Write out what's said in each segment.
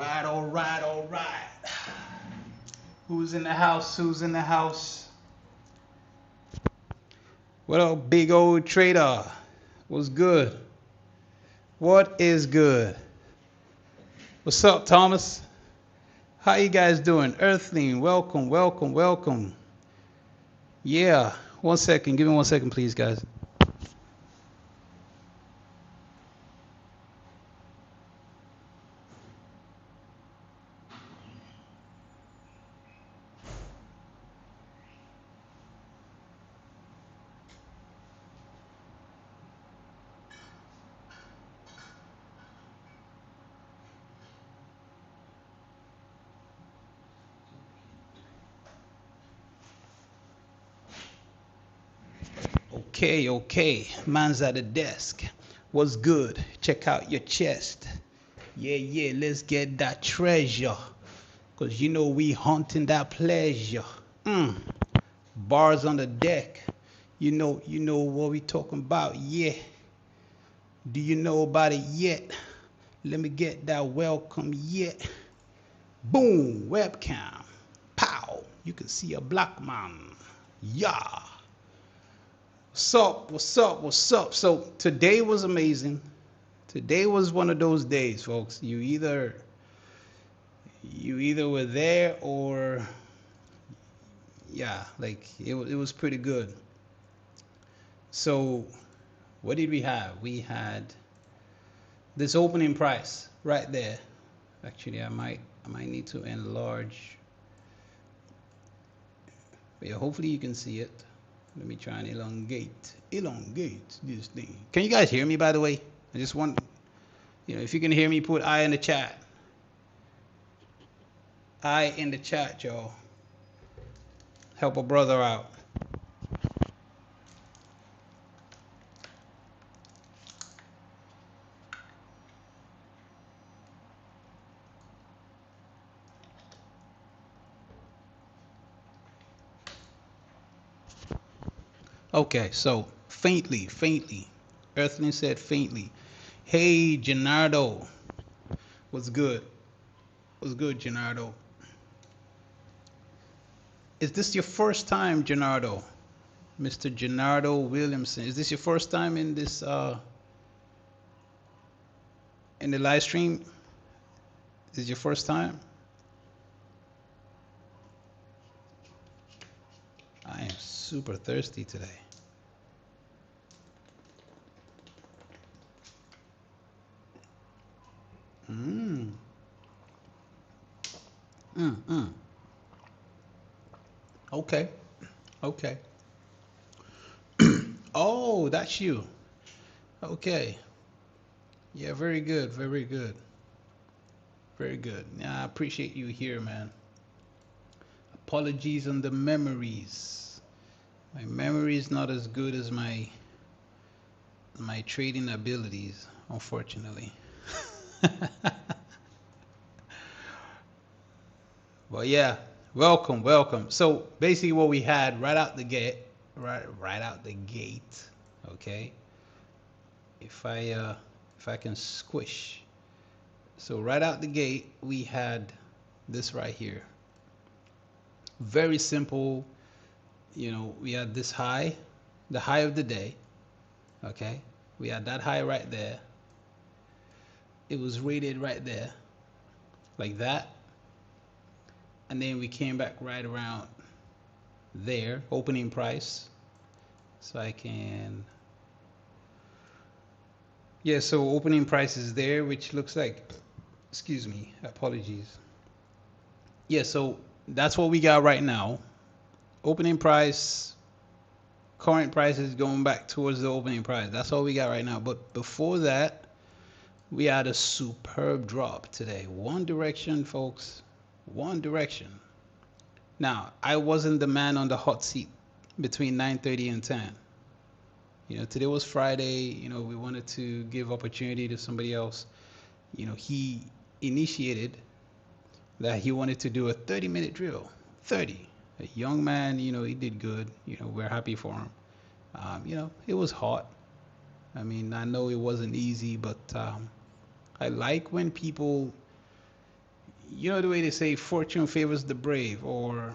right, all right, all right. Who's in the house? Who's in the house? What up, big old trader? What's good? What is good? What's up, Thomas? How you guys doing? Earthling, welcome, welcome, welcome. Yeah, 1 second. Give me 1 second, please, guys. Okay. Man's at the desk. What's good? Check out your chest. Yeah, let's get that treasure. Cause you know we hunting that pleasure. Bars on the deck. You know what we talking about, yeah. Do you know about it yet? Let me get that welcome yet. Boom, webcam. Pow. You can see a black man. Yeah. What's up? So today was amazing. Today was one of those days, folks. You either were there or yeah, like it was pretty good. So what did we have? We had this opening price right there. Actually, I might need to enlarge. But yeah, hopefully you can see it. Let me try and elongate this thing. Can you guys hear me, by the way? I just want, if you can hear me, put I in the chat. I in the chat, y'all. Help a brother out. Okay, so faintly. Earthling said faintly. Hey, Gennardo. What's good? What's good, Gennardo? Is this your first time, Gennardo? Mr. Gennardo Williamson. Is this your first time in this in the live stream? Is this your first time? I am super thirsty today. Okay. Oh, that's you. Okay. Yeah, very good. Yeah, I appreciate you here, man. Apologies on the memories. My memory is not as good as my trading abilities, unfortunately. Well, yeah, welcome. So basically, what we had right out the gate, okay. If I can squish, so right out the gate, we had this right here. Very simple. We had this high, the high of the day. Okay, we had that high right there. It was rated right there, like that. And then we came back right around there, opening price. So I can, yeah, so opening price is there, which looks like, excuse me, apologies. Yeah, so that's what we got right now. Opening price, current price is going back towards the opening price. That's all we got right now. But before that, we had a superb drop today. One direction, folks. One direction. Now, I wasn't the man on the hot seat between 9:30 and 10. Today was Friday. We wanted to give opportunity to somebody else. He initiated that he wanted to do a 30-minute drill. 30. A young man, he did good. We're happy for him. It was hot. I mean, I know it wasn't easy, but I like when people you know the way they say fortune favors the brave, or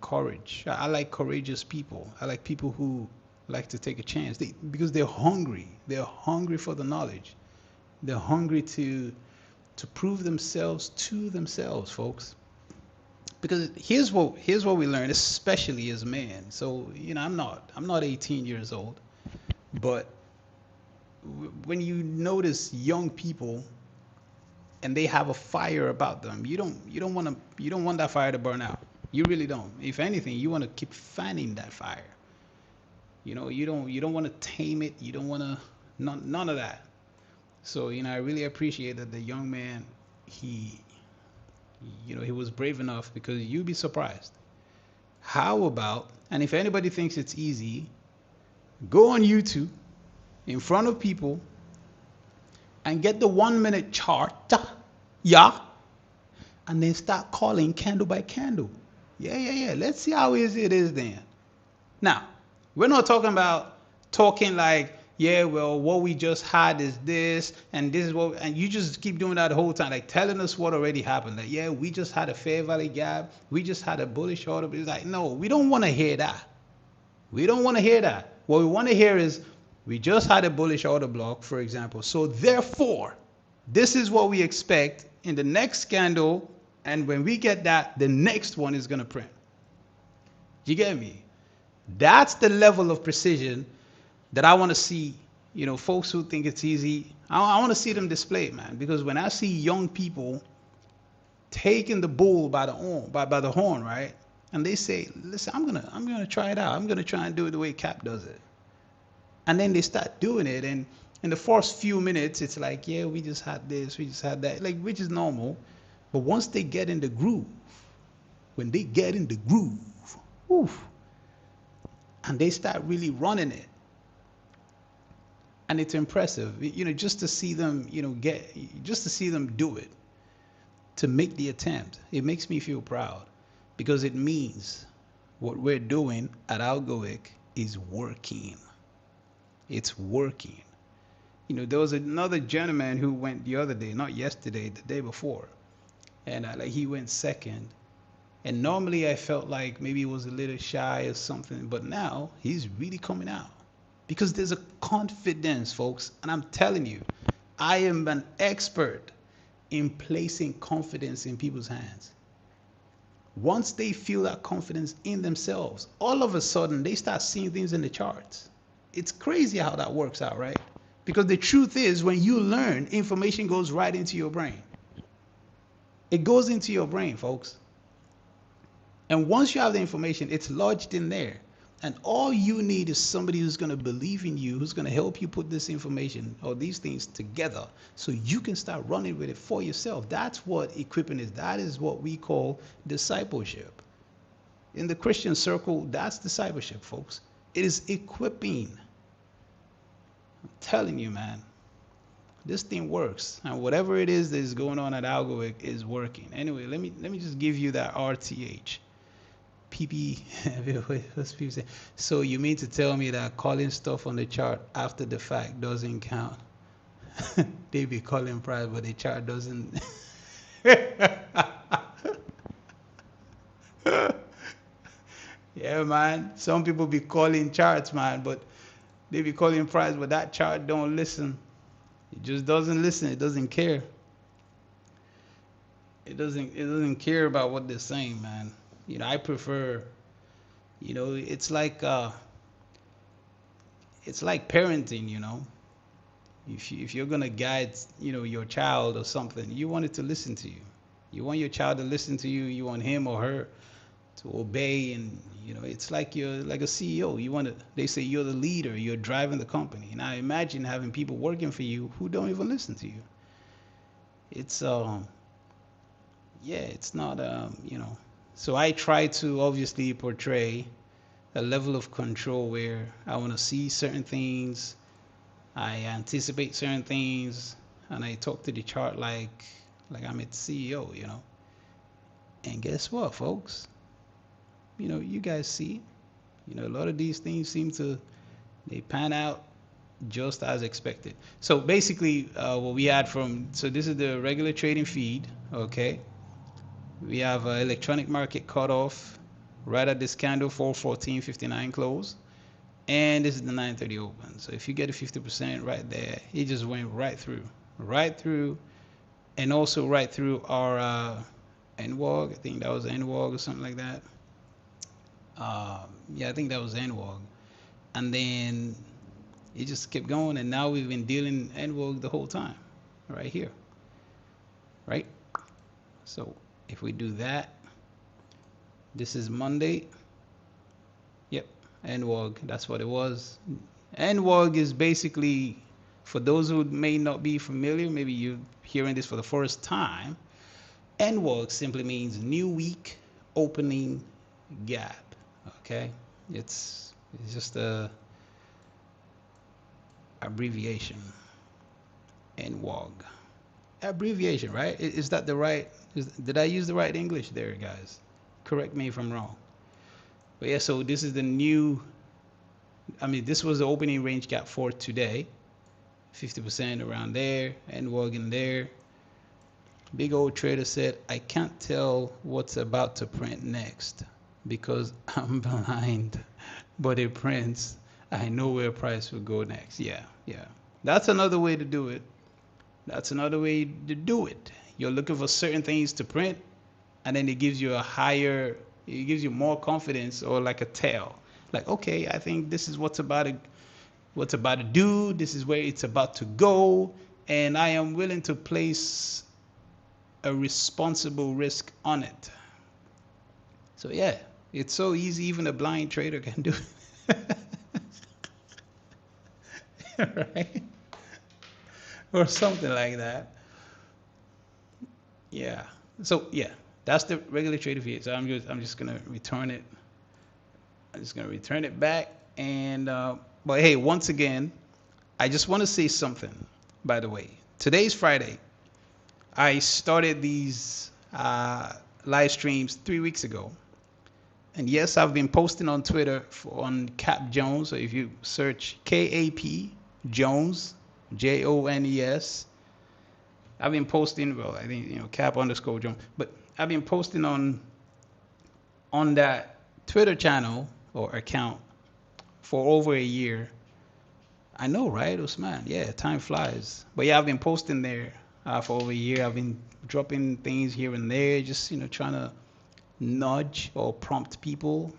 courage. I like courageous people. I like people who like to take a chance. Because they're hungry. They're hungry for the knowledge. They're hungry to prove themselves to themselves, folks. Because here's what we learn, especially as men. So I'm not 18 years old, but when you notice young people and they have a fire about them, you don't want that fire to burn out. You really don't. If anything, you want to keep fanning that fire. You don't want to tame it. You don't want to none of that. So I really appreciate that the young man, he was brave enough, because you'd be surprised. How about, and if anybody thinks it's easy, go on YouTube in front of people and get the 1 minute chart, yeah, and then start calling candle by candle. Yeah. Let's see how easy it is then. Now, we're not talking like, yeah, well, what we just had is this, and this is what, and you just keep doing that the whole time, like telling us what already happened. Like, yeah, we just had a fair value gap, we just had a bullish order. But it's like, no, we don't want to hear that. We don't want to hear that. What we want to hear is, we just had a bullish order block, for example. So therefore, this is what we expect in the next candle, and when we get that, the next one is going to print. You get me? That's the level of precision that I want to see. Folks who think it's easy, I want to see them display it, man. Because when I see young people taking the bull by the horn, right? And they say, listen, I'm gonna try it out. I'm gonna try and do it the way Cap does it. And then they start doing it, and in the first few minutes, it's like, yeah, we just had this, we just had that, like, which is normal. But once they get in the groove, oof, and they start really running it, and it's impressive, just to see them, just to see them do it, to make the attempt. It makes me feel proud, because it means what we're doing at Algowick is working. It's working. There was another gentleman who went the other day, not yesterday, the day before, and he went second. And normally I felt like maybe he was a little shy or something, but now he's really coming out, because there's a confidence, folks. And I'm telling you, I am an expert in placing confidence in people's hands. Once they feel that confidence in themselves, all of a sudden they start seeing things in the charts. It's crazy how that works out, right? Because the truth is, when you learn, information goes right into your brain. It goes into your brain, folks. And once you have the information, it's lodged in there. And all you need is somebody who's going to believe in you, who's going to help you put this information or these things together so you can start running with it for yourself. That's what equipping is. That is what we call discipleship. In the Christian circle, that's discipleship, folks. It is equipping. I'm telling you, man, this thing works. And whatever it is that is going on at Algowick is working. Anyway, let me just give you that RTH. What's people say? So you mean to tell me that calling stuff on the chart after the fact doesn't count? They be calling price, but the chart doesn't. Yeah, man. Some people be calling charts, man, but they be calling price, but that chart don't listen. It just doesn't listen. It doesn't care. It doesn't care about what they're saying, man. I prefer, it's like parenting. If you're gonna guide, your child or something, you want it to listen to you. You want your child to listen to you. You want him or her to obey, and it's like you're like a CEO. They say you're the leader. You're driving the company. Now imagine having people working for you who don't even listen to you. It's yeah, it's not So I try to obviously portray a level of control where I want to see certain things, I anticipate certain things, and I talk to the chart like I'm its CEO. And guess what, folks? You guys see, a lot of these things they pan out just as expected. So basically, what we had so this is the regular trading feed, okay? We have electronic market cutoff right at this candle 414.59 close, and this is the 9:30 open. So if you get a 50% right there, it just went right through, and also right through our NWOG. I think that was NWOG or something like that. Yeah, I think that was NWOG, and then it just kept going, and now we've been dealing NWOG the whole time, right here, right? So if we do that, this is Monday. Yep, NWOG, that's what it was. NWOG is basically, for those who may not be familiar, maybe you're hearing this for the first time, NWOG simply means new week opening gap, okay? It's just a abbreviation, NWOG. Abbreviation, right? Is that the right, did I use the right English there, guys? Correct me if I'm wrong. But yeah, so this is the new, this was the opening range gap for today. 50% around there, NWOG in there. Big old trader said, I can't tell what's about to print next because I'm blind, but it prints. I know where price will go next. Yeah. That's another way to do it. That's another way to do it. You're looking for certain things to print, and then it gives you it gives you more confidence, or like a tell. Like, okay, I think this is what's about to do. This is where it's about to go, and I am willing to place a responsible risk on it. So yeah, it's so easy, even a blind trader can do it. Right? Or something like that. Yeah. So yeah, that's the regular trader fee. So I'm just gonna return it. I'm just gonna return it back. And but hey, once again, I just want to say something. By the way, today's Friday. I started these live streams 3 weeks ago. And yes, I've been posting on Twitter on Cap Jones. So if you search KAP Jones, JONES, I've been posting, well, I think, Cap _ Jones, but I've been posting on that Twitter channel or account for over a year. I know, right, Usman? Yeah, time flies. But yeah, I've been posting there for over a year. I've been dropping things here and there, just trying to nudge or prompt people,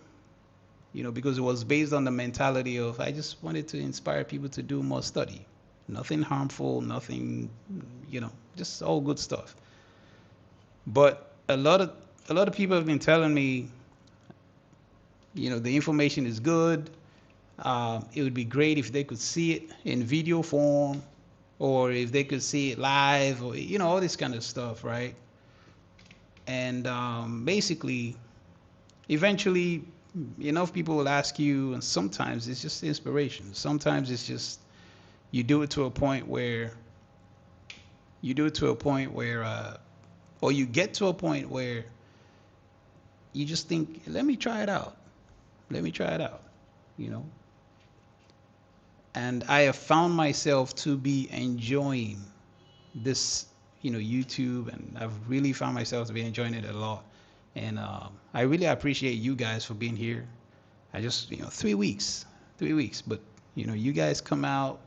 because it was based on the mentality of I just wanted to inspire people to do more study. Nothing harmful, nothing, just all good stuff. But a lot of people have been telling me, the information is good. It would be great if they could see it in video form, or if they could see it live, or all this kind of stuff, right? And basically, eventually, enough people will ask you, and sometimes it's just inspiration. Sometimes it's just you do it to a point where, or you get to a point where you just think, let me try it out. And I have found myself to be enjoying this, YouTube, and I've really found myself to be enjoying it a lot. And I really appreciate you guys for being here. I just, 3 weeks, but you guys come out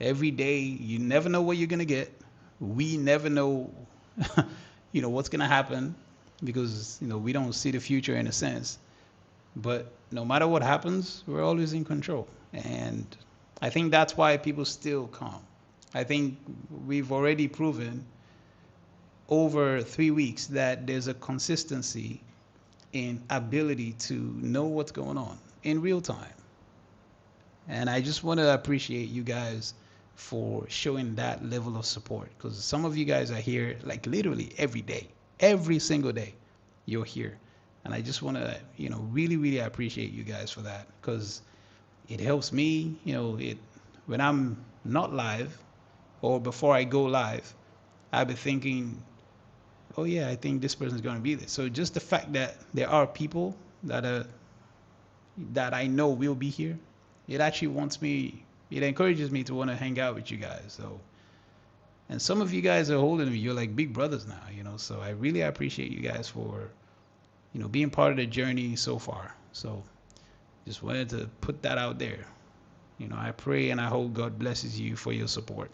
every day. You never know what you're gonna get. We never know, what's gonna happen, because we don't see the future in a sense. But no matter what happens, we're always in control, and I think that's why people still come. I think we've already proven over 3 weeks that there's a consistency in ability to know what's going on in real time. And I just want to appreciate you guys for showing that level of support, because some of you guys are here like literally every day, every single day you're here. And I just want to, really, really appreciate you guys for that, because it helps me, when I'm not live or before I go live, I'll be thinking, oh yeah, I think this person's going to be there. So just the fact that there are people that I know will be here, it actually wants me, it encourages me to want to hang out with you guys. So, and some of you guys are older than me. You're like big brothers now, you know. So I really appreciate you guys for, you know, being part of the journey so far. So just wanted to put that out there. You know, I pray and I hope God blesses you for your support.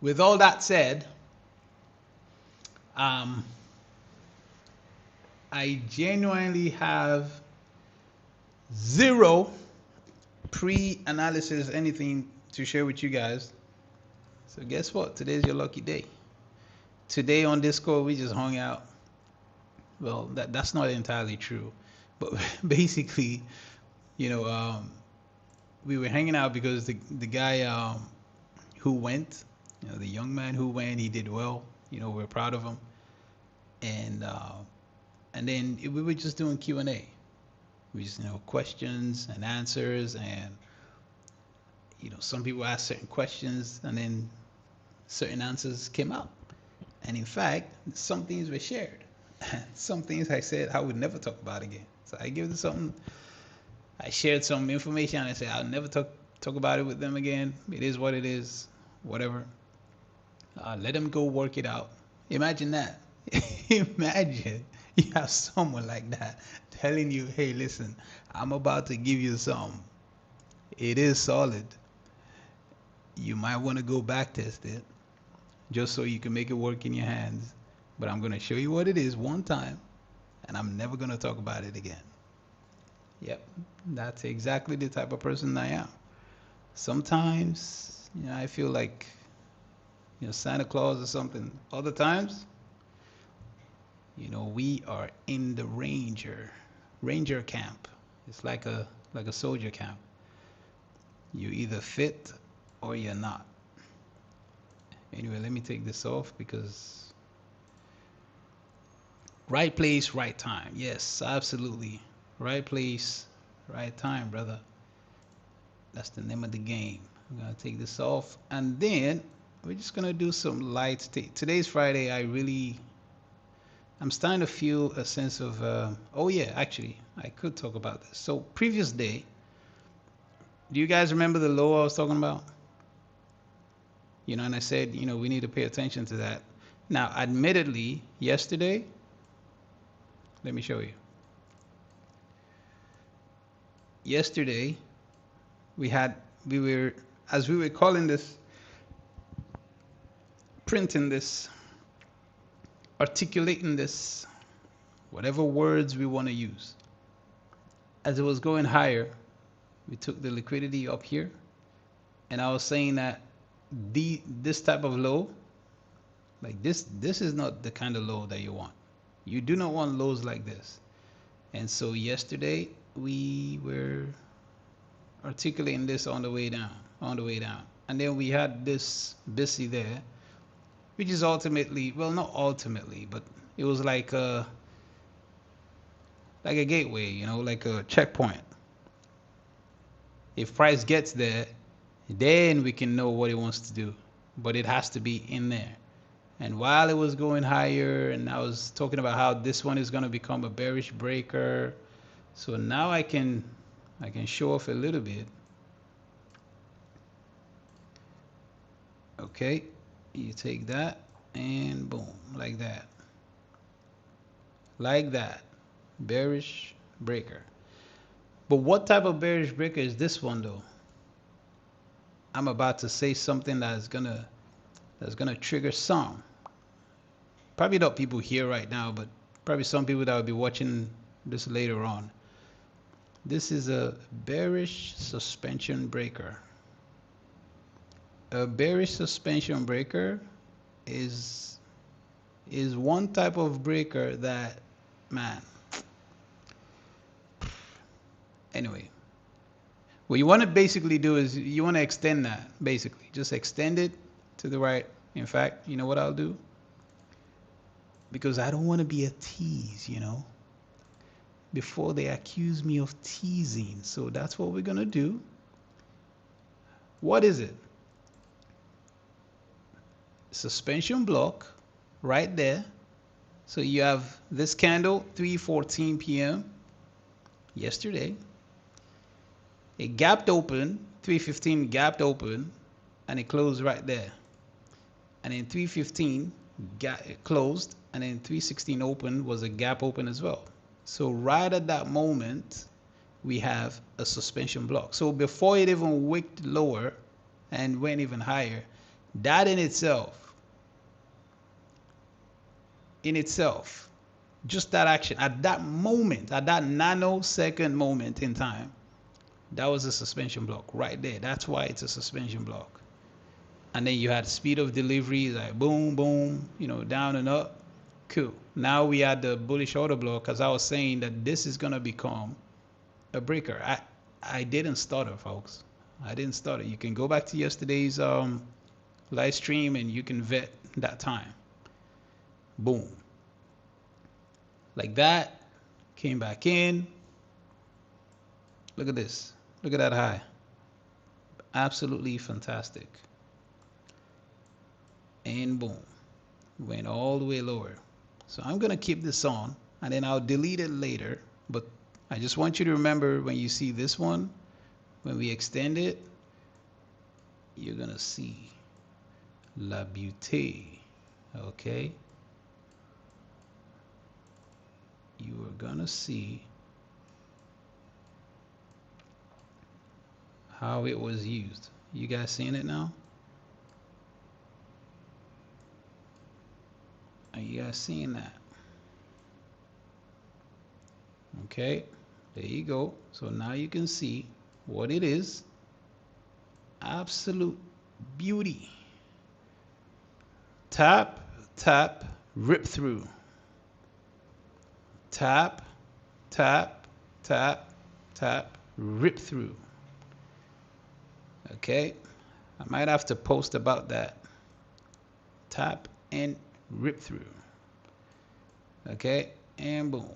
With all that said, I genuinely have zero pre-analysis, anything to share with you guys. So guess what? Today's your lucky day. Today on Discord, we just hung out. Well, that's not entirely true, but basically, you know, we were hanging out because the guy who went, you know, the young man who went, he did well. You know, we're proud of him. And then we were just doing Q&A. We just, you know, questions and answers, and you know, some people asked certain questions, and then certain answers came out. And in fact, some things were shared. Some things I said I would never talk about again. So I give them something. I shared some information. And I said I'll never talk about it with them again. It is what it is. Whatever. Let them go work it out. Imagine that. Imagine you have someone like that telling you, hey, listen, I'm about to give you some. It is solid. You might want to go back test it just so you can make it work in your hands. But I'm going to show you what it is one time, and I'm never going to talk about it again. Yep, that's exactly the type of person I am. Sometimes, you know, I feel like, you know, Santa Claus or something. Other times, you know, we are in the ranger camp. It's like a soldier camp. You either fit or you're not. Anyway, let me take this off because right place, right time. Yes, absolutely. Right place, right time, brother. That's the name of the game. I'm gonna take this off, and then we're just gonna do some light state. Today's Friday. I'm starting to feel a sense of oh yeah, actually I could talk about this. So previous day, do you guys remember the low I was talking about? You know, and I said, you know, we need to pay attention to that. Now, admittedly, yesterday, let me show you. Yesterday, we were, as we were calling this, printing this, articulating this, whatever words we want to use. As it was going higher, we took the liquidity up here, and I was saying that this type of low, like this is not the kind of low that you want. You do not want lows like this. And so yesterday we were articulating this on the way down, and then we had this busy there, which is ultimately, well, not ultimately, but it was like a gateway, you know, like a checkpoint. If price gets there, then we can know what it wants to do, but it has to be in there. And while it was going higher, and I was talking about how this one is going to become a bearish breaker, so now I can show off a little bit. Okay, you take that and boom, like that, bearish breaker. But what type of bearish breaker is this one though? I'm about to say something that's gonna trigger some. Probably not people here right now, but probably some people that will be watching this later on. This is a bearish suspension breaker. A bearish suspension breaker is one type of breaker that, man. Anyway. What you want to basically do is you want to extend that, basically. Just extend it to the right. In fact, you know what I'll do? Because I don't want to be a tease, you know, before they accuse me of teasing. So that's what we're going to do. What is it? Suspension block right there. So you have this candle, 3:14 p.m. yesterday. It gapped open, 3:15 gapped open, and it closed right there. And then 3:15 it closed, and then 3:16 open was a gap open as well. So right at that moment, we have a suspension block. So before it even wicked lower and went even higher, that in itself, just that action at that moment, at that nanosecond moment in time, that was a suspension block right there. That's why it's a suspension block. And then you had speed of delivery, like boom, boom, down and up. Cool. Now we had the bullish order block, because I was saying that this is going to become a breaker. I didn't start it, folks. I didn't start it. You can go back to yesterday's live stream and you can vet that time. Boom. Like that. Came back in. Look at this. Look at that high. Absolutely fantastic. And boom. Went all the way lower. So I'm going to keep this on, and then I'll delete it later. But I just want you to remember, when you see this one, when we extend it, you're going to see la beauté. Okay? You are going to see how it was used. You guys seeing it now? Are you guys seeing that? Okay, there you go. So now you can see what it is. Absolute beauty. Tap, tap, rip through. Tap, tap, tap, tap, rip through. Okay, I might have to post about that. Tap and rip through. Okay, and boom.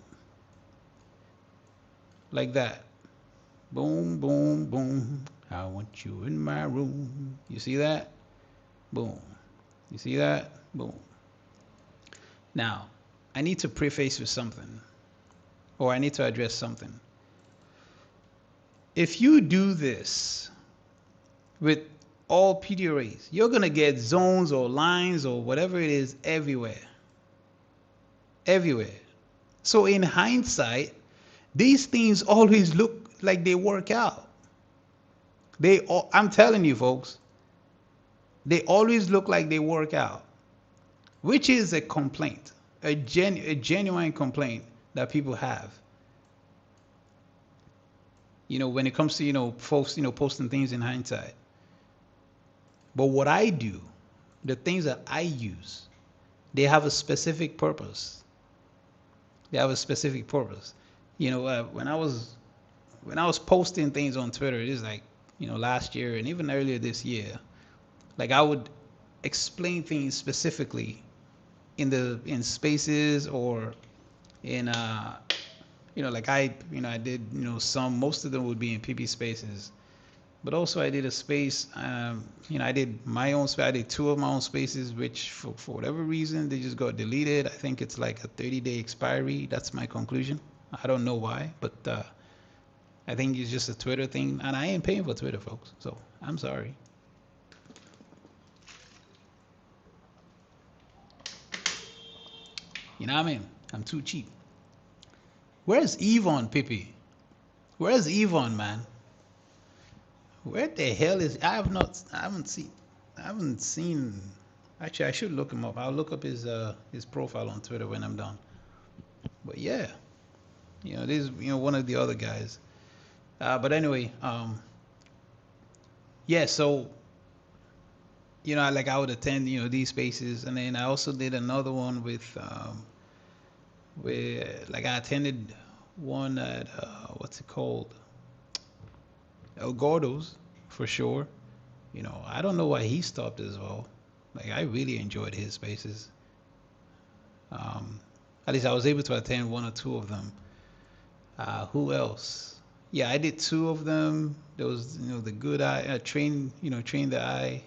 Like that. Boom, boom, boom. I want you in my room. You see that? Boom. You see that? Boom. Now, I need to preface with something, or I need to address something. If you do this with all PD arrays, you're going to get zones or lines or whatever it is everywhere. Everywhere. So in hindsight, these things always look like they work out. I'm telling you, folks, they always look like they work out, which is a complaint, a genuine complaint that people have. When it comes to, folks, posting things in hindsight. But what I do, the things that I use, they have a specific purpose. They have a specific purpose. When I was posting things on Twitter, it is like, last year and even earlier this year, like I would explain things specifically in spaces, or in like I did most of them would be in PP spaces. But also I did a space, I did my own space. I did two of my own spaces, which for whatever reason, they just got deleted. I think it's like a 30-day expiry. That's my conclusion. I don't know why, but I think it's just a Twitter thing. And I ain't paying for Twitter, folks. So I'm sorry. You know what I mean? I'm too cheap. Where's Yvonne, Pippi? Where's Yvonne, man? Where the hell is? I haven't seen. Actually, I should look him up. I'll look up his profile on Twitter when I'm done. But yeah, this is one of the other guys. But anyway, yeah. So like I would attend these spaces, and then I also did another one with where like I attended one at what's it called? El Gordo's, for sure. I don't know why he stopped as well. Like I really enjoyed his spaces. At least I was able to attend one or two of them. Who else? Yeah, I did two of them. There was the good eye, train the eye,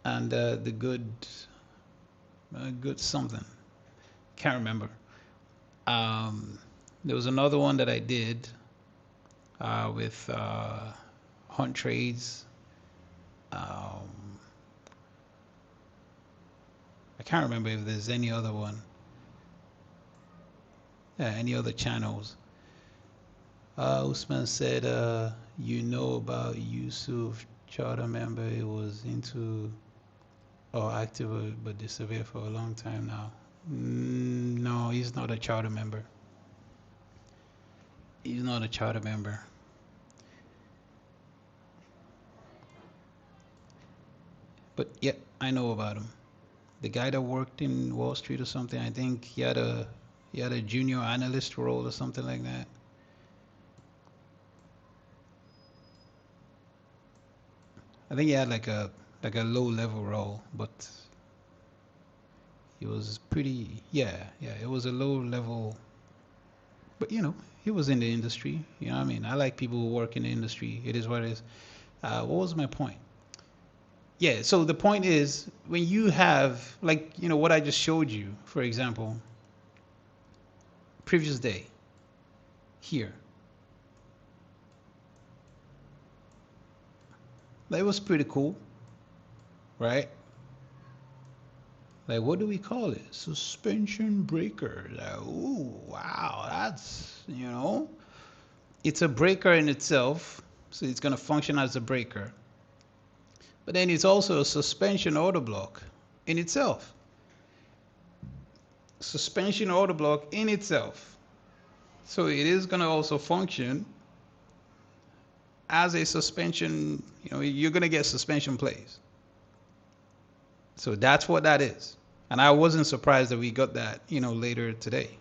and the good something. Can't remember. There was another one that I did with Hunt Trades. Um, I can't remember if there's any other one. Any other channels. Usman said, you know about Yusuf, charter member. He was into or active but disappeared for a long time now. No, he's not a charter member. He's not a charter member. But yeah, I know about him. The guy that worked in Wall Street or something. I think he had a junior analyst role or something like that. I think he had like a low level role, but he was pretty, yeah, it was a low level, but he was in the industry. You know what I mean? I like people who work in the industry. It is what it is. What was my point? Yeah, so the point is when you have, like, what I just showed you, for example, previous day here. That was pretty cool, right? Like, what do we call it? Suspension breaker. Like, ooh, wow, that's, it's a breaker in itself. So it's going to function as a breaker. But then it's also a suspension order block in itself. Suspension order block in itself. So it is going to also function as a suspension. You're going to get suspension plays. So that's what that is. And I wasn't surprised that we got that, later today.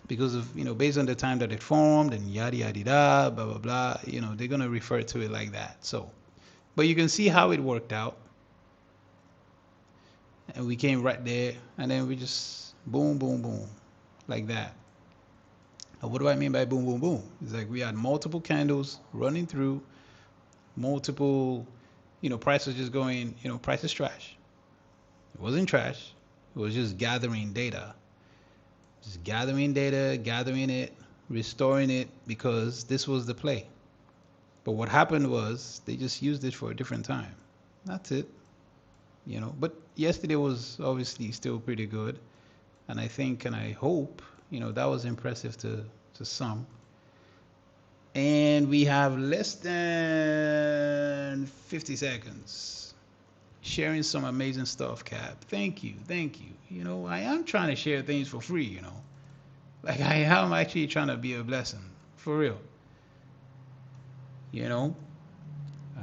Because of, based on the time that it formed and yada yada da, blah blah blah, they're gonna refer to it like that. So, but you can see how it worked out. And we came right there, and then we just boom, boom, boom, like that. And what do I mean by boom, boom, boom? It's like we had multiple candles running through, multiple, prices just going, price is trash. It wasn't trash. It was just gathering data. Just gathering data, gathering it, restoring it, because this was the play. But what happened was they just used it for a different time. That's it. But yesterday was obviously still pretty good. And I think and I hope, that was impressive to some. And we have less than 50 seconds. Sharing some amazing stuff, Cap. Thank you. I am trying to share things for free, Like I am actually trying to be a blessing. For real. I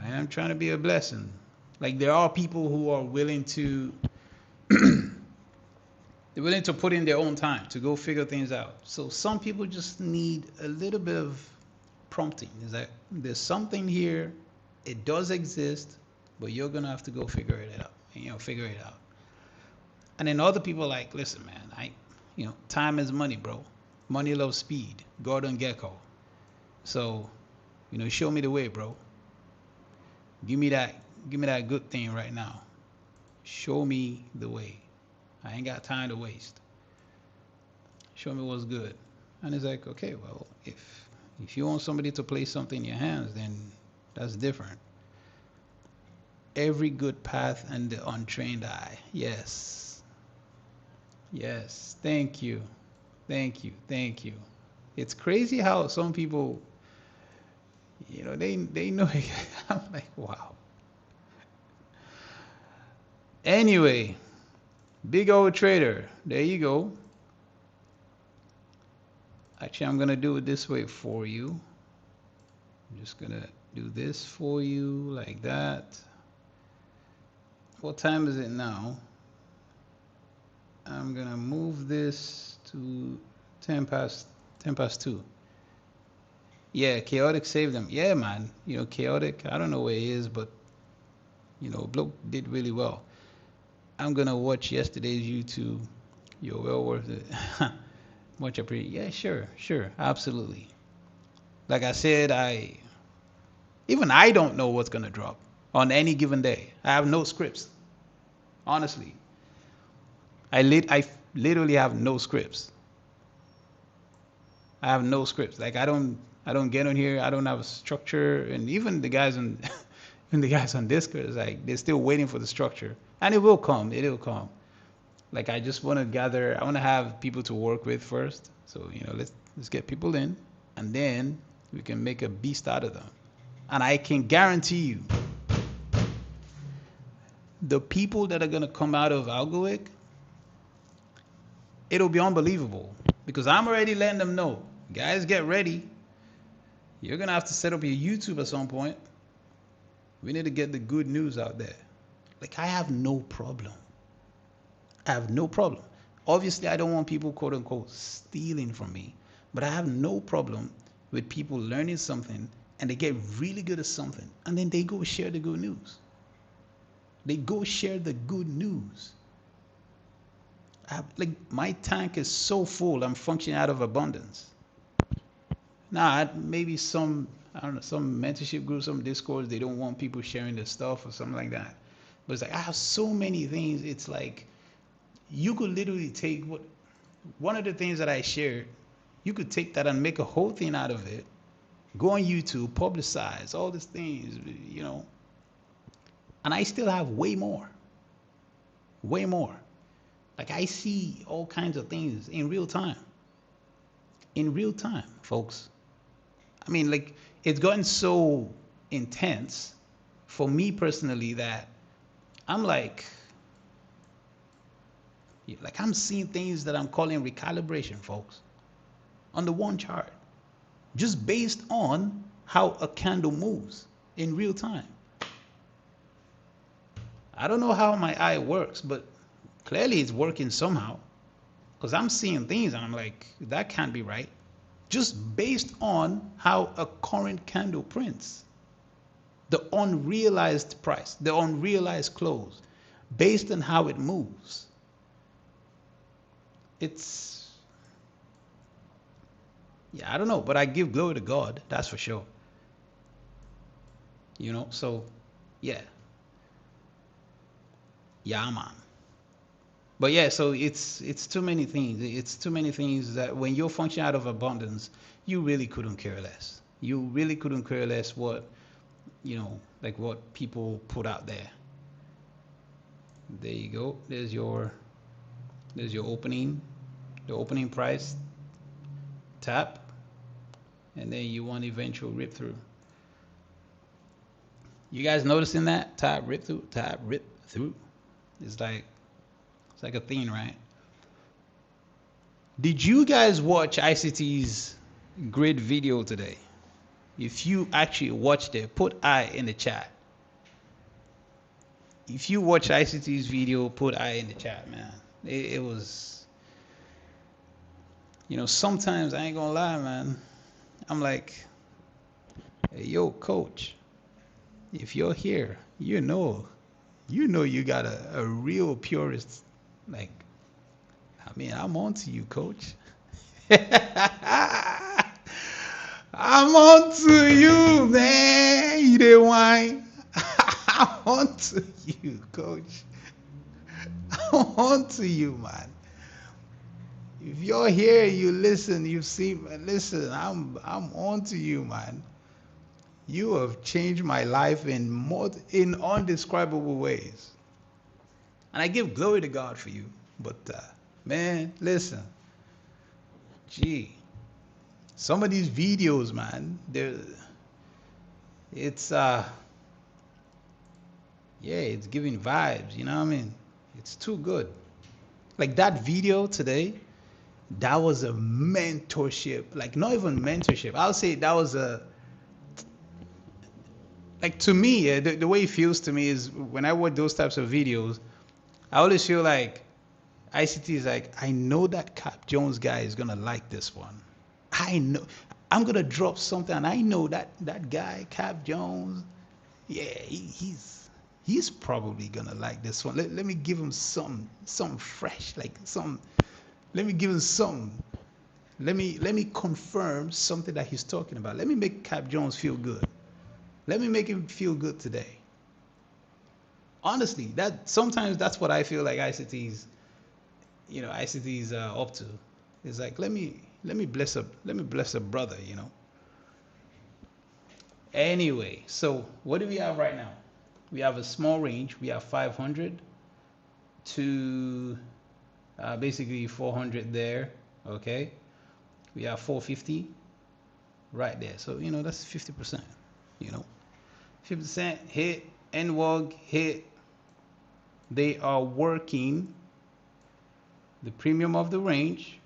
am trying to be a blessing. Like there are people who are willing to they're willing to put in their own time to go figure things out. So some people just need a little bit of prompting. Is that there's something here, it does exist, but you're gonna have to go figure it out. Figure it out. And then other people are like, listen, man, time is money, bro. Money loves speed. Gordon Gekko. So, show me the way, bro. Give me that good thing right now. Show me the way. I ain't got time to waste. Show me what's good. And it's like, okay, well, if you want somebody to place something in your hands, then that's different. Every good path and the untrained eye. Yes. Thank you. It's crazy how some people, they know. I'm like, wow. Anyway, big old trader. There you go. Actually, I'm gonna do it this way for you. I'm just gonna do this for you like that. What time is it now? I'm gonna move this to 10 past 2. Yeah, Chaotic saved them. Yeah, man. Chaotic, I don't know where he is, but bloke did really well. I'm gonna watch yesterday's YouTube. You're well worth it. Much appreciated. Yeah, sure, absolutely. Like I said, I don't know what's gonna drop on any given day. I have no scripts. Honestly. literally have no scripts. I have no scripts. Like I don't get on here. I don't have a structure. And even the guys on even the guys on Discord is like they're still waiting for the structure. And it will come. It will come. Like I just want to gather. I want to have people to work with first. So let's get people in, and then we can make a beast out of them. And I can guarantee you, the people that are gonna come out of Algowick, it'll be unbelievable because I'm already letting them know, guys, get ready. You're gonna have to set up your YouTube at some point. We need to get the good news out there. Like I have no problem. I have no problem. Obviously, I don't want people, quote unquote, stealing from me, but I have no problem with people learning something and they get really good at something and then they go share the good news. They go share the good news. Like my tank is so full, I'm functioning out of abundance. Now, maybe some, I don't know, some mentorship groups, some discords, they don't want people sharing their stuff or something like that. But it's like I have so many things. It's like you could literally take one of the things that I shared, you could take that and make a whole thing out of it, go on YouTube, publicize all these things, and I still have way more. Way more. Like I see all kinds of things in real time. In real time, folks. I mean, like it's gotten so intense for me personally that I'm like I'm seeing things that I'm calling recalibration, folks, on the one chart, just based on how a candle moves in real time. I don't know how my eye works, but clearly it's working somehow, because I'm seeing things and I'm like, that can't be right, just based on how a current candle prints, the unrealized price, the unrealized close, based on how it moves. It's, yeah, I don't know, but I give glory to God, that's for sure. So yeah, man. But yeah, so it's too many things. It's too many things that when you're functioning out of abundance, you really couldn't care less. You really couldn't care less what, like what people put out there. There you go. There's your opening, the opening price tap, and then you want eventual rip through. You guys noticing that? Tap, rip through, tap, rip through. It's like a thing, right? Did you guys watch ICT's great video today? If you actually watched it, put I in the chat. If you watch ICT's video, put I in the chat, man. It was, sometimes I ain't gonna lie, man. I'm like, hey, yo, coach, if you're here, you got a real purist. Like, I mean, I'm on to you, coach. I'm on to you, man. You didn't whine. I'm on to you, coach. I'm on to you, man. If you're here, you listen, you see, listen, I'm on to you, man. You have changed my life in undescribable ways. And I give glory to God for you. But, man, listen. Gee. Some of these videos, man, it's giving vibes, you know what I mean? It's too good. Like that video today, that was a mentorship. Like not even mentorship. I'll say that was like to me, the way it feels to me is when I watch those types of videos, I always feel like ICT is like, I know that Cap Jones guy is gonna like this one. I know I'm gonna drop something, and I know that guy Cap Jones, yeah, he's probably gonna like this one. Let me give him something fresh, like some. Let me give him something. Let me confirm something that he's talking about. Let me make Cap Jones feel good. Let me make him feel good today. Honestly, sometimes that's what I feel like ICT's, ICTs are up to. It's like let me bless a brother. Anyway, so what do we have right now? We have a small range. We have 500 to basically 400 there. Okay, we have 450 right there. So that's 50%. 50% hit, NWOG hit. They are working the premium of the range.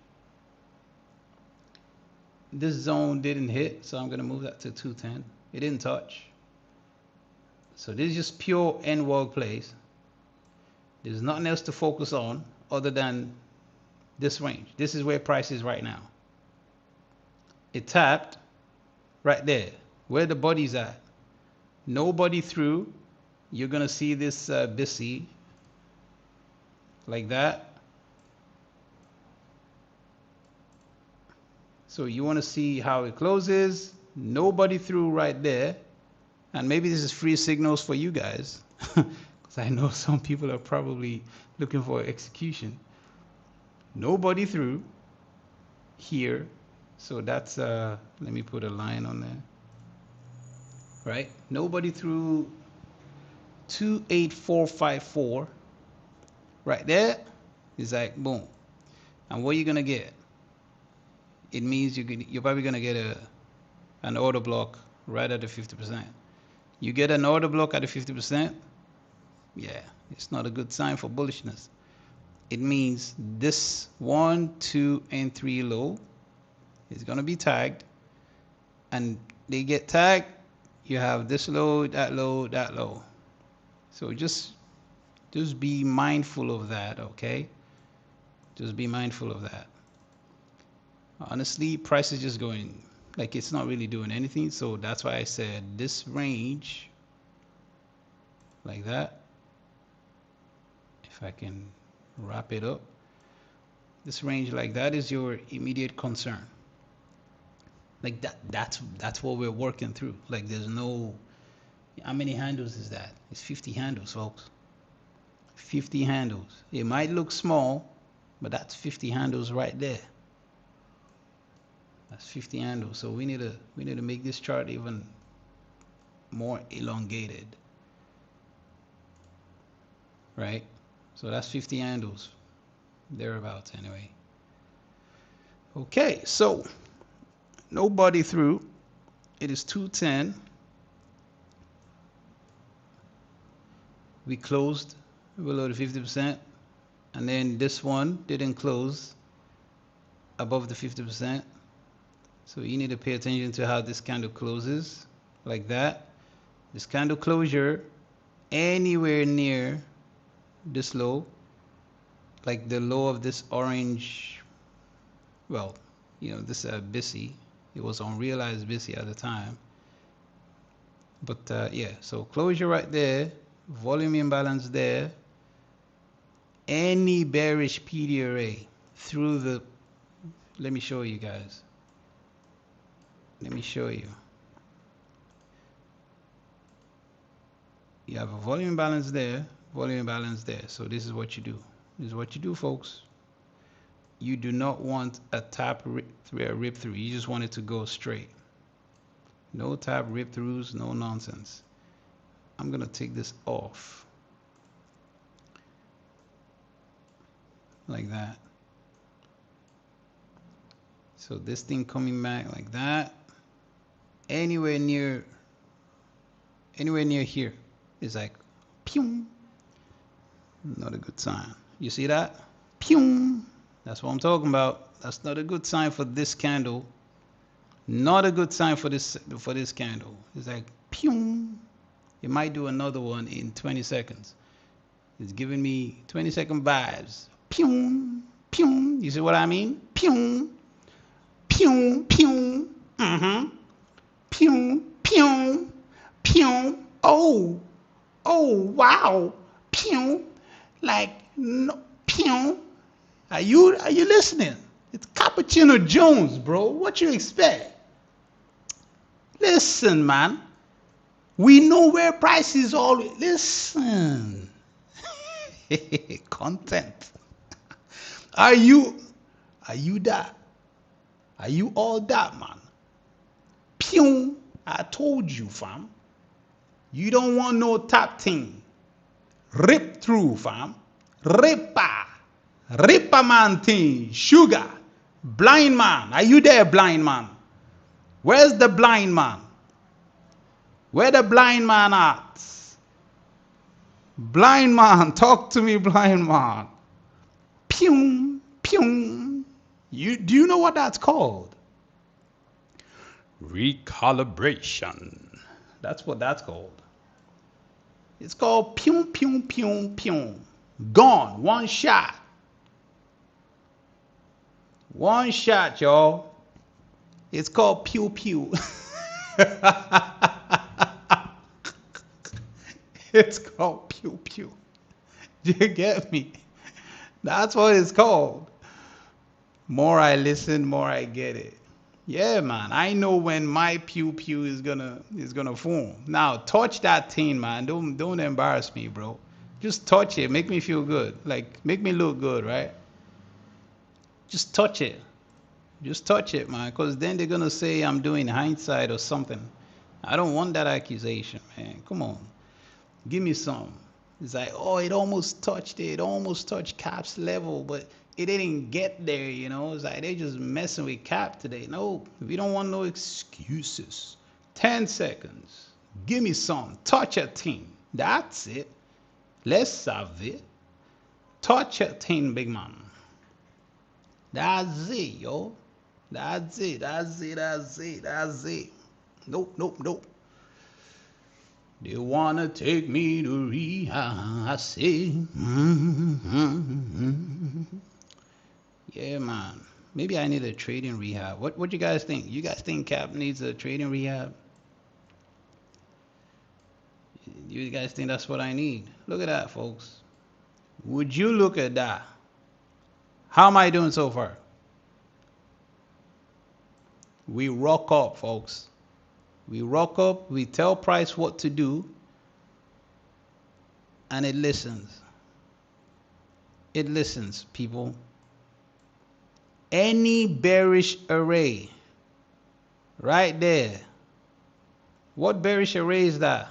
This zone didn't hit, so I'm going to move that to 210. It didn't touch. So this is just pure NWOG plays. There's nothing else to focus on other than this range. This is where price is right now. It tapped right there, where the body's at. Nobody through. You're going to see this BISI like that. So you want to see how it closes. Nobody through right there. And maybe this is free signals for you guys, because I know some people are probably looking for execution. Nobody through here. So that's, let me put a line on there. Right? Nobody through 28454. Right there is like boom. And what are you going to get? It means you're probably going to get an order block right at the 50%. You get an order block at the 50%, yeah, it's not a good sign for bullishness. It means this 1, 2, and 3 low is going to be tagged, and they get tagged. You have this low, that low, that low. So just be mindful of that, okay? Just be mindful of that. Honestly, price is just going like it's not really doing anything. So that's why I said this range like that. If I can wrap it up, this range like that is your immediate concern. Like that's what we're working through. Like there's no, how many handles is that? It's 50 handles, folks. 50 handles. It might look small, but that's 50 handles right there. That's 50 handles. So we need to make this chart even more elongated. Right? So that's 50 handles. Thereabouts anyway. Okay, so nobody through. It is 210. We closed below the 50%. And then this one didn't close above the 50%. So you need to pay attention to how this candle closes, like that. This candle closure anywhere near this low, like the low of this orange, well, this BISI, it was unrealized BISI at the time. But yeah, so closure right there, volume imbalance there, any bearish PDRA through the, let me show you guys. Let me show you. You have a volume imbalance there, volume imbalance there. So this is what you do. This is what you do, folks. You do not want a tap rip through. You just want it to go straight. No tap rip throughs, no nonsense. I'm gonna take this off like that. So this thing coming back like that, anywhere near here is like pew. Not a good sign. You see that? Pew. That's what I'm talking about. That's not a good sign for this candle. Not a good sign for this candle. It's like pew. It might do another one in 20 seconds. It's giving me 20-second vibes. Pew, pew. You see what I mean? Pew, pew, pew. Pew, pew, pew. Oh, wow. Pew. Like no, pew. Are you listening? It's Cappuccino Jones, bro. What you expect? Listen, man. We know where price is always. Listen. Content. Are you that? Are you all that, man? Pew! I told you, fam. You don't want no tap thing. Rip through, fam. Ripper man thing. Sugar. Blind man. Are you there, blind man? Where's the blind man? Where the blind man at? Blind man, talk to me, blind man. Pew, pew. Do you know what that's called? Recalibration. That's what that's called. It's called pew, pew, pew, pew. Gone. One shot. One shot, y'all. It's called pew, pew. It's called pew, pew. Do you get me? That's what it's called. More I listen, more I get it. Yeah, man. I know when my pew pew is gonna form. Now touch that thing, man. Don't embarrass me, bro. Just touch it. Make me feel good. Like make me look good, right? Just touch it. Just touch it, man. Because then they're gonna say I'm doing hindsight or something. I don't want that accusation, man. Come on. Give me some. It's like, oh, it almost touched it. It almost touched Cap's level, but it didn't get there, you know. It's like they just messing with Cap today. No, we don't want no excuses. 10 seconds. Give me some. Touch a thing. That's it. Let's have it. Touch a thing, big man. That's it, yo. That's it. That's it. That's it. That's it. Nope, nope, nope. They wanna take me to rehab. I say, yeah, man. Maybe I need a trading rehab. What you guys think? You guys think Cap needs a trading rehab? You guys think that's what I need? Look at that, folks. Would you look at that? How am I doing so far? We rock up, folks. We rock up, we tell price what to do, and it listens. It listens, people. Any bearish array, right there. What bearish array is that?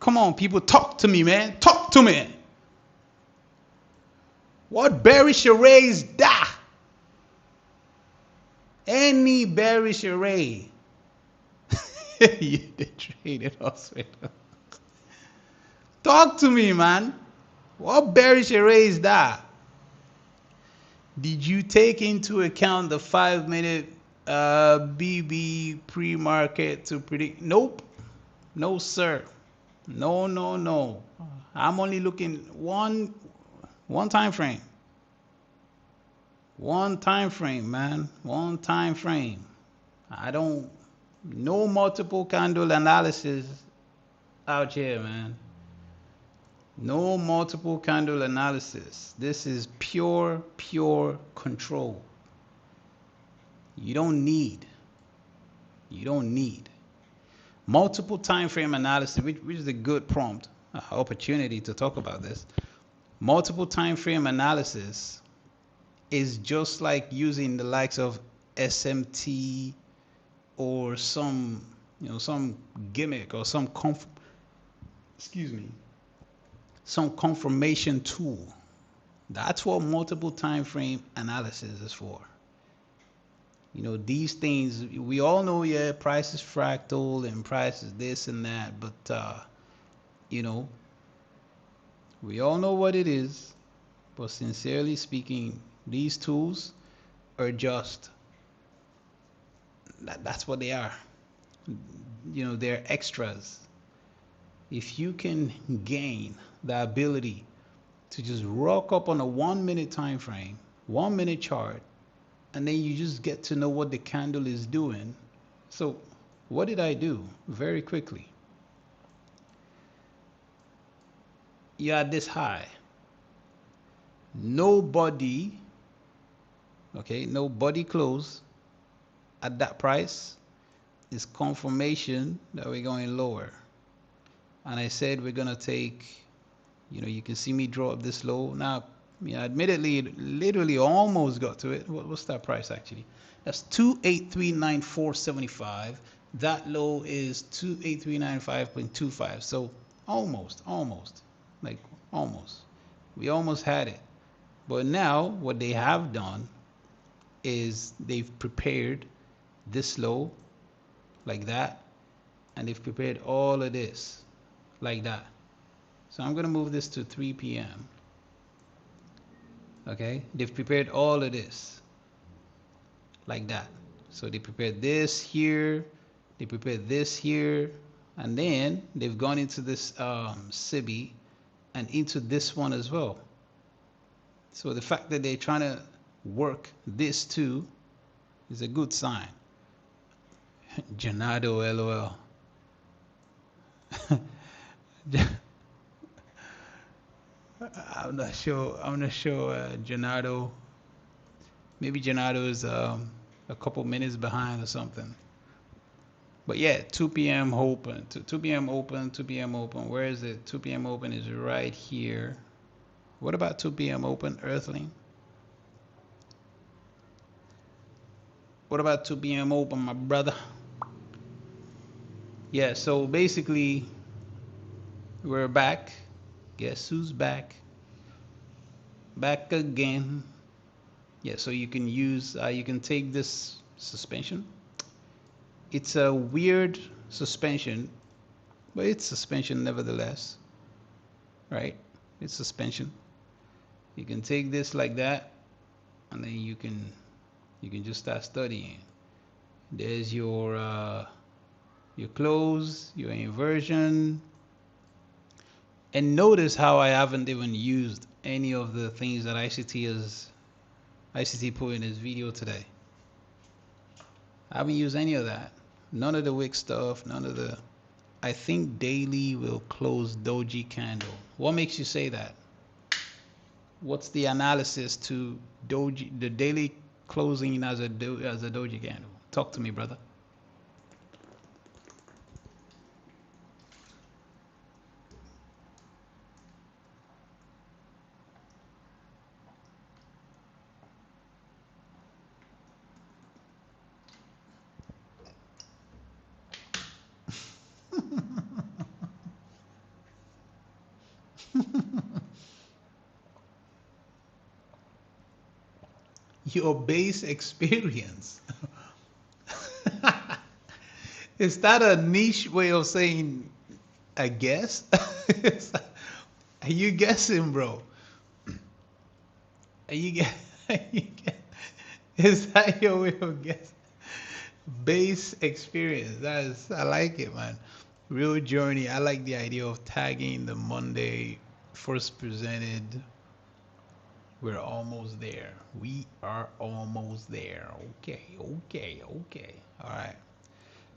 Come on, people, talk to me, man. Talk to me. What bearish array is that? Any bearish array. You traded us with. Talk to me, man. What bearish array is that? Did you take into account the 5-minute BB pre-market to predict? Nope. No, sir. No, no, no. I'm only looking one time frame. One time frame, man. One time frame. I don't, no multiple candle analysis out here, man. No multiple candle analysis. This is pure control. You don't need multiple time frame analysis, which is a good prompt, opportunity to talk about this. Multiple time frame analysis is just like using the likes of SMT or some gimmick or some confirmation tool. That's what multiple time frame analysis is for. These things, we all know, yeah, price is fractal and price is this and that, but we all know what it is. But sincerely speaking, these tools are just, that's what they are. They're extras. If you can gain the ability to just rock up on a 1-minute time frame, 1-minute chart, and then you just get to know what the candle is doing. So what did I do? Very quickly. You're at this high. Nobody close at that price is confirmation that we're going lower. And I said we're gonna take, you can see me draw up this low. Now mean, admittedly, it literally almost got to it. What's that price actually? That's 28394.75. That low is 28395.25. So almost, like almost. We almost had it. But now what they have done is they've prepared this low like that, and they've prepared all of this like that. So I'm going to move this to 3 p.m. Okay, they've prepared all of this like that. So they prepared this here, they prepared this here, and then they've gone into this SIBI and into this one as well. So the fact that they're trying to work this too is a good sign. Janado, LOL. I'm not sure. Janado. Maybe Janado is a couple minutes behind or something. But yeah, 2 p.m. open. 2 p.m. open. 2 p.m. open. Where is it? 2 p.m. open is right here. What about 2 p.m. open, Earthling? What about 2 p.m. open, my brother? Yeah, so basically, we're back. Guess who's back? Back again. Yeah, so you can use, you can take this suspension. It's a weird suspension, but it's suspension nevertheless, right? It's suspension. You can take this like that, and then you can just start studying. There's your close, your inversion, and notice how I haven't even used any of the things that ICT put in his video today. I haven't used any of that. None of the wick stuff, none of the. I think daily will close doji candle. What makes you say that? What's the analysis to doji, the daily closing as a doji candle? Talk to me, brother. Your base experience. Is that a niche way of saying I guess? Are you guessing, bro? Are you guess? Is that your way of guessing? Base experience. I like it, man. Real journey. I like the idea of tagging the Monday first presented. We're almost there. We are almost there. Okay. All right.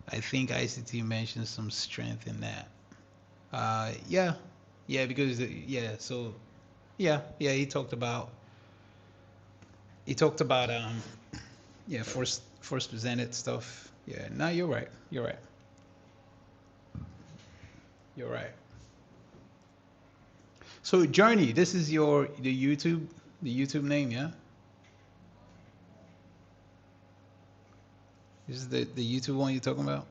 I think ICT mentioned some strength in that. Yeah, because so he talked about first presented stuff. Yeah, no, you're right. So Journey, this is the YouTube name, yeah? This is the YouTube one you're talking about?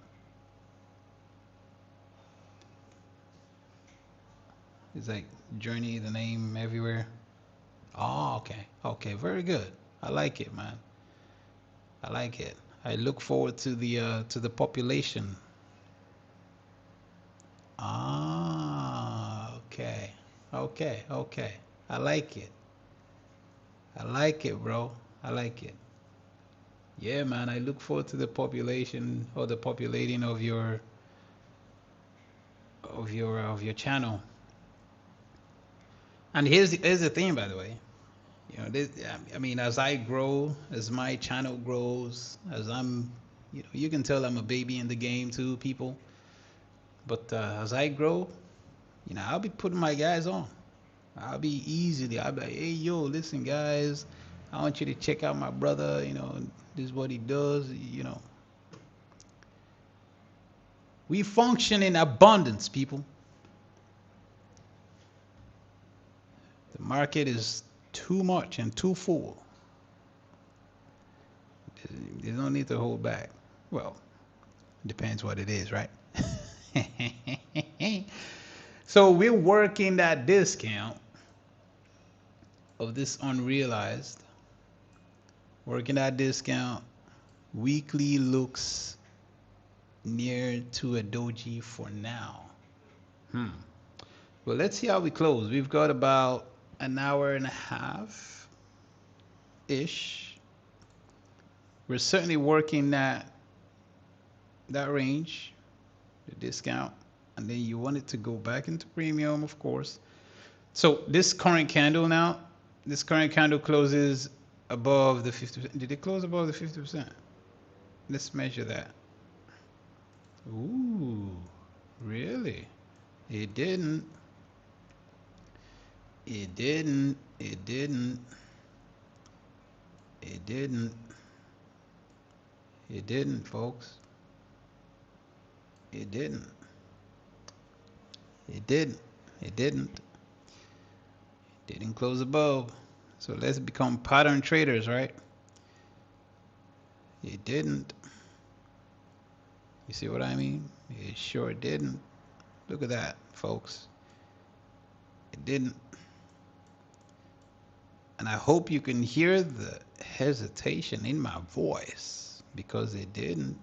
It's like Journey, the name everywhere. Oh, okay, very good. I like it, man. I like it. I look forward to the population. Ah, okay. I like it, bro. I like it. Yeah, man. I look forward to the population or the populating of your channel. And here's the thing, by the way. You know, I mean, as I grow, as my channel grows, as I'm, you can tell I'm a baby in the game too, people. But as I grow, I'll be putting my guys on. I'll be like, hey, yo, listen, guys, I want you to check out my brother. This is what he does. We function in abundance, people. The market is too much and too full. There's no need to hold back. Well, depends what it is, right? So we're working that discount of this unrealized. Working that discount. Weekly looks near to a doji for now. Well, let's see how we close. We've got about an hour and a half ish. We're certainly working that range, the discount, and then you want it to go back into premium, of course. So this current candle now, this current candle closes above the 50%. Did it close above the 50%? Let's measure that. Ooh, really? It didn't. It didn't. It didn't. It didn't. It didn't, folks. It didn't. It didn't. It didn't. It didn't close above. So let's become pattern traders, right? It didn't. You see what I mean? It sure didn't. Look at that, folks. It didn't. And I hope you can hear the hesitation in my voice, because it didn't.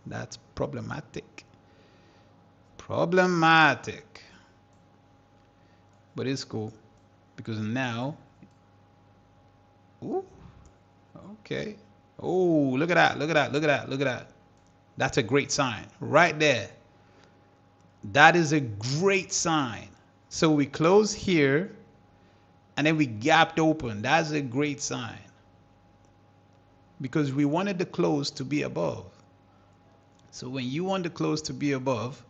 That's problematic. Problematic. But it's cool, because now, ooh, okay. Oh, look at that, look at that, look at that, look at that. That's a great sign right there. That is a great sign. So we close here and then we gapped open. That's a great sign, because we wanted the close to be above. So when you want the close to be above,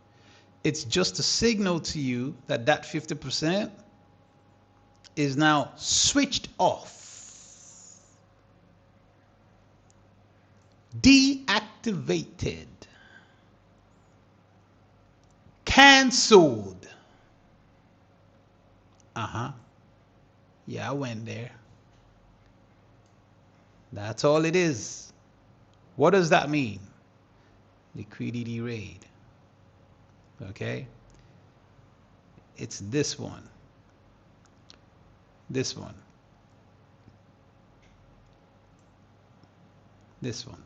it's just a signal to you that that 50% is now switched off, deactivated, canceled. Yeah, I went there. That's all it is. What does that mean? Liquidity raid. Okay? It's this one. This one. This one.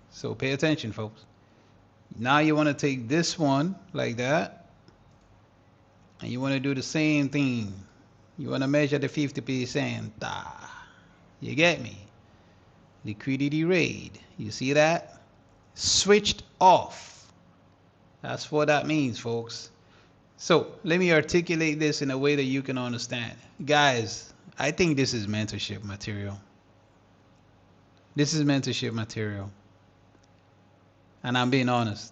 So pay attention, folks. Now you want to take this one like that, and you want to do the same thing. You want to measure the 50%. You get me? Liquidity raid. You see that? Switched off. That's what that means, folks. So let me articulate this in a way that you can understand. Guys, I think this is mentorship material. This is mentorship material. And I'm being honest.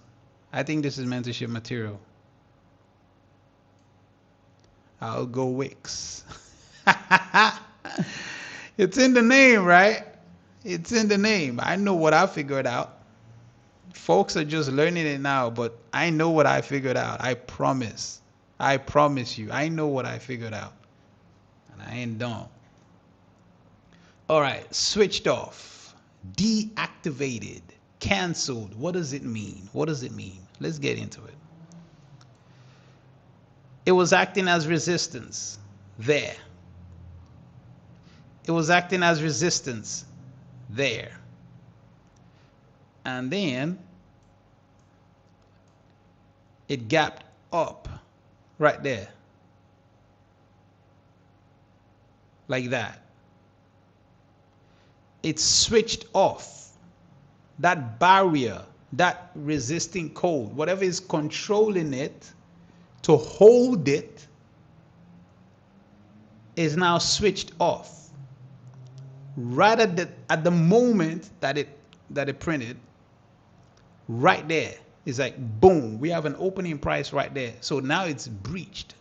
I think this is mentorship material. Algowick. It's in the name, right? It's in the name. I know what I figured out. Folks are just learning it now, but I know what I figured out. I promise. I promise you. I know what I figured out. And I ain't done. All right. Switched off. Deactivated. Canceled. What does it mean? What does it mean? Let's get into it. It was acting as resistance there. It was acting as resistance there. And then it gapped up right there. Like that. It switched off. That barrier, that resisting code, whatever is controlling it to hold it, is now switched off. Right at the moment that it printed, right there, it's like boom, we have an opening price right there. So now it's breached.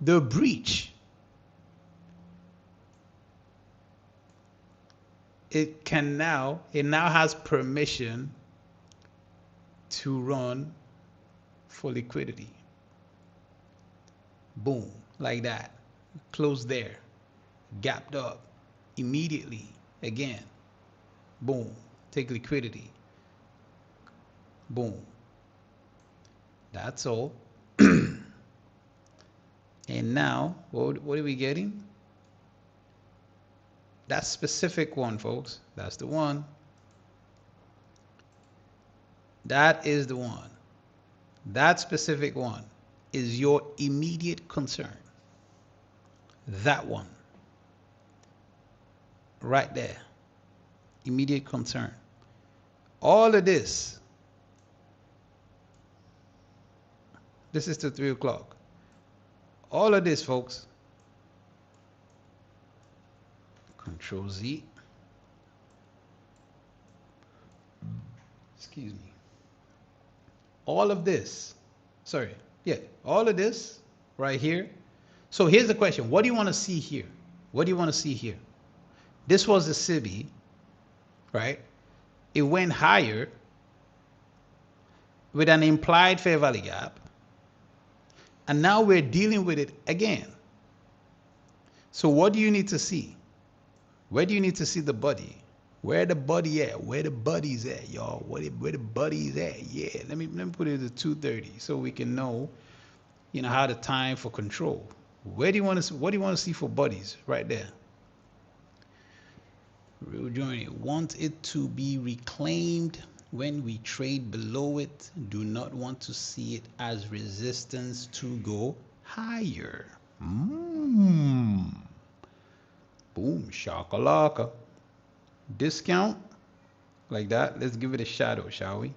The breach, it now has permission to run for liquidity. Boom, like that. closed there, gapped up immediately again, boom, take liquidity, boom. That's all. And now, what are we getting? That specific one, folks. That's the one. That is the one. That specific one is your immediate concern. That one. Right there. Immediate concern. All of this. This is the 3 o'clock. All of this, folks. Control Z. Excuse me. All of this. Sorry. Yeah. All of this right here. So here's the question. What do you want to see here? What do you want to see here? This was the CB, right? It went higher with an implied fair value gap. And now we're dealing with it again. So what do you need to see? Where do you need to see the body? Where the body at? Where the buddies at, y'all? Where the buddies at? Yeah, let me put it at 2:30 so we can know, how the time for control. Where do you want to? What do you want to see for buddies? Right there. Real journey. Want it to be reclaimed when we trade below it. Do not want to see it as resistance to go higher. Boom, shakalaka. Discount like that. Let's give it a shadow, shall we?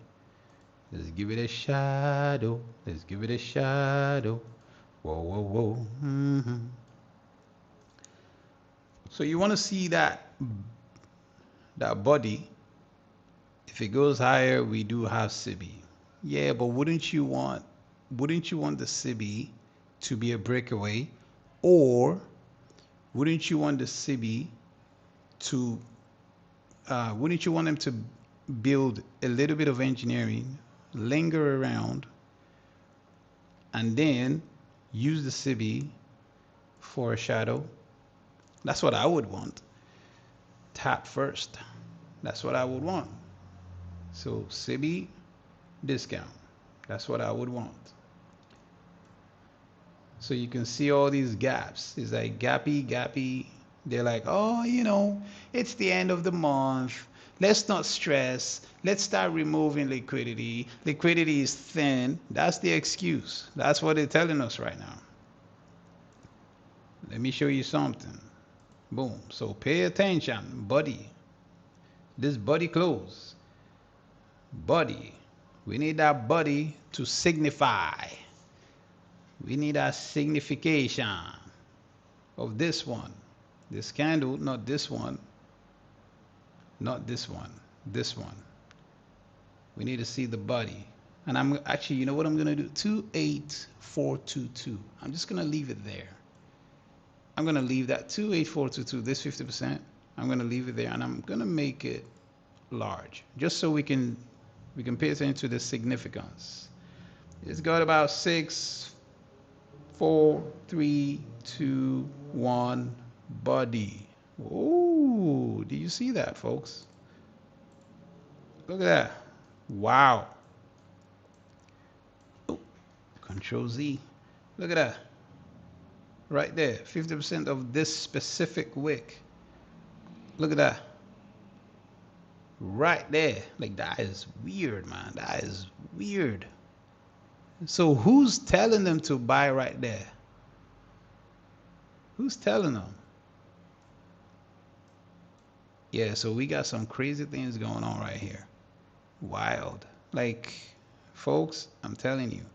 Let's give it a shadow. Let's give it a shadow. Whoa, whoa, whoa. So you want to see that body. If it goes higher, we do have CB. Yeah, but wouldn't you want the CB to be a breakaway, or wouldn't you want the CB to wouldn't you want them to build a little bit of engineering, linger around, and then use the CB for a shadow? That's what I would want. Tap first. That's what I would want. So CB discount. That's what I would want. So you can see all these gaps. It's like gappy. They're like, oh, it's the end of the month. Let's not stress. Let's start removing liquidity. Liquidity is thin. That's the excuse. That's what they're telling us right now. Let me show you something. Boom. So pay attention, buddy. This body close. Body. We need that body to signify. We need a signification of this one. This candle, not this one. Not this one. This one. We need to see the body. And I'm actually, you know what I'm going to do? 28422. I'm just going to leave it there. I'm going to leave that 28422, this 50%. I'm going to leave it there, and I'm going to make it large, just so we can pay attention to the significance. It's got about 6, 4, 3, 2, 1 body. Oh, do you see that, folks? Look at that. Wow. Oh, Control Z. Look at that. Right there, 50% of this specific wick. Look at that. Right there. Like, that is weird, man. That is weird. So who's telling them to buy right there? Who's telling them? Yeah, so we got some crazy things going on right here. Wild. Like, folks, I'm telling you.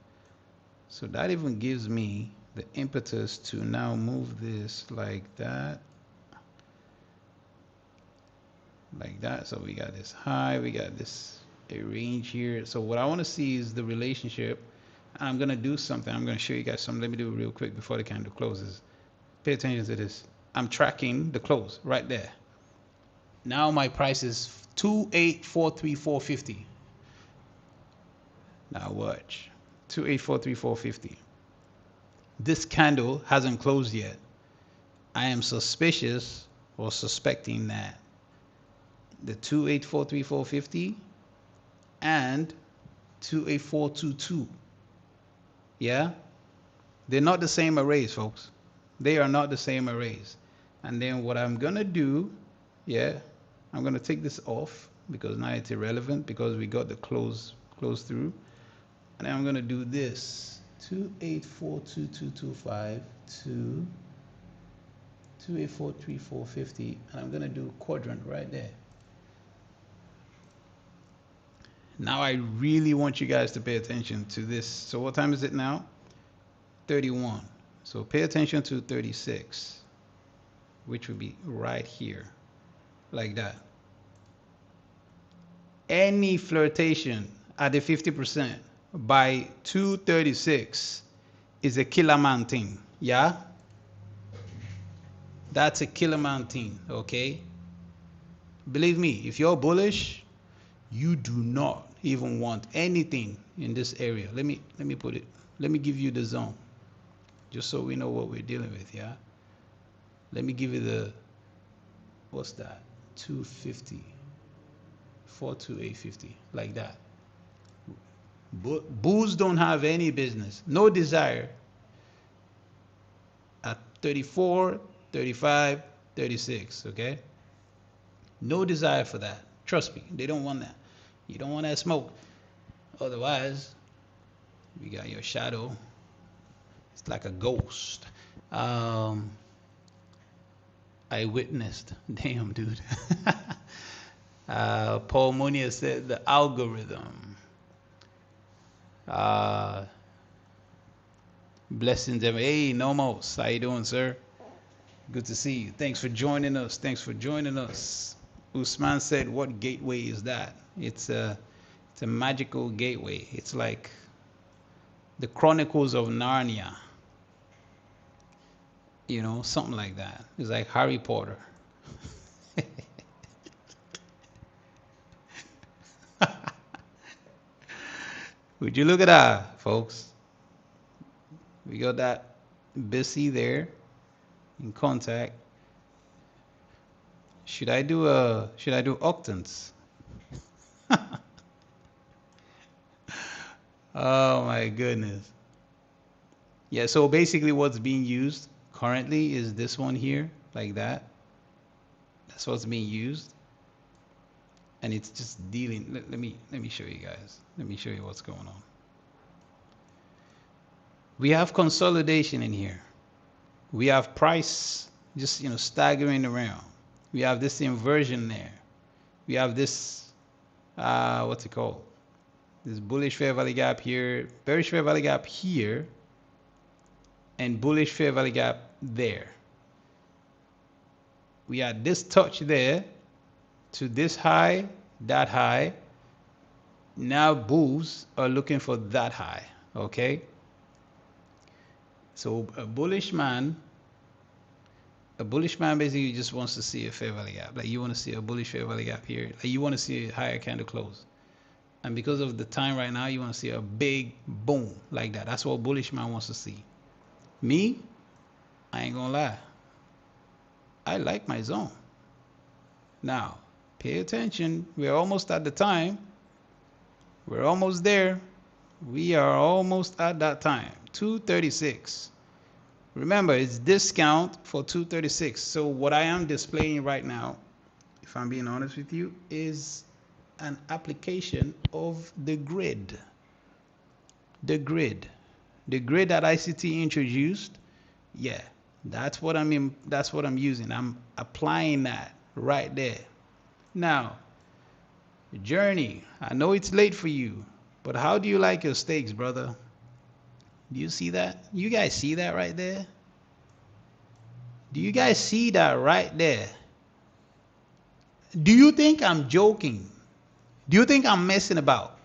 So that even gives me the impetus to now move this like that. Like that. So we got this high, we got this a range here. So what I want to see is the relationship. I'm going to do something. I'm going to show you guys something. Let me do it real quick before the candle closes. Pay attention to this. I'm tracking the close right there. Now my price is 2843450. Now watch. 2843450. This candle hasn't closed yet. I am suspicious or suspecting that the 2843,450 and 28422, yeah, they're not the same arrays, folks. They are not the same arrays. And then what I'm gonna do, yeah, I'm gonna take this off because now it's irrelevant because we got the close through. And then I'm gonna do this 2842225 to 2843450, and I'm gonna do a quadrant right there. Now I really want you guys to pay attention to this. So what time is it now? 31. So pay attention to 36, which would be right here, like that. Any flirtation at the 50% by 236 is a killer man thing, yeah? That's a killer man thing, okay? Believe me, if you're bullish, you do not even want anything in this area. Let me put it, let me give you the zone, just so we know what we're dealing with, yeah? Let me give you the, what's that? 250, 42850, like that. Bulls don't have any business, no desire at 34, 35, 36, okay? No desire for that. Trust me, they don't want that. You don't want that smoke. Otherwise, we got your shadow. It's like a ghost. I witnessed. Damn, dude. Paul Monia said the algorithm. Blessings. Hey, Nomos. How you doing, sir? Good to see you. Thanks for joining us. Thanks for joining us. Usman said, what gateway is that? It's a magical gateway. It's like the Chronicles of Narnia. You know, something like that. It's like Harry Potter. Would you look at that, folks? We got that BC there in contact. Should I do octants? Oh my goodness. Yeah, so basically what's being used currently is this one here, like that. That's what's being used. And it's just dealing, let me show you guys. Let me show you what's going on. We have consolidation in here. We have price just, you know, staggering around. We have this inversion there. We have this, what's it called? This bullish fair value gap here, bearish fair value gap here, and bullish fair value gap there. We had this touch there to this high, that high. Now bulls are looking for that high, okay? So a bullish man basically just wants to see a fair value gap. Like you want to see a bullish fair value gap here. Like you want to see a higher candle close. And because of the time right now, you want to see a big boom like that. That's what bullish man wants to see. Me, I ain't gonna lie. I like my zone. Now, pay attention. We're almost at the time. We're almost there. We are almost at that time. 236. Remember, it's discount for 236. So what I am displaying right now, if I'm being honest with you, is an application of the grid. The grid that ICT introduced. Yeah, that's what I'm using. I'm applying that right there. Now, Journey, I know it's late for you, but how do you like your steaks, brother? Do you see that? You guys see that right there? Do you guys see that right there? Do you think I'm joking? Do you think I'm messing about?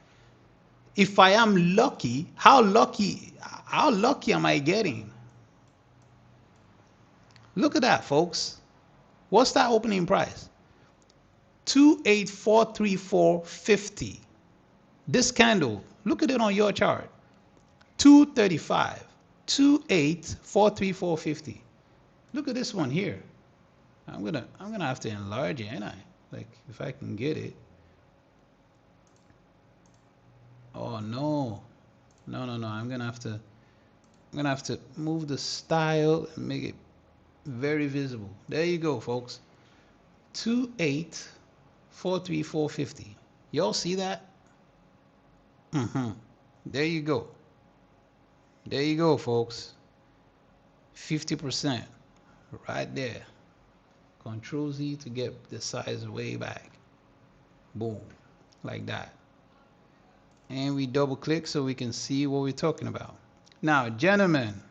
If I am lucky, how lucky am I getting? Look at that, folks. What's that opening price? 28434.50. This candle, look at it on your chart. 235, 28434.50. Look at this one here. I'm gonna have to enlarge it, ain't I? Like if I can get it. Oh no. No. I'm gonna have to move the style and make it very visible. There you go, folks. 2843450. Y'all see that? There you go. There you go, folks. 50% right there. Control Z to get the size way back. Boom, like that. And we double click so we can see what we're talking about. Now, gentlemen,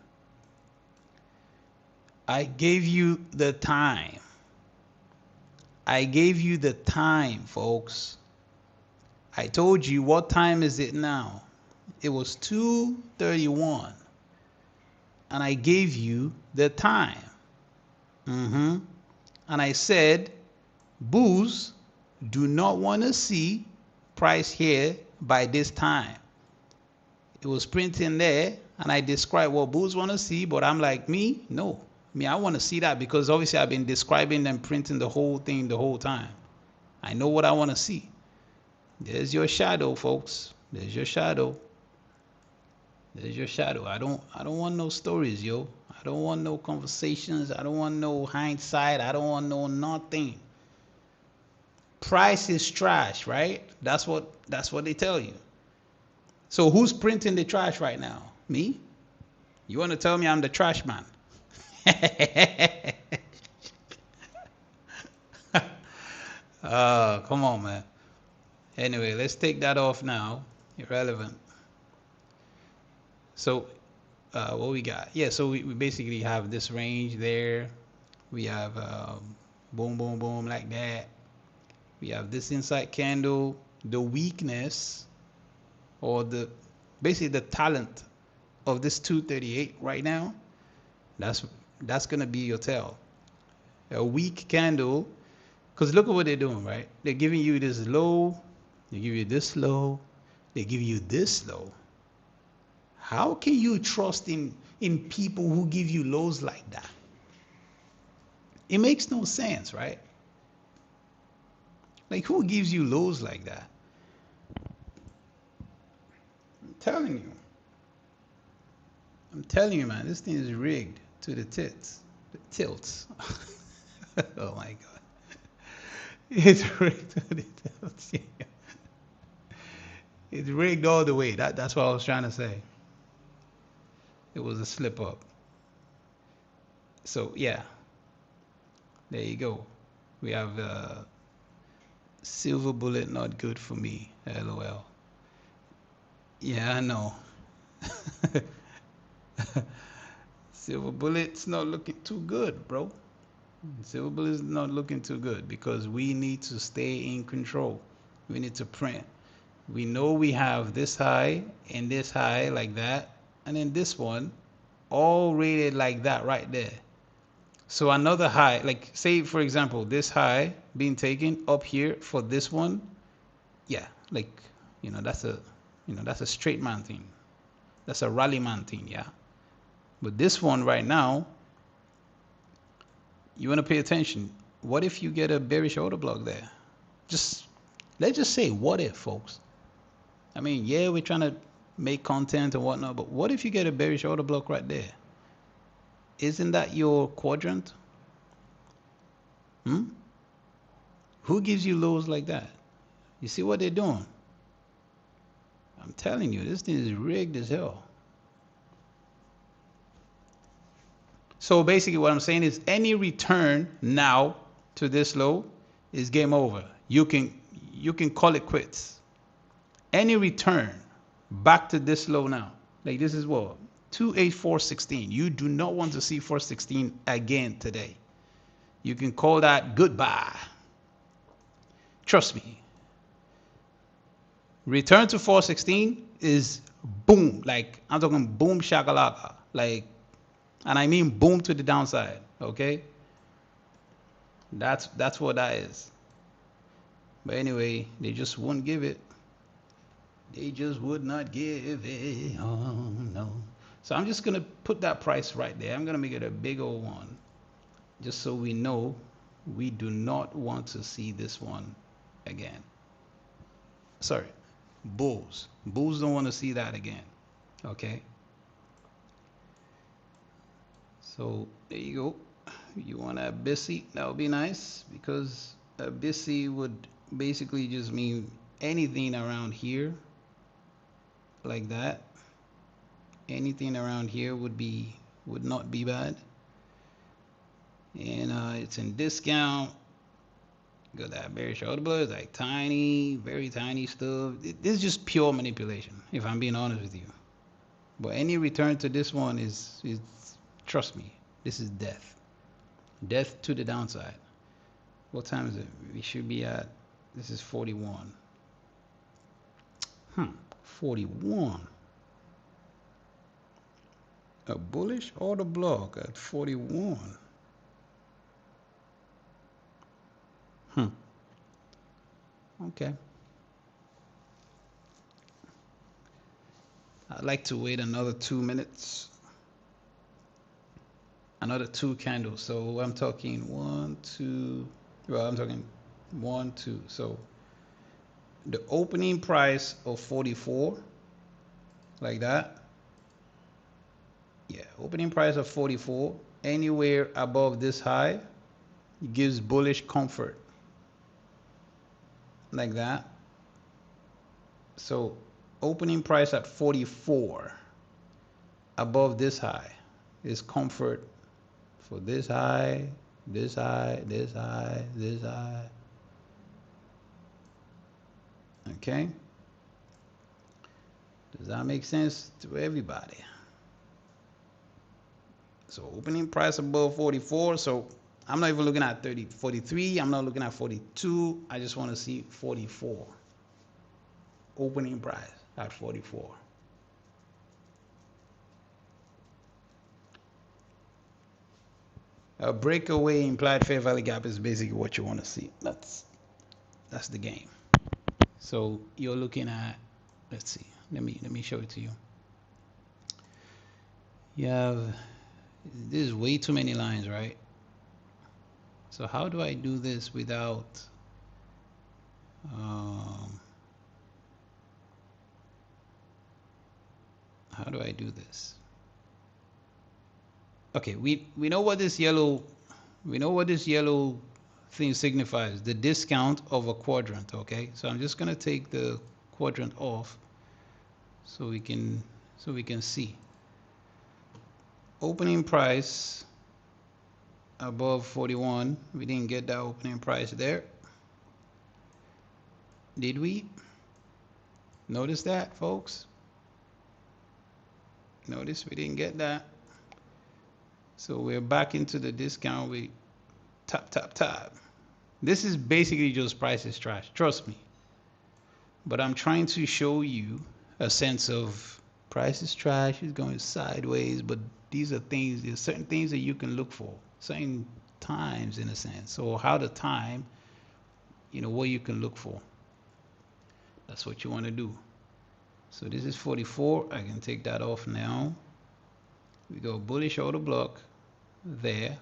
I gave you the time. I gave you the time, folks. I told you, what time is it now? It was 2:31. And I gave you the time. And I said, bulls do not want to see price here by this time. It was printing there, and I described what bulls want to see, but I'm like, no. I want to see that because obviously I've been describing and printing the whole thing the whole time. I know what I want to see. There's your shadow, folks. There's your shadow. There's your shadow. I don't want no stories, yo. I don't want no conversations. I don't want no hindsight. I don't want no nothing. Price is trash, right? That's what they tell you. So who's printing the trash right now? Me? You want to tell me I'm the trash man? Come on, man. Anyway, let's take that off now. Irrelevant. So what we got? Yeah, so we basically have this range there. We have boom, boom, boom, like that. We have this inside candle, the weakness, or basically the talent of this 238 right now. That's gonna be your tell. A weak candle, because look at what they're doing, right? They're giving you this low, they give you this low, they give you this low. How can you trust in people who give you lows like that? It makes no sense, right? Like, who gives you lows like that? I'm telling you, man, this thing is rigged to the tilts. Oh my God. It's rigged to the tilts. It's rigged all the way. That's what I was trying to say. It was a slip up. So yeah, there you go. We have silver bullet, not good for me. LOL. Yeah, I know. Silver bullet's not looking too good, bro. Silver bullet's not looking too good because we need to stay in control. We need to print. We know we have this high and this high like that, and then this one all rated like that right there. So another high, like say for example this high being taken up here for this one, yeah, like that's a straight man thing, that's a rally man thing, yeah. But this one right now, you want to pay attention. What if you get a bearish order block there? Let's just say what if, folks. I mean, yeah, we're trying to make content and whatnot, but what if you get a bearish order block right there? Isn't that your quadrant? Who gives you lows like that? You see what they're doing? I'm telling you, this thing is rigged as hell. So basically what I'm saying is any return now to this low is game over. You can call it quits. Any return back to this low now, like this is what 28416. You do not want to see 416 again today. You can call that goodbye. Trust me. Return to 416 is boom, like I'm talking boom shakalaka, like, and I mean boom to the downside. Okay, that's what that is. But anyway, they just wouldn't give it. They just would not give it. Oh no. So I'm just gonna put that price right there. I'm gonna make it a big old one. just so we know, we do not want to see this one again. Sorry, bulls don't want to see that again. Okay, so there you go. You want a busy, that would be nice, because a busy would basically just mean anything around here like that. Anything around here would not be bad. And it's in discount. Got that bearish order block. It's like tiny, very tiny stuff. This is just pure manipulation, if I'm being honest with you. But any return to this one is trust me, this is death. Death to the downside. What time is it? We should be at, this is 41. 41. A bullish order block at 41. Okay. I'd like to wait another 2 minutes. Another 2 candles. So I'm talking 1, 2. Well, I'm talking 1, 2. So the opening price of 44, like that. Yeah, opening price of 44. Anywhere above this high gives bullish comfort, like that. So opening price at 44 above this high is comfort for this high, this high, this high, this high. Okay, does that make sense to everybody? So opening price above 44. So I'm not even looking at 43. I'm not looking at 42. I just want to see 44. Opening price at 44. A breakaway implied fair value gap is basically what you want to see. That's the game. So you're looking at, let's see, let me show it to you. You have, this is way too many lines, right? So how do I do this without how do I do this? Okay, we know what this yellow thing signifies, the discount of a quadrant. Okay, so I'm just gonna take the quadrant off so we can see. Opening price above 41. We didn't get that opening price there, did we? Notice that, folks? Notice we didn't get that. So we're back into the discount. We tap. This is basically just price is trash, trust me. But I'm trying to show you a sense of price is trash, it's going sideways, but these are things, there's certain things that you can look for, certain times in a sense. So how to time, what you can look for. That's what you want to do. So this is 44. I can take that off now. We go bullish order block there.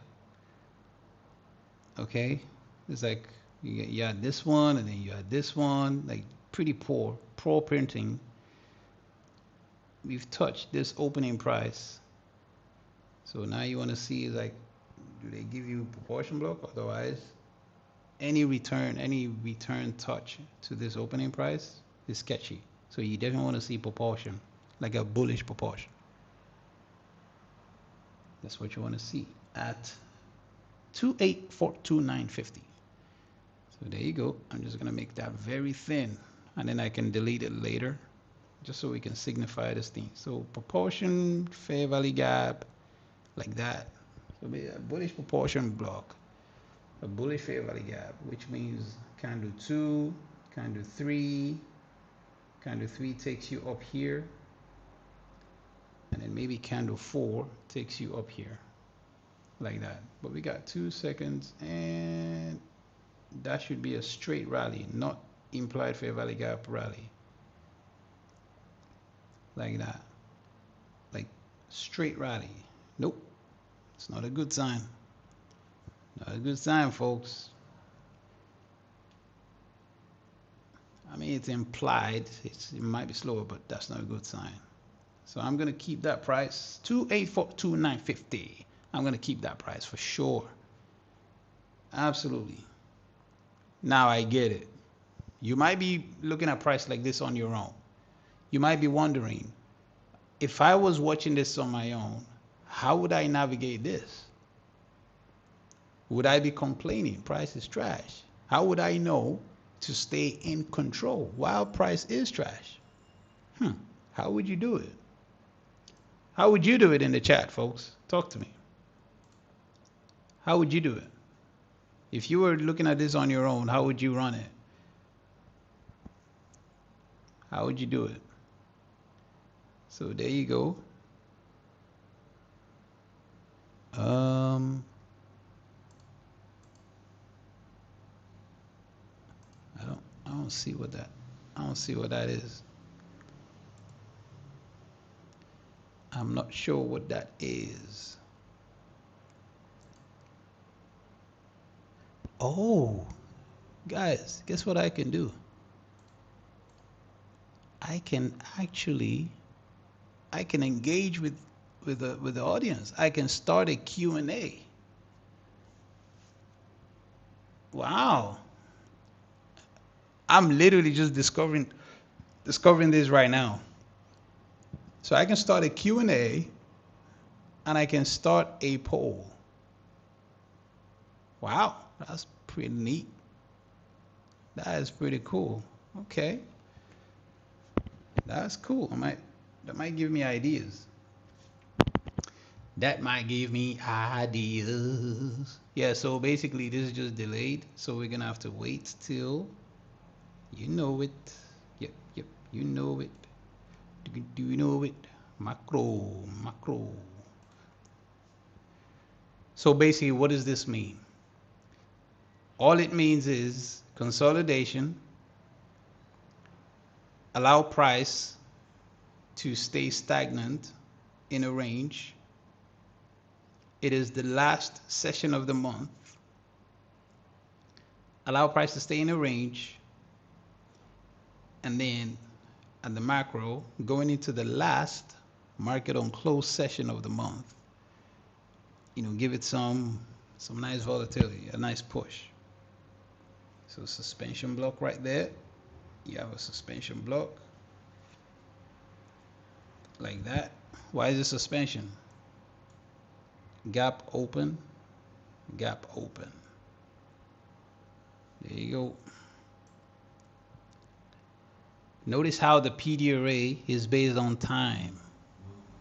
Okay, it's like you had this one and then you had this one, like pretty poor printing. We've touched this opening price. So now you want to see, like, do they give you proportion block? Otherwise, any return touch to this opening price is sketchy. So you definitely want to see proportion, like a bullish proportion. That's what you want to see at 28,429.50. So there you go. I'm just gonna make that very thin, and then I can delete it later, just so we can signify this thing. So proportion, fair value gap, like that. So a bullish proportion block, a bullish fair value gap, which means candle 2, candle 3. Candle 3 takes you up here, and then maybe candle 4 takes you up here, like that. But we got 2 seconds, and that should be a straight rally, not implied fair value gap rally, like that, like straight rally. Nope, it's not a good sign. A good sign, folks. I mean, it's implied. It might be slower, but that's not a good sign. So I'm gonna keep that price 2842950. I'm gonna keep that price for sure. Absolutely. Now I get it. You might be looking at price like this on your own. You might be wondering, if I was watching this on my own, how would I navigate this? Would I be complaining price is trash? How would I know to stay in control while price is trash? How would you do it? How would you do it in the chat, folks? Talk to me. How would you do it? If you were looking at this on your own, how would you run it? How would you do it? So there you go. I don't see what that is. I'm not sure what that is. Oh, guys, guess what I can do? I can engage with the audience. I can start a Q&A. Wow. I'm literally just discovering this right now. So I can start a Q&A and I can start a poll. Wow, that's pretty neat. That is pretty cool. Okay. That's cool. That might give me ideas. That might give me ideas. Yeah, so basically this is just delayed. So we're gonna have to wait till, you know it. Yep, you know it. Do you know it? Macro. So basically, what does this mean? All it means is consolidation, allow price to stay stagnant in a range. It is the last session of the month. Allow price to stay in a range, and then at the macro, going into the last market on close session of the month, give it some nice volatility, a nice push. So suspension block right there. You have a suspension block like that. Why is it suspension? Gap open, gap open. There you go. Notice how the PD array is based on time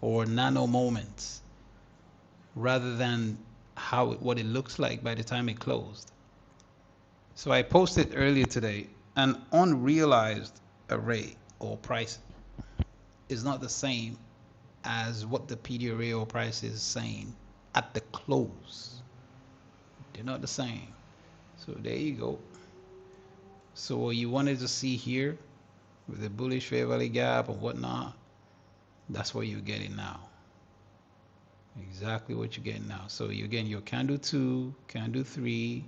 or nano moments rather than what it looks like by the time it closed. So I posted earlier today, an unrealized array or price is not the same as what the PD array or price is saying at the close. They're not the same. So there you go. So what you wanted to see here with the bullish fair value gap and whatnot, that's what you're getting now. Exactly what you're getting now. So you're getting your candle 2, candle 3.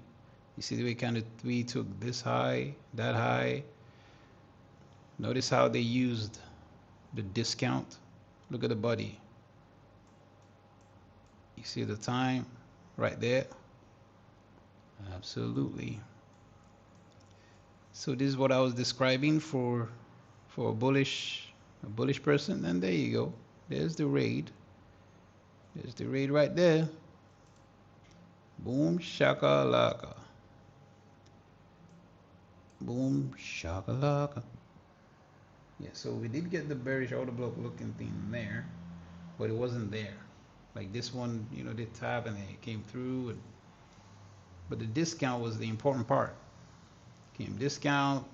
You see the way candle 3 took this high, that high. Notice how they used the discount. Look at the body. You see the time right there? Absolutely. So this is what I was describing for a bullish person, and there you go. There's the raid. There's the raid right there. Boom shakalaka. Boom shakalaka. Yeah, so we did get the bearish order block looking thing there, but it wasn't there. Like this one, did tap and it came through, but the discount was the important part. Came discount,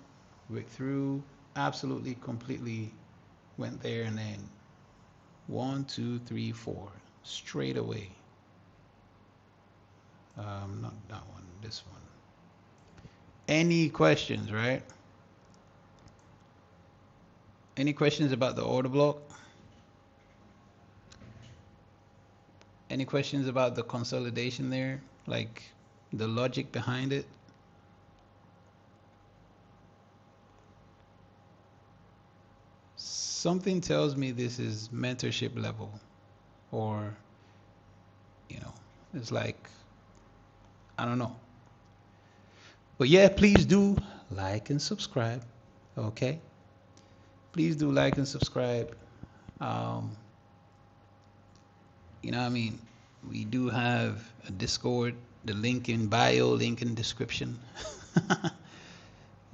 went through, absolutely, completely went there, and then 1, 2, 3, 4, straight away. Not that one, this one. Any questions, right? Any questions about the order block? Any questions about the consolidation there? Like, the logic behind it. Something tells me this is mentorship level, or, it's like, I don't know. But yeah, please do like and subscribe. Okay? Please do like and subscribe. Um, what I mean? We do have a Discord, the link in bio, link in description.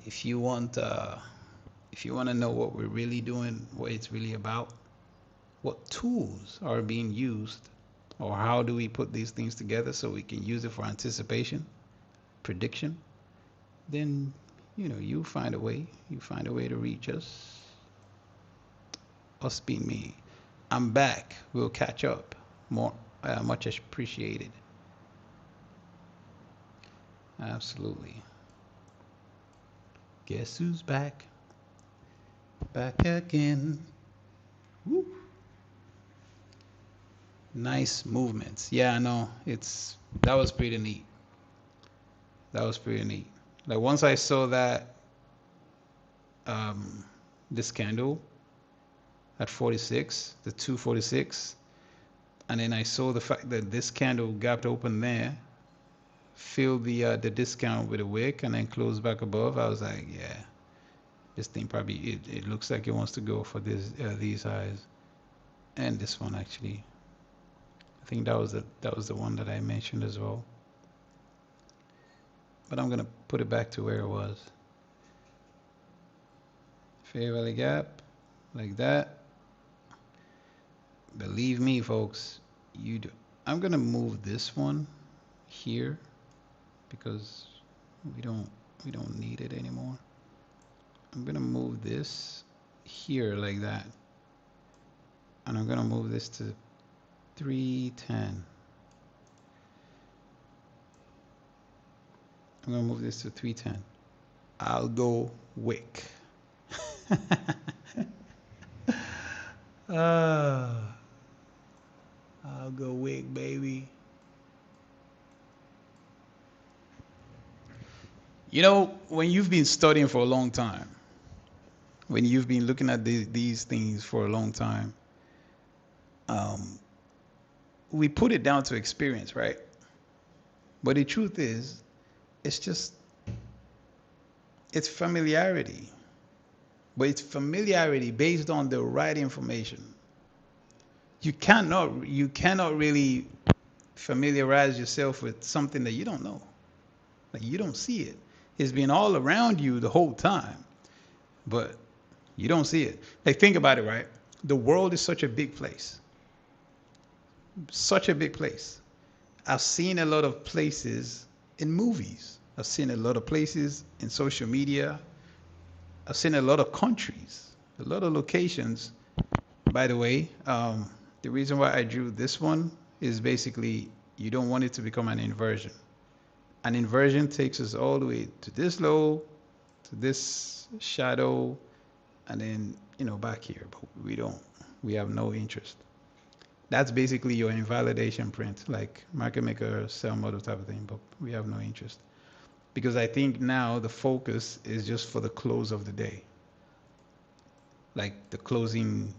If you want to know what we're really doing, what it's really about, what tools are being used, or how do we put these things together so we can use it for anticipation, prediction, then you find a way. You find a way to reach us. Us being me. I'm back. We'll catch up. More, much appreciated. Absolutely. Guess who's back? Back again. Woo. Nice movements. Yeah, I know. That was pretty neat. That was pretty neat. Like once I saw that this candle at 46, the 246, and then I saw the fact that this candle gapped open there, filled the discount with a wick, and then closed back above. I was like, yeah, this thing probably it looks like it wants to go for these highs, and this one actually. I think that was the one that I mentioned as well. But I'm gonna put it back to where it was. Fair value gap, like that. Believe me, folks, you do. I'm gonna move this one here because we don't need it anymore. I'm gonna move this here like that, and I'm gonna move this to 310. I'm gonna move this to 310. Algowick. Algowick, baby. When you've been studying for a long time, when you've been looking at these things for a long time, we put it down to experience, right? But the truth is, it's familiarity. But it's familiarity based on the right information. You cannot really familiarize yourself with something that you don't know. Like you don't see it. It's been all around you the whole time, but you don't see it. Like think about it, right? The world is such a big place. Such a big place. I've seen a lot of places in movies. I've seen a lot of places in social media. I've seen a lot of countries, a lot of locations. By the way, the reason why I drew this one is basically you don't want it to become an inversion. An inversion takes us all the way to this low, to this shadow, and then back here. But we have no interest. That's basically your invalidation print, like market maker, sell model type of thing. But we have no interest. Because I think now the focus is just for the close of the day. Like the closing,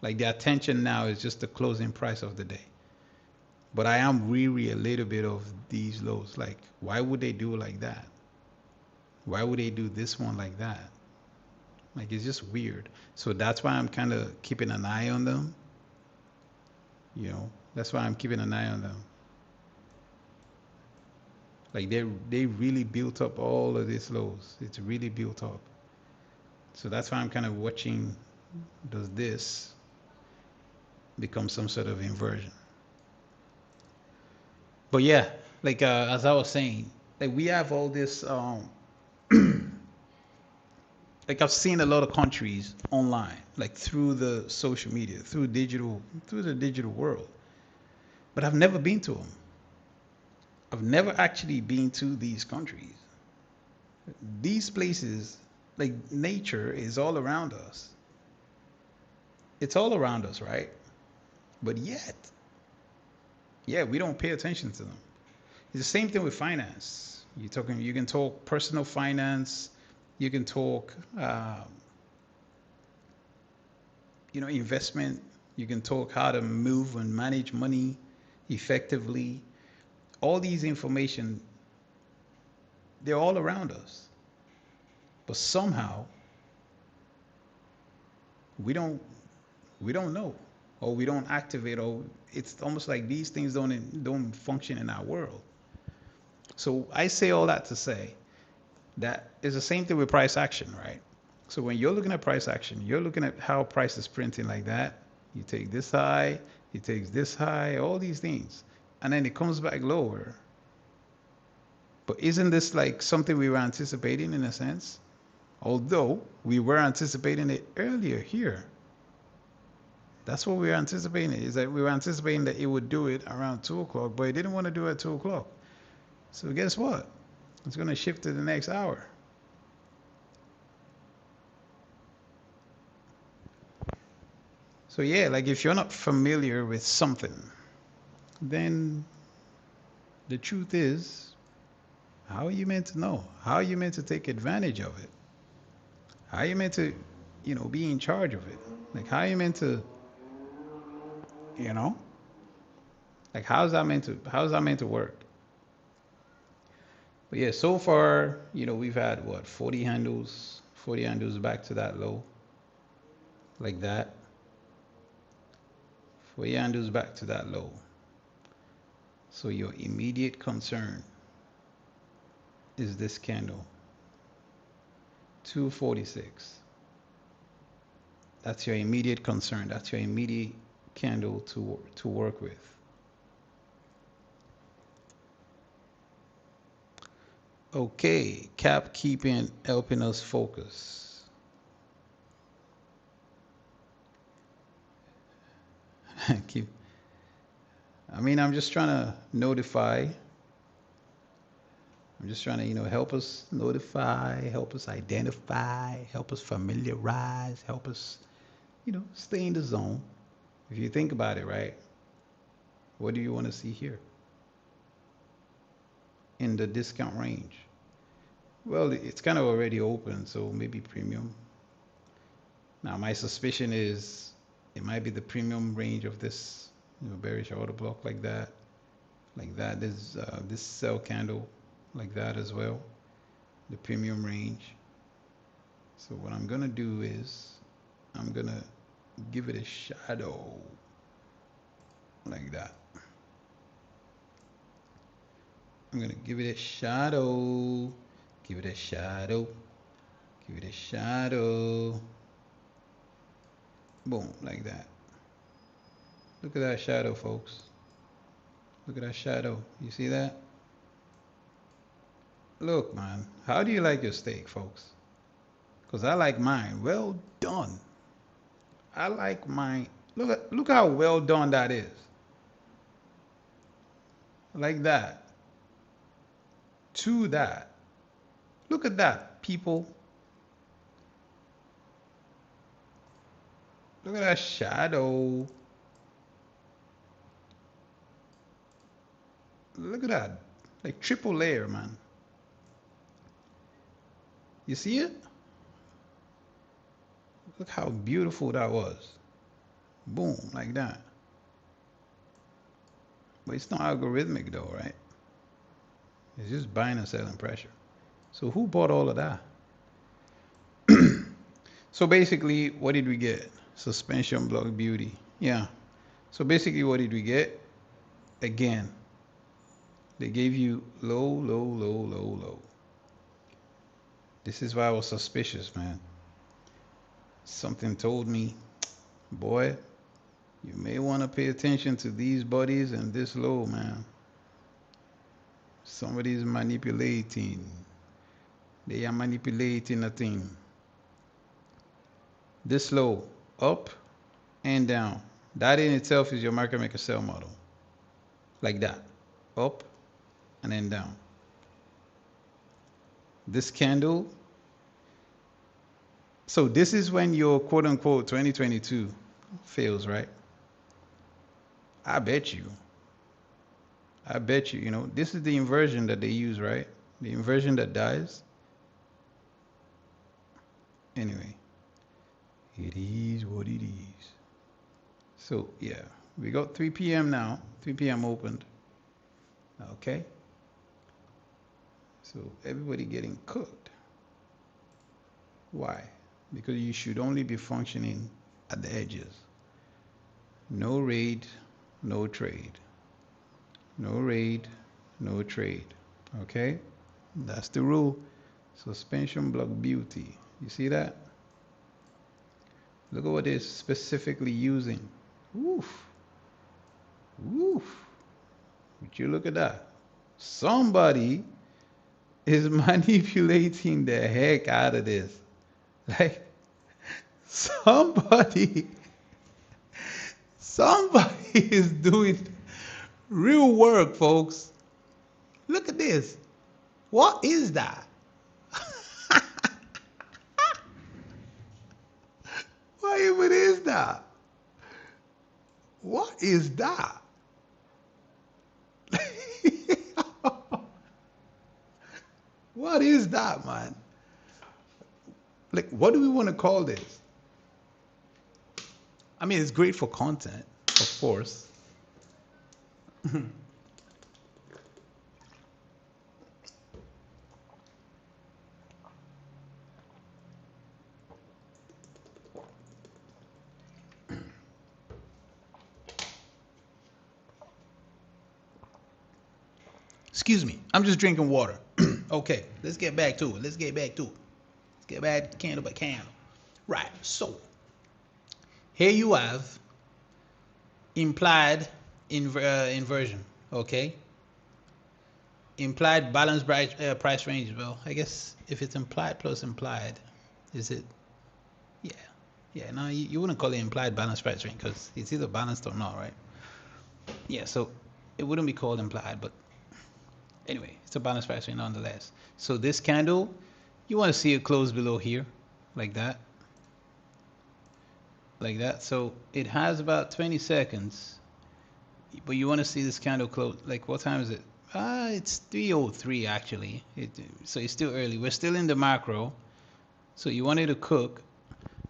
like the attention now is just the closing price of the day. But I am really a little bit of these lows. Like, why would they do like that? Why would they do this one like that? Like, it's just weird. So that's why I'm kind of keeping an eye on them. That's why I'm keeping an eye on them. Like they really built up all of these lows. It's really built up. So that's why I'm kind of watching, does this become some sort of inversion? But yeah, like as I was saying, like we have all this like I've seen a lot of countries online, like through the social media, through the digital world. But I've never been to them. I've never actually been to these countries. These places, like nature is all around us. It's all around us, right? But yet, yeah, we don't pay attention to them. It's the same thing with finance. You can talk personal finance, you can talk, investment. You can talk how to move and manage money effectively. All these information, they're all around us, but somehow we don't we don't know, or we don't activate, or it's almost like these things don't function in our world. So I say all that to say that is the same thing with price action, right? So when you're looking at price action, you're looking at how price is printing like that. You take this high, it takes this high, all these things, and then it comes back lower. But isn't this like something we were anticipating in a sense? Although we were anticipating it earlier here. That's what we were anticipating, is that we were anticipating that it would do it around 2 o'clock, but it didn't want to do it at 2 o'clock. So guess what? It's going to shift to the next hour. So yeah, like if you're not familiar with something, then the truth is, how are you meant to know? How are you meant to take advantage of it? How are you meant to, be in charge of it? Like how are you meant to, like how's that meant to work? But yeah, so far, we've had what, 40 handles back to that low, like that. 40 handles back to that low. So your immediate concern is this candle, 246. That's your immediate concern. That's your immediate candle to work with. Okay, cap keeping helping us focus. I'm just trying to notify. I'm just trying to, help us notify, help us identify, help us familiarize, help us, stay in the zone. If you think about it, right? What do you want to see here? In the discount range. Well, it's kind of already open, so maybe premium. Now, my suspicion is it might be the premium range of this, bearish order block like that. There's this sell candle like that as well, the premium range. So what I'm gonna do is I'm gonna give it a shadow like that. I'm gonna give it a shadow, give it a shadow, give it a shadow. Boom, like that. Look at that shadow, folks. Look at that shadow. You see that? Look, man, how do you like your steak, folks? Because I like mine well done. I like mine. Look how well done that is. Like that. To that. Look at that, people. Look at that shadow. Look at that. Like triple layer, man. You see it? Look how beautiful that was. Boom, like that. But it's not algorithmic though, right? It's just buying and selling pressure. So who bought all of that? So basically, what did we get? Suspension block beauty. Yeah. So basically, what did we get? Again, they gave you low, low, low, low, low. This is why I was suspicious, man. Something told me, boy, you may want to pay attention to these buddies and this low, man. Somebody's manipulating. They are manipulating a thing. This low, up and down. That in itself is your market maker sell model. Like that. Up and then down. This candle. So this is when your quote unquote 2022 fails, right? I bet you I bet you, this is the inversion that they use, right? The inversion that dies. Anyway, it is what it is. So, yeah, we got 3 p.m. now. 3 p.m. opened. Okay. So, everybody getting cooked. Why? Because you should only be functioning at the edges. No raid, no trade. No raid, no trade. Okay? That's the rule. Suspension block beauty. You see that? Look at what it's specifically using. Woof. Woof. Would you look at that? Somebody is manipulating the heck out of this. Like, somebody is doing real work, folks. Look at this. What is that? What even is that? What is that? What is that, man? Like, what do we want to call this? I mean, it's great for content, of course. Excuse me, I'm just drinking water. Okay, let's get back to it. Let's get back candle by candle. Right, so here you have implied inversion, okay? Implied balance price range. Well, I guess if it's implied plus implied, is it? Yeah. Yeah, no, you wouldn't call it implied balance price range because it's either balanced or not, right? Yeah, so it wouldn't be called implied, but anyway, it's a balance price range nonetheless. So this candle, you want to see it close below here, like that. Like that. So it has about 20 seconds, but you want to see this candle close. Like, what time is it? It's 3:03 actually. So it's still early. We're still in the macro. So you want it to cook,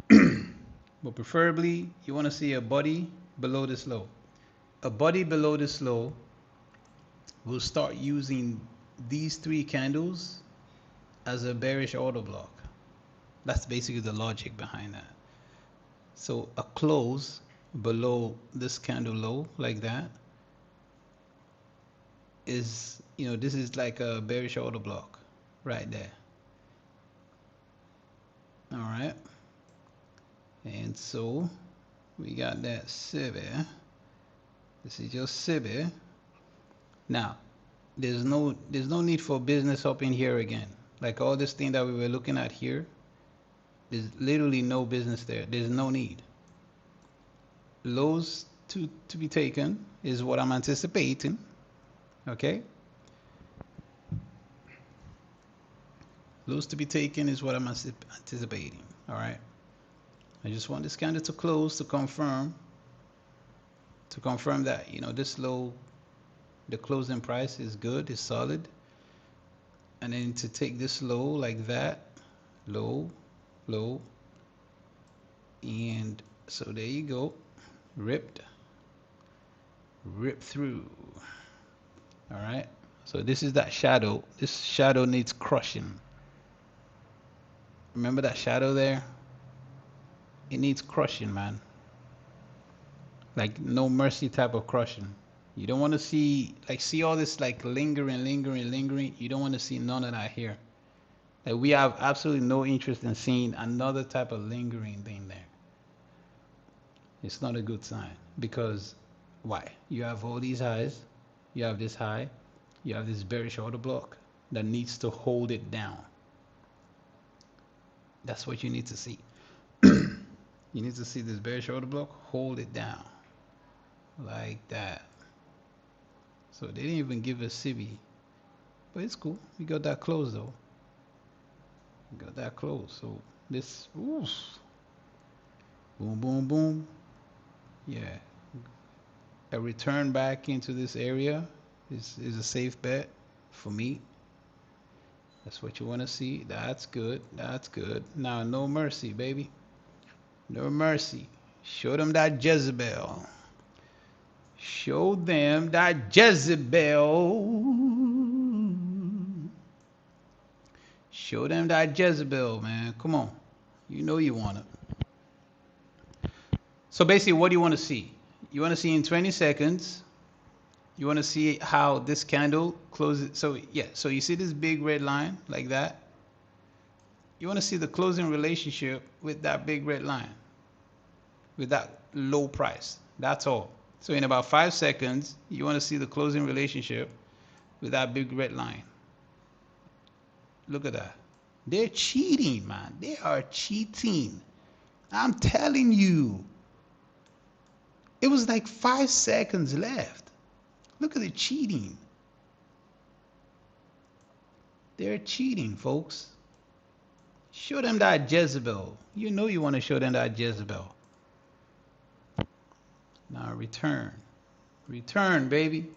but preferably you want to see a body below this low. A body below this low will start using these 3 candles as a bearish order block. That's basically the logic behind that. So a close below this candle low like that is, this is like a bearish order block right there. All right. And so we got that SIBI. This is your SIBI. Now, there's no need for business up in here again. Like all this thing that we were looking at here, there's literally no business there. There's no need. Lows to be taken is what I'm anticipating. Okay? Lows to be taken is what I'm anticipating. All right? I just want this candle to close to confirm that, this low, the closing price is good, is solid. And then to take this low like that, low, low. And so there you go. Ripped through. All right. So this is that shadow. This shadow needs crushing. Remember that shadow there? It needs crushing, man. Like no mercy type of crushing. You don't want to see all this like lingering. You don't want to see none of that here. Like we have absolutely no interest in seeing another type of lingering thing there. It's not a good sign because why? You have all these highs, you have this high, you have this bearish order block that needs to hold it down. That's what you need to see. You need to see this bearish order block, hold it down like that. So they didn't even give us CB, but it's cool. We got that close though. We got that close. So this, oof, boom, boom, boom. Yeah, a return back into this area is a safe bet for me. That's what you want to see. That's good. That's good. Now, no mercy, baby. No mercy. Show them that Jezebel. Show them that Jezebel. Show them that Jezebel, man. Come on. You know you want it. So basically, what do you want to see? You want to see in 20 seconds. You want to see how this candle closes. So yeah, so you see this big red line like that. You want to see the closing relationship with that big red line, with that low price. That's all. So in about 5 seconds, you want to see the closing relationship with that big red line. Look at that. They're cheating, man. They are cheating. I'm telling you. It was like 5 seconds left. Look at the cheating. They're cheating, folks. Show them that Jezebel. You know you want to show them that Jezebel. Now return. Return, baby.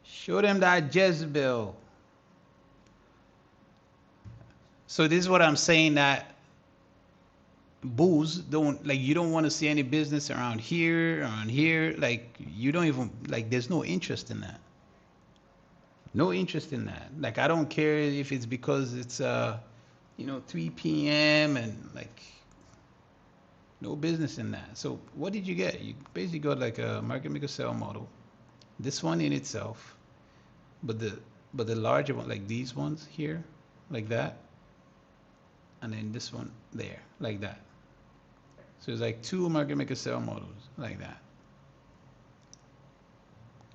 Show them that Jezebel. So this is what I'm saying, that bulls don't, like, you don't want to see any business around here, like you don't even, like, there's no interest in that. No interest in that. Like, I don't care if it's because it's 3 p.m. and like no business in that. So what did you get? You basically got like a market maker sell model. This one in itself, but the larger one, like these ones here, like that, and then this one there, like that. So it's like 2 market maker sell models like that.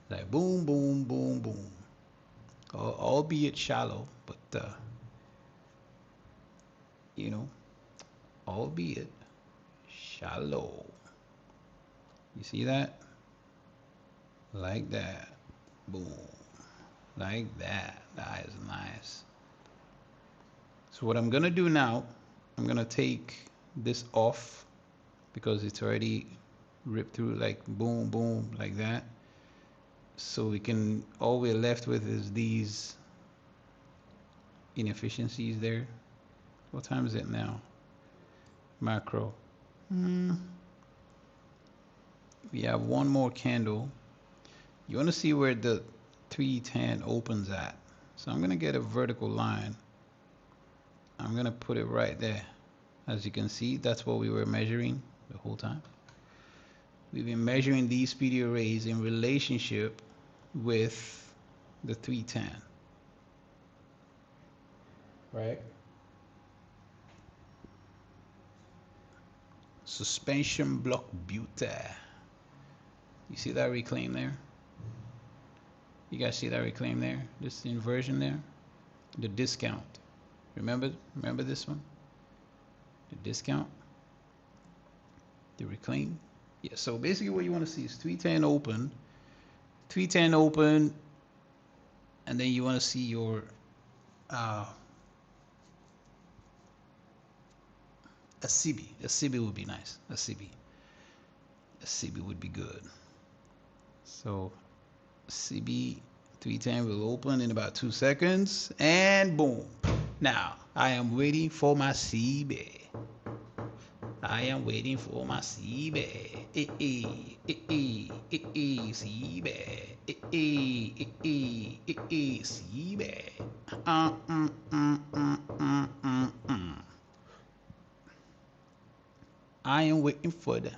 Like boom, boom, boom, boom. Albeit shallow, but albeit shallow. You see that? Like that. Boom. Like that. That is nice. So what I'm gonna do now, I'm gonna take this off because it's already ripped through, like boom, boom, like that. So we can, all we're left with is these inefficiencies there. What time is it now? Macro. We have one more candle. You want to see where the 310 opens at. So I'm going to get a vertical line. I'm going to put it right there. As you can see, that's what we were measuring the whole time. We've been measuring these speedy arrays in relationship with the 310. Right? Suspension block beauty. You see that reclaim there? You guys see that reclaim there? This inversion there? The discount. Remember this one? The discount? The reclaim? Yeah, so basically what you want to see is 310 open. 310 open, and then you want to see your a CB. A CB would be nice. A CB would be good. So CB 310 will open in about 2 seconds, and boom. Now I am waiting for my CB. I am waiting for my CB. CB. CB. I am waiting for that.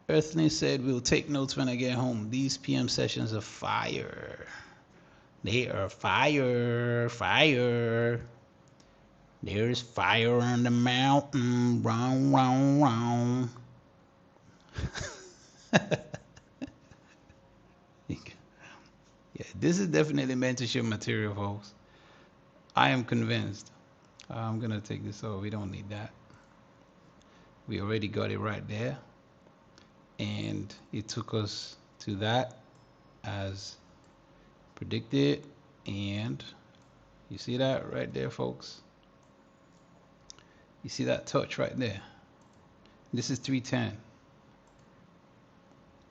Earthling said, we'll take notes when I get home. These PM sessions are fire. They are fire, fire. There's fire on the mountain. Round, round, round. Yeah, this is definitely mentorship material, folks. I am convinced. I'm going to take this off. We don't need that. We already got it right there. And it took us to that as predicted. And you see that right there, folks? You see that touch right there? This is 310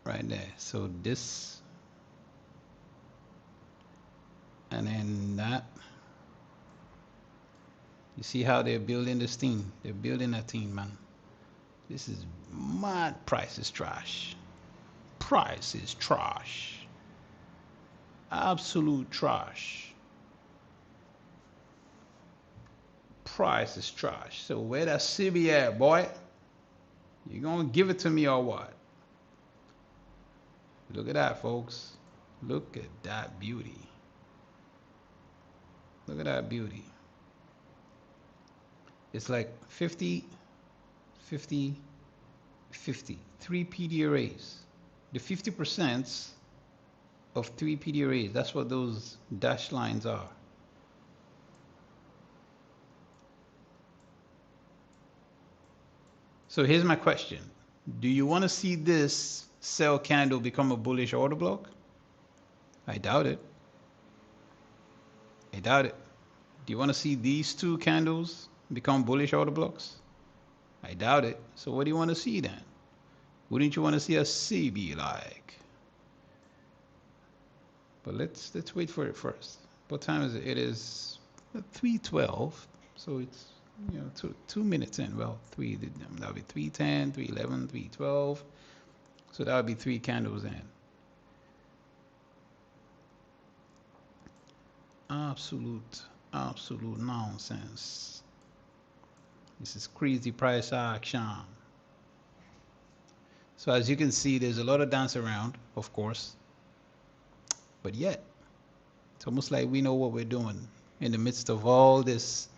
right there. So this And then that. You see how they're building this thing? They're building that thing, man. This is mad. Price is trash. Price is trash. Absolute trash. Price is trash. So where that CB at, boy? You gonna give it to me or what? Look at that, folks. Look at that beauty. Look at that beauty. It's like 50, 50, 50. 3 PD arrays. The 50% of 3 PD arrays. That's what those dashed lines are. So here's my question. Do you want to see this sell candle become a bullish order block? I doubt it. I doubt it. Do you want to see these two candles become bullish order blocks? I doubt it. So what do you want to see then? Wouldn't you want to see a CB like? But let's wait for it first. What time is it? It is 3:12. So it's, you know, 2 minutes in. Well, that would be 3:10, 3:11, 3:12. So that would be 3 candles in. Absolute nonsense. This is crazy price action. So as you can see, there's a lot of dance around, of course, but yet it's almost like we know what we're doing in the midst of all this.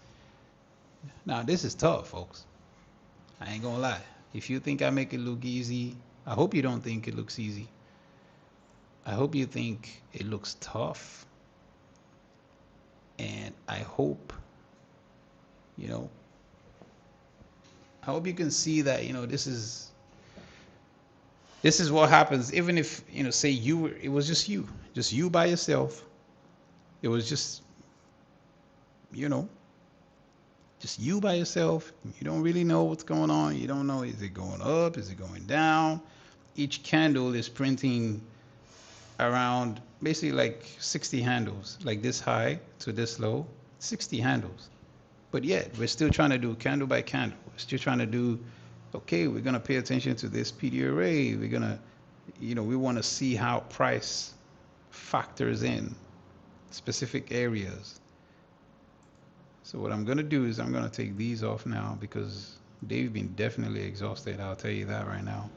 Now this is tough, folks. I ain't gonna lie. If you think I make it look easy, I hope you don't think it looks easy. I hope you think it looks tough. And I hope, you know, I hope you can see that, you know, this is what happens. Even if, you know, say it was just you by yourself. It was just, you know, just you by yourself. You don't really know what's going on. You don't know, is it going up? Is it going down? Each candle is printing around basically like 60 handles, like this high to this low, 60 handles. But yet we're still trying to do candle by candle. We're still trying to do, okay, we're going to pay attention to this PD array. We're going to, you know, we want to see how price factors in specific areas. So what I'm going to do is I'm going to take these off now because they've been definitely exhausted. I'll tell you that right now.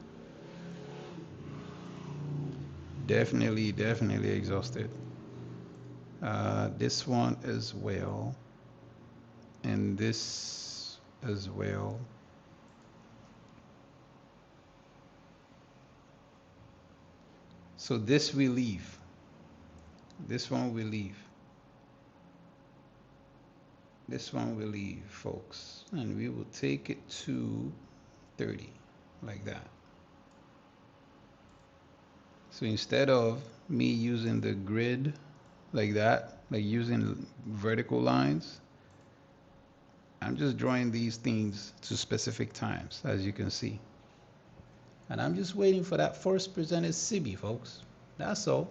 Definitely exhausted. This one as well. And this as well. So this we leave. This one we leave. This one we leave, folks. And we will take it to 30, like that. So instead of me using the grid like that, like using vertical lines, I'm just drawing these things to specific times, as you can see. And I'm just waiting for that first presented CB, folks. That's all.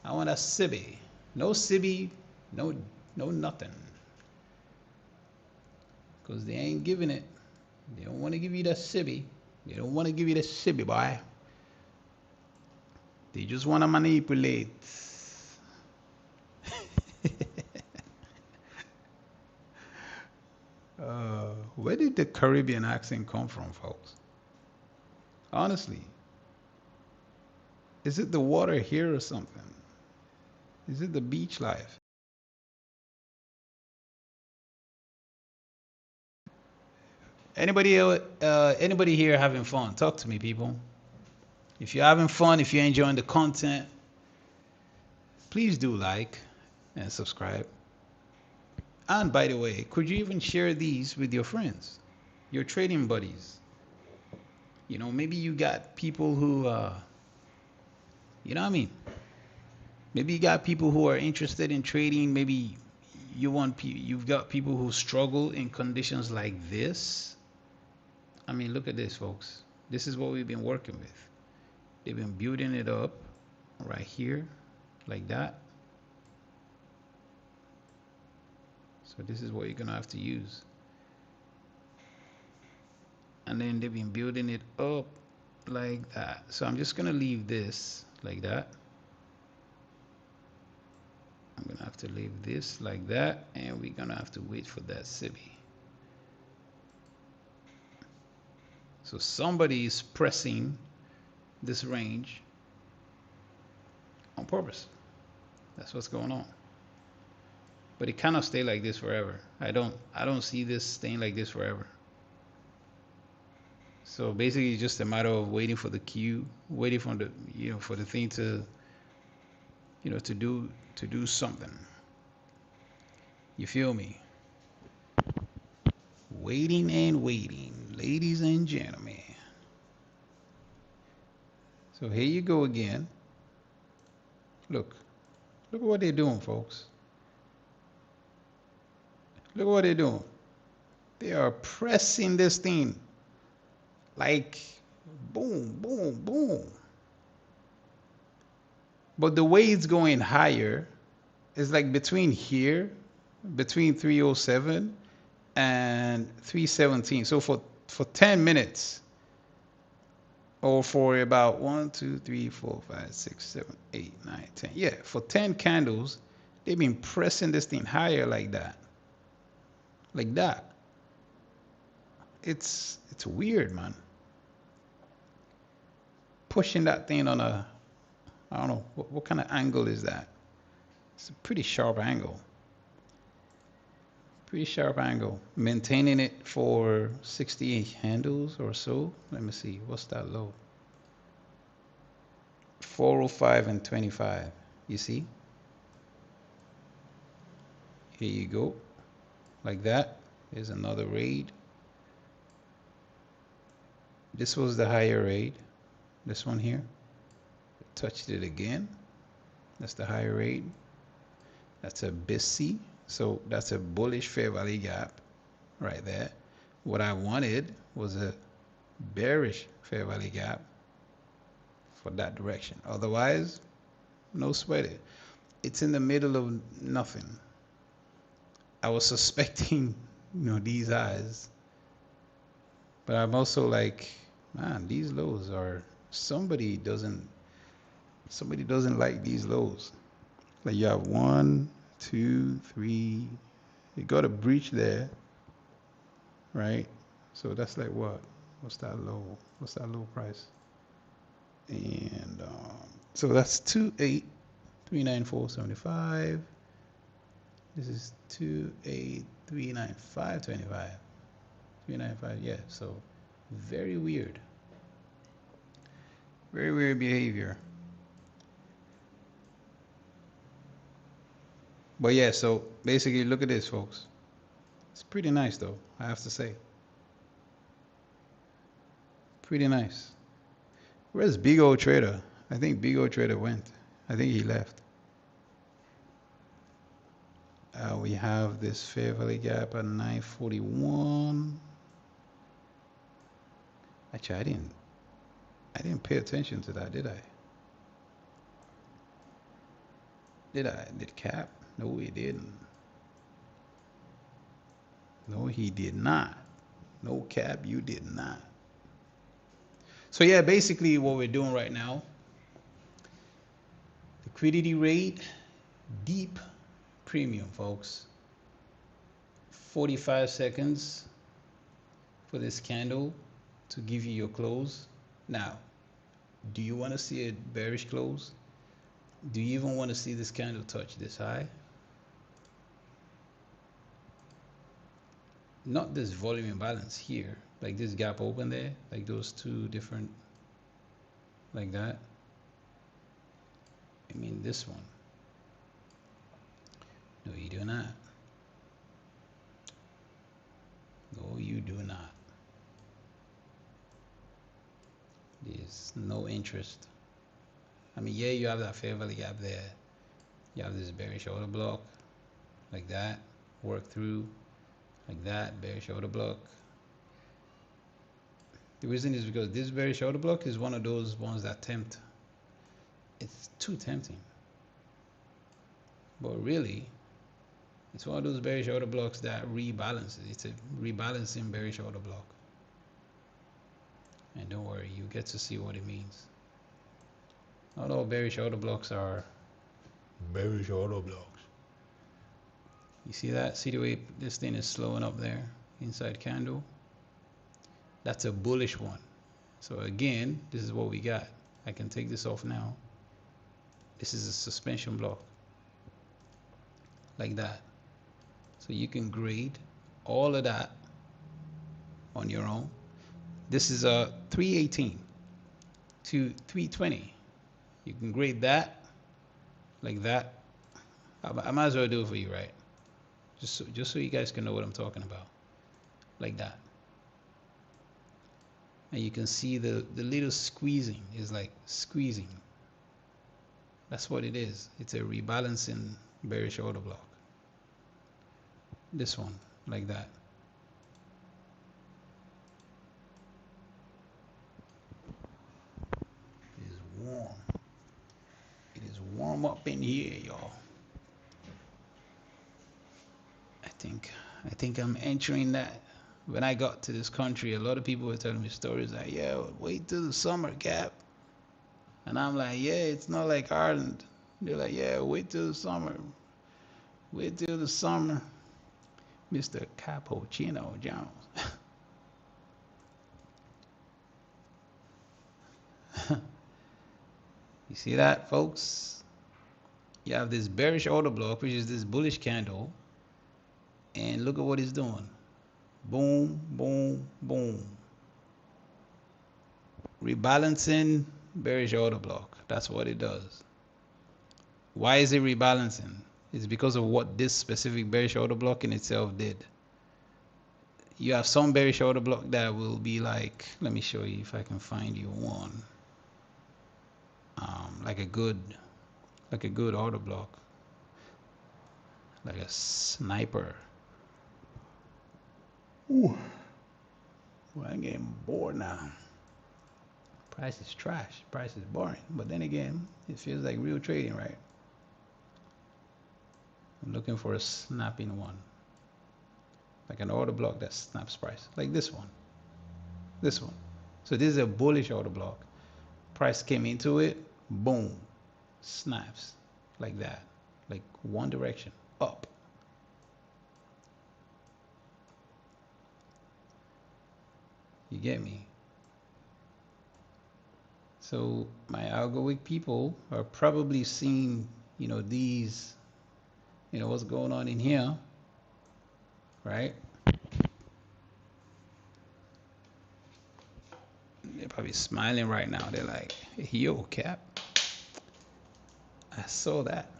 I want a CB. No CB, no nothing. Because they ain't giving it. They don't want to give you that CB. They don't want to give you the CB, boy. They just want to manipulate. Where did the Caribbean accent come from, folks? Honestly. Is it the water here or something? Is it the beach life? Anybody here having fun? Talk to me, people. If you're having fun, if you're enjoying the content, please do like and subscribe. And by the way, could you even share these with your friends, your trading buddies? You know, maybe you got people who, you know what I mean? Maybe you got people who are interested in trading. Maybe you've got people who struggle in conditions like this. I mean, look at this, folks. This is what we've been working with. They've been building it up right here, like that. So this is what you're gonna have to use. And then they've been building it up like that. So I'm just gonna leave this like that. I'm gonna have to leave this like that, and we're gonna have to wait for that SIBI. So somebody is pressing this range on purpose. That's what's going on. But it cannot stay like this forever. I don't see this staying like this forever. So basically it's just a matter of waiting for the cue, waiting for the for the thing to to do something. You feel me? Waiting and waiting, ladies and gentlemen. So here you go again. Look at what they're doing, folks. Look at what they're doing. They are pressing this thing like boom, boom, boom. But the way it's going higher is like between here, between 307 and 317. So for 10 minutes, or for about 1, 2, 3, 4, 5, 6, 7, 8, 9, 10. Yeah, for 10 candles, they've been pressing this thing higher like that. Like that. It's weird, man. Pushing that thing on a, I don't know, what kind of angle is that? It's a pretty sharp angle. Pretty sharp angle. Maintaining it for 68 handles or so. Let me see, what's that low? 405 and 25. You see? Here you go. Like that. Here's another raid. This was the higher raid. This one here. Touched it again. That's the higher raid. That's a BISC. So that's a bullish fair value gap right there. What I wanted was a bearish fair value gap for that direction. Otherwise, no sweat it. It's in the middle of nothing. I was suspecting, these highs, but I'm also like, man, these lows are, somebody doesn't like these lows. Like you have 1, 2, 3, you got a breach there, right? So that's like what? What's that low? What's that low price? And so that's 28,394.75. This is 28,395.25. 395, yeah. So very weird. Very weird behavior. But yeah, so basically look at this, folks. It's pretty nice though, I have to say. Pretty nice. Where's Big O Trader? I think Big O Trader went. I think he left. We have this fair value gap at 941. Actually, I didn't pay attention to that, did I? Did Cap? No, he didn't. No, he did not. No, Cap, you did not. So yeah, basically what we're doing right now, liquidity rate, deep premium, folks. 45 seconds for this candle to give you your close. Now, do you want to see a bearish close? Do you even want to see this candle touch this high? Not this volume imbalance here, like this gap open there, like those two different, like that. I mean this one. No, you do not. No, you do not. There's no interest. I mean, yeah, you have that fair value gap there. You have this bearish order block, like that, work through, like that, bearish order block. The reason is because this bearish order block is one of those ones that tempt. It's too tempting. But really, It's one of those bearish order blocks that rebalances. It's a rebalancing bearish order block. And don't worry, you get to see what it means. Not all bearish order blocks are bearish order blocks. You see that? See the way this thing is slowing up there inside candle? That's a bullish one. So again, this is what we got. I can take this off now. This is a suspension block. Like that. So you can grade all of that on your own. This is a 318 to 320. You can grade that like that. I might as well do it for you, right? Just so you guys can know what I'm talking about. Like that. And you can see the little squeezing is like squeezing. That's what it is. It's a rebalancing bearish order block. This one, like that. It is warm. It is warm up in here, y'all. I think I'm entering that. When I got to this country, a lot of people were telling me stories like, yeah, wait till the summer, Cap. And I'm like, yeah, it's not like Ireland. They're like, yeah, wait till the summer. Wait till the summer. Mr. Cappuccino Jones. You see that, folks? You have this bearish order block, which is this bullish candle. And look at what it's doing. Boom, boom, boom. Rebalancing bearish order block. That's what it does. Why is it rebalancing? It's because of what this specific bearish order block in itself did. You have some bearish order block that will be like, let me show you if I can find you one. Like a good order block. Like a sniper. Ooh. Well, I'm getting bored now. Price is trash. Price is boring. But then again, it feels like real trading, right? I'm looking for a snapping one. Like an order block that snaps price. Like this one. This one. So this is a bullish order block. Price came into it. Boom. Snaps. Like that. Like one direction. Up. You get me? So my Algowick people are probably seeing, these, what's going on in here, right? They're probably smiling right now. They're like, yo, Cap, I saw that.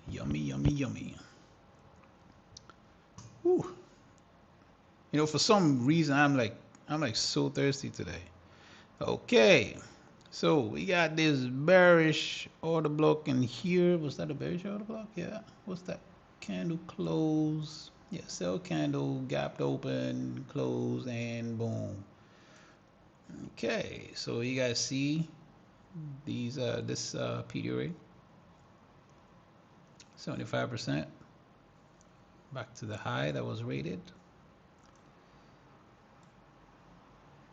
Yummy, yummy, yummy. Whew. For some reason, I'm like so thirsty today. Okay. So we got this bearish order block in here. Was that a bearish order block? Yeah. What's that? Candle close. Yeah, sell candle, gapped open, close, and boom. Okay, so you guys see these this PD rate. 75%. Back to the high that was rated.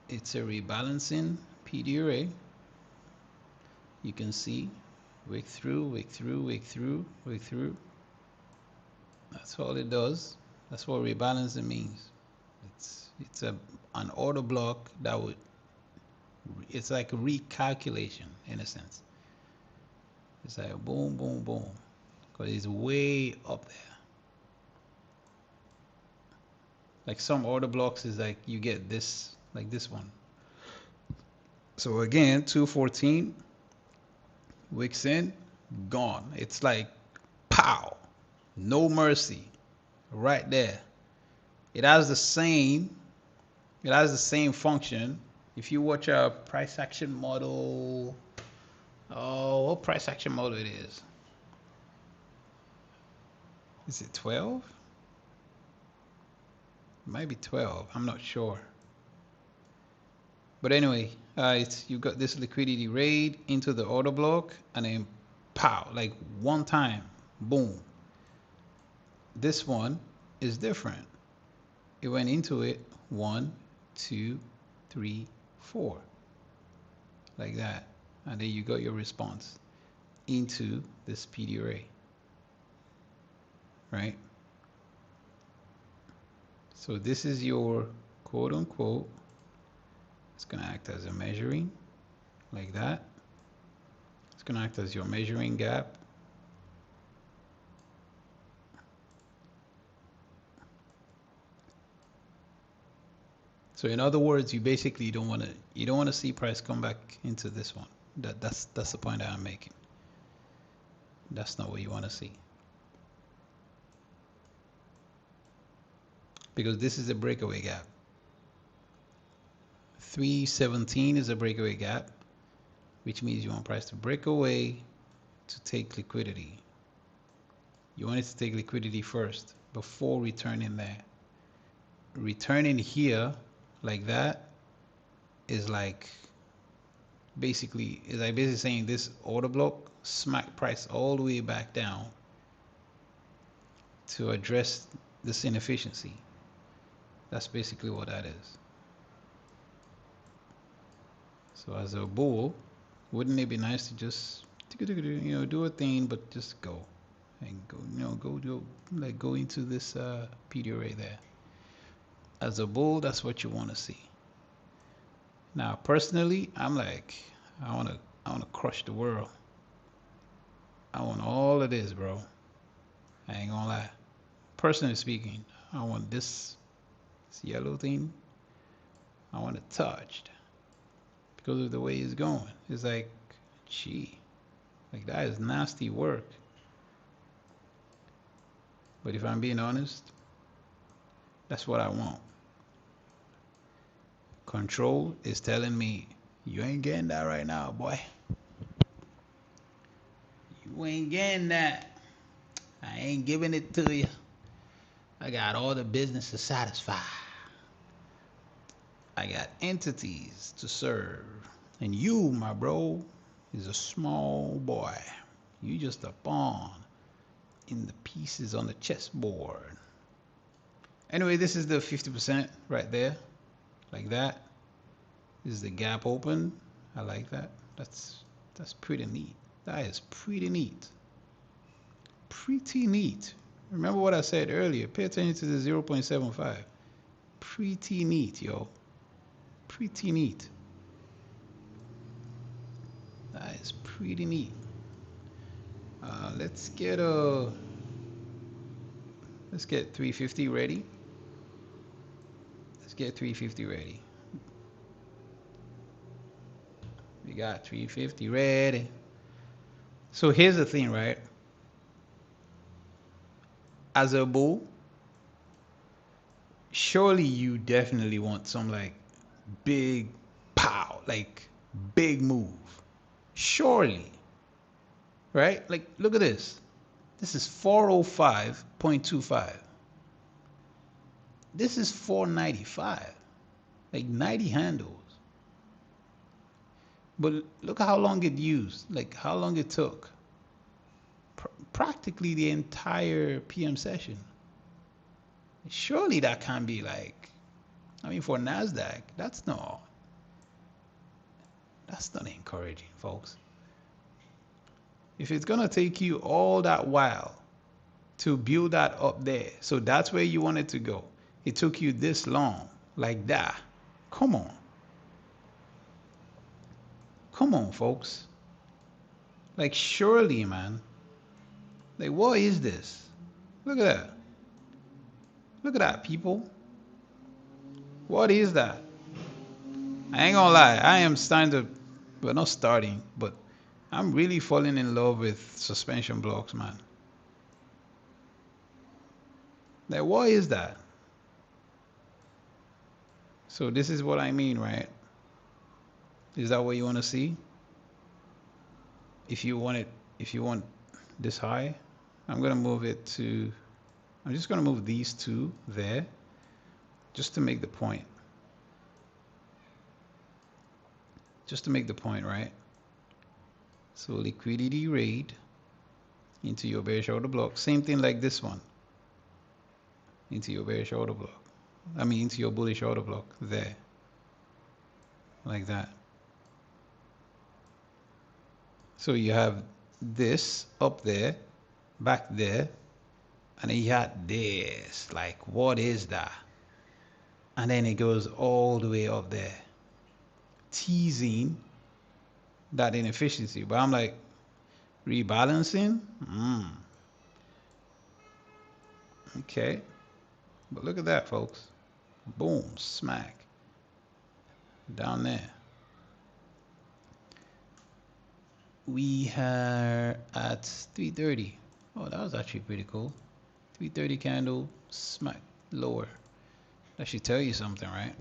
It's a rebalancing PD array. You can see wick through, wick through, wick through, wick through. That's all it does. That's what rebalancing means. It's an order block that would, it's like a recalculation in a sense. It's like boom, boom, boom, because it's way up there. Like some order blocks is like you get this, like this one. So again, 214 wicks in, gone. It's like pow, no mercy, right there. It has the same function. If you watch a price action model, oh, what price action model it is? Is it 12? might be 12. I'm not sure. But anyway, you got this liquidity raid into the order block, and then pow, like one time, boom. This one is different. It went into it 1, 2, 3, 4, like that, and then you got your response into this PD array, right? So this is your quote unquote, it's going to act as a measuring, like that. It's going to act as your measuring gap. So in other words, you basically don't want to see price come back into this one. That's the point that I'm making. That's not what you want to see. Because this is a breakaway gap. 317 is a breakaway gap, which means you want price to break away to take liquidity. You want it to take liquidity first before returning there. Returning here like that is like basically saying this order block smack price all the way back down to address this inefficiency. That's basically what that is. So as a bull, wouldn't it be nice to just do a thing, but just go and go into this PD array there. As a bull, that's what you want to see. Now, personally, I'm like, I want to crush the world. I want all of this, bro. I ain't gonna lie. Personally speaking, I want this yellow thing. I want it touched because of the way it's going. It's like, gee, like that is nasty work. But if I'm being honest, that's what I want. Control is telling me, you ain't getting that right now, boy. You ain't getting that. I ain't giving it to you. I got all the business to satisfy. I got entities to serve. And you, my bro, is a small boy. You just a pawn in the pieces on the chessboard. Anyway, this is the 50% right there. Like that. This is the gap open. I like that. That's pretty neat. That is pretty neat. Pretty neat. Remember what I said earlier. Pay attention to the 0.75. Pretty neat, yo. Pretty neat. That is pretty neat. Let's get 350 ready. Let's get 350 ready. We got 350 ready. So here's the thing, right? As a bull, surely you definitely want some like big pow, like big move. Surely. Right? Like, look at this. This is 405.25. This is 495. Like 90 handles. But look how long it used. Like how long it took. Practically the entire PM session. Surely that can't be like, I mean, for NASDAQ, that's not encouraging, folks. If it's going to take you all that while to build that up there, so that's where you want it to go. It took you this long, like that. Come on. Come on, folks. Like, surely, man. Like, what is this? Look at that. Look at that, people. What is that? I ain't gonna lie. I am starting to, well, not starting, but I'm really falling in love with suspension blocks, man. Like, what is that? So this is what I mean, right? Is that what you want to see? If you want this high, I'm just gonna move these two there. just to make the point. Just to make the point, right? So liquidity rate into your bearish order block. Same thing like this one. Into your bearish order block. I mean into your bullish order block there. Like that. So you have this up there, back there, and then you had this. Like, what is that? And then it goes all the way up there, teasing that inefficiency. But I'm like, rebalancing? Okay. But look at that, folks. Boom, smack. Down there. We are at 330. Oh, that was actually pretty cool. 330 candle, smack lower. That should tell you something, right?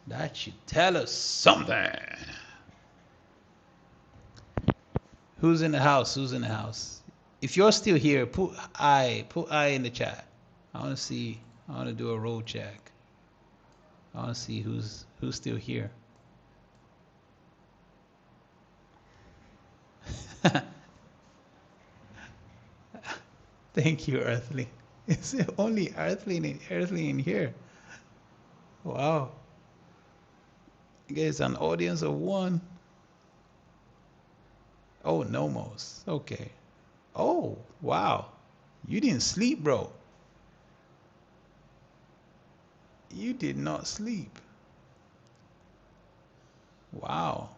That should tell us something. Who's in the house? Who's in the house? If you're still here, put I in the chat. I want to see. I want to do a roll check. I want to see who's still here. Thank you, Earthling. Is it only Earthling in here? Wow. You guys, an audience of one. Oh, Nomos. Okay. Oh, wow. You didn't sleep, bro. You did not sleep. Wow.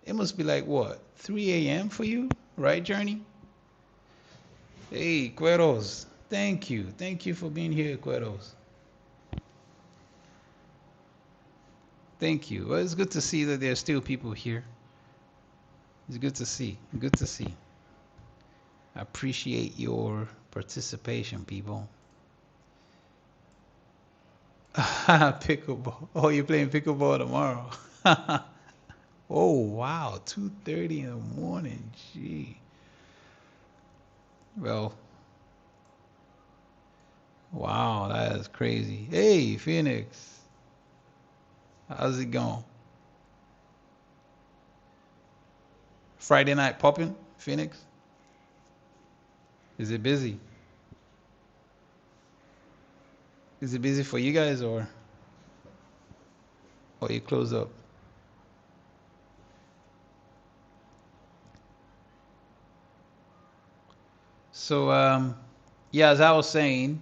It must be like what? 3 a.m. for you, right, Journey? Hey, Cueros. Thank you. Thank you for being here, Cueros. Thank you. Well, it's good to see that there's still people here. It's good to see. Good to see. I appreciate your participation, people. Pickleball. Oh, you're playing pickleball tomorrow. Oh, wow. 2:30 in the morning. Gee. Well, wow, that is crazy. Hey, Phoenix. How's it going? Friday night popping, Phoenix? Is it busy? Is it busy for you guys or you close up? So, yeah, as I was saying,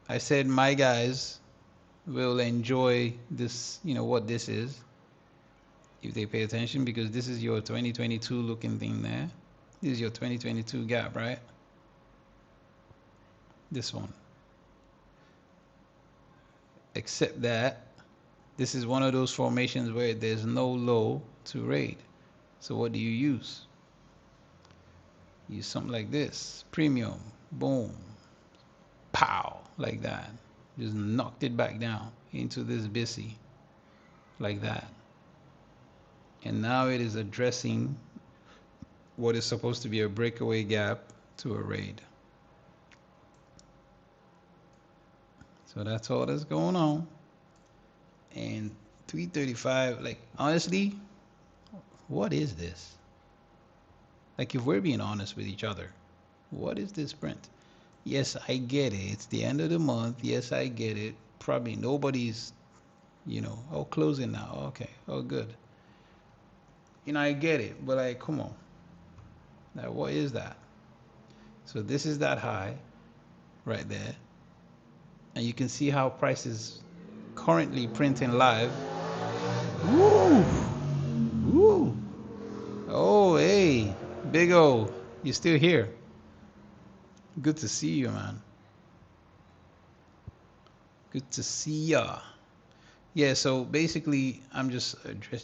I said my guys will enjoy this, you know, what this is, if they pay attention, because this is your 2022 looking thing there. This is your 2022 gap, right? This one. Except that this is one of those formations where there's no low to raid. So what do you use? Use something like this. Premium. Boom. Pow. Like that. Just knocked it back down into this BISI. Like that. And now it is addressing what is supposed to be a breakaway gap to a raid. So that's all that's going on. And 335, like, honestly, what is this? Like, if we're being honest with each other, what is this print? Yes, I get it. It's the end of the month. Yes, I get it. Probably nobody's, you know, oh, closing now. Okay. Oh, good. You know, I get it. But, like, come on. Now, what is that? So this is that high right there. And you can see how price is currently printing live. Woo! Woo! Oh, hey. Big O, you still here? Good to see you, man. Good to see ya. Yeah, so basically, I'm just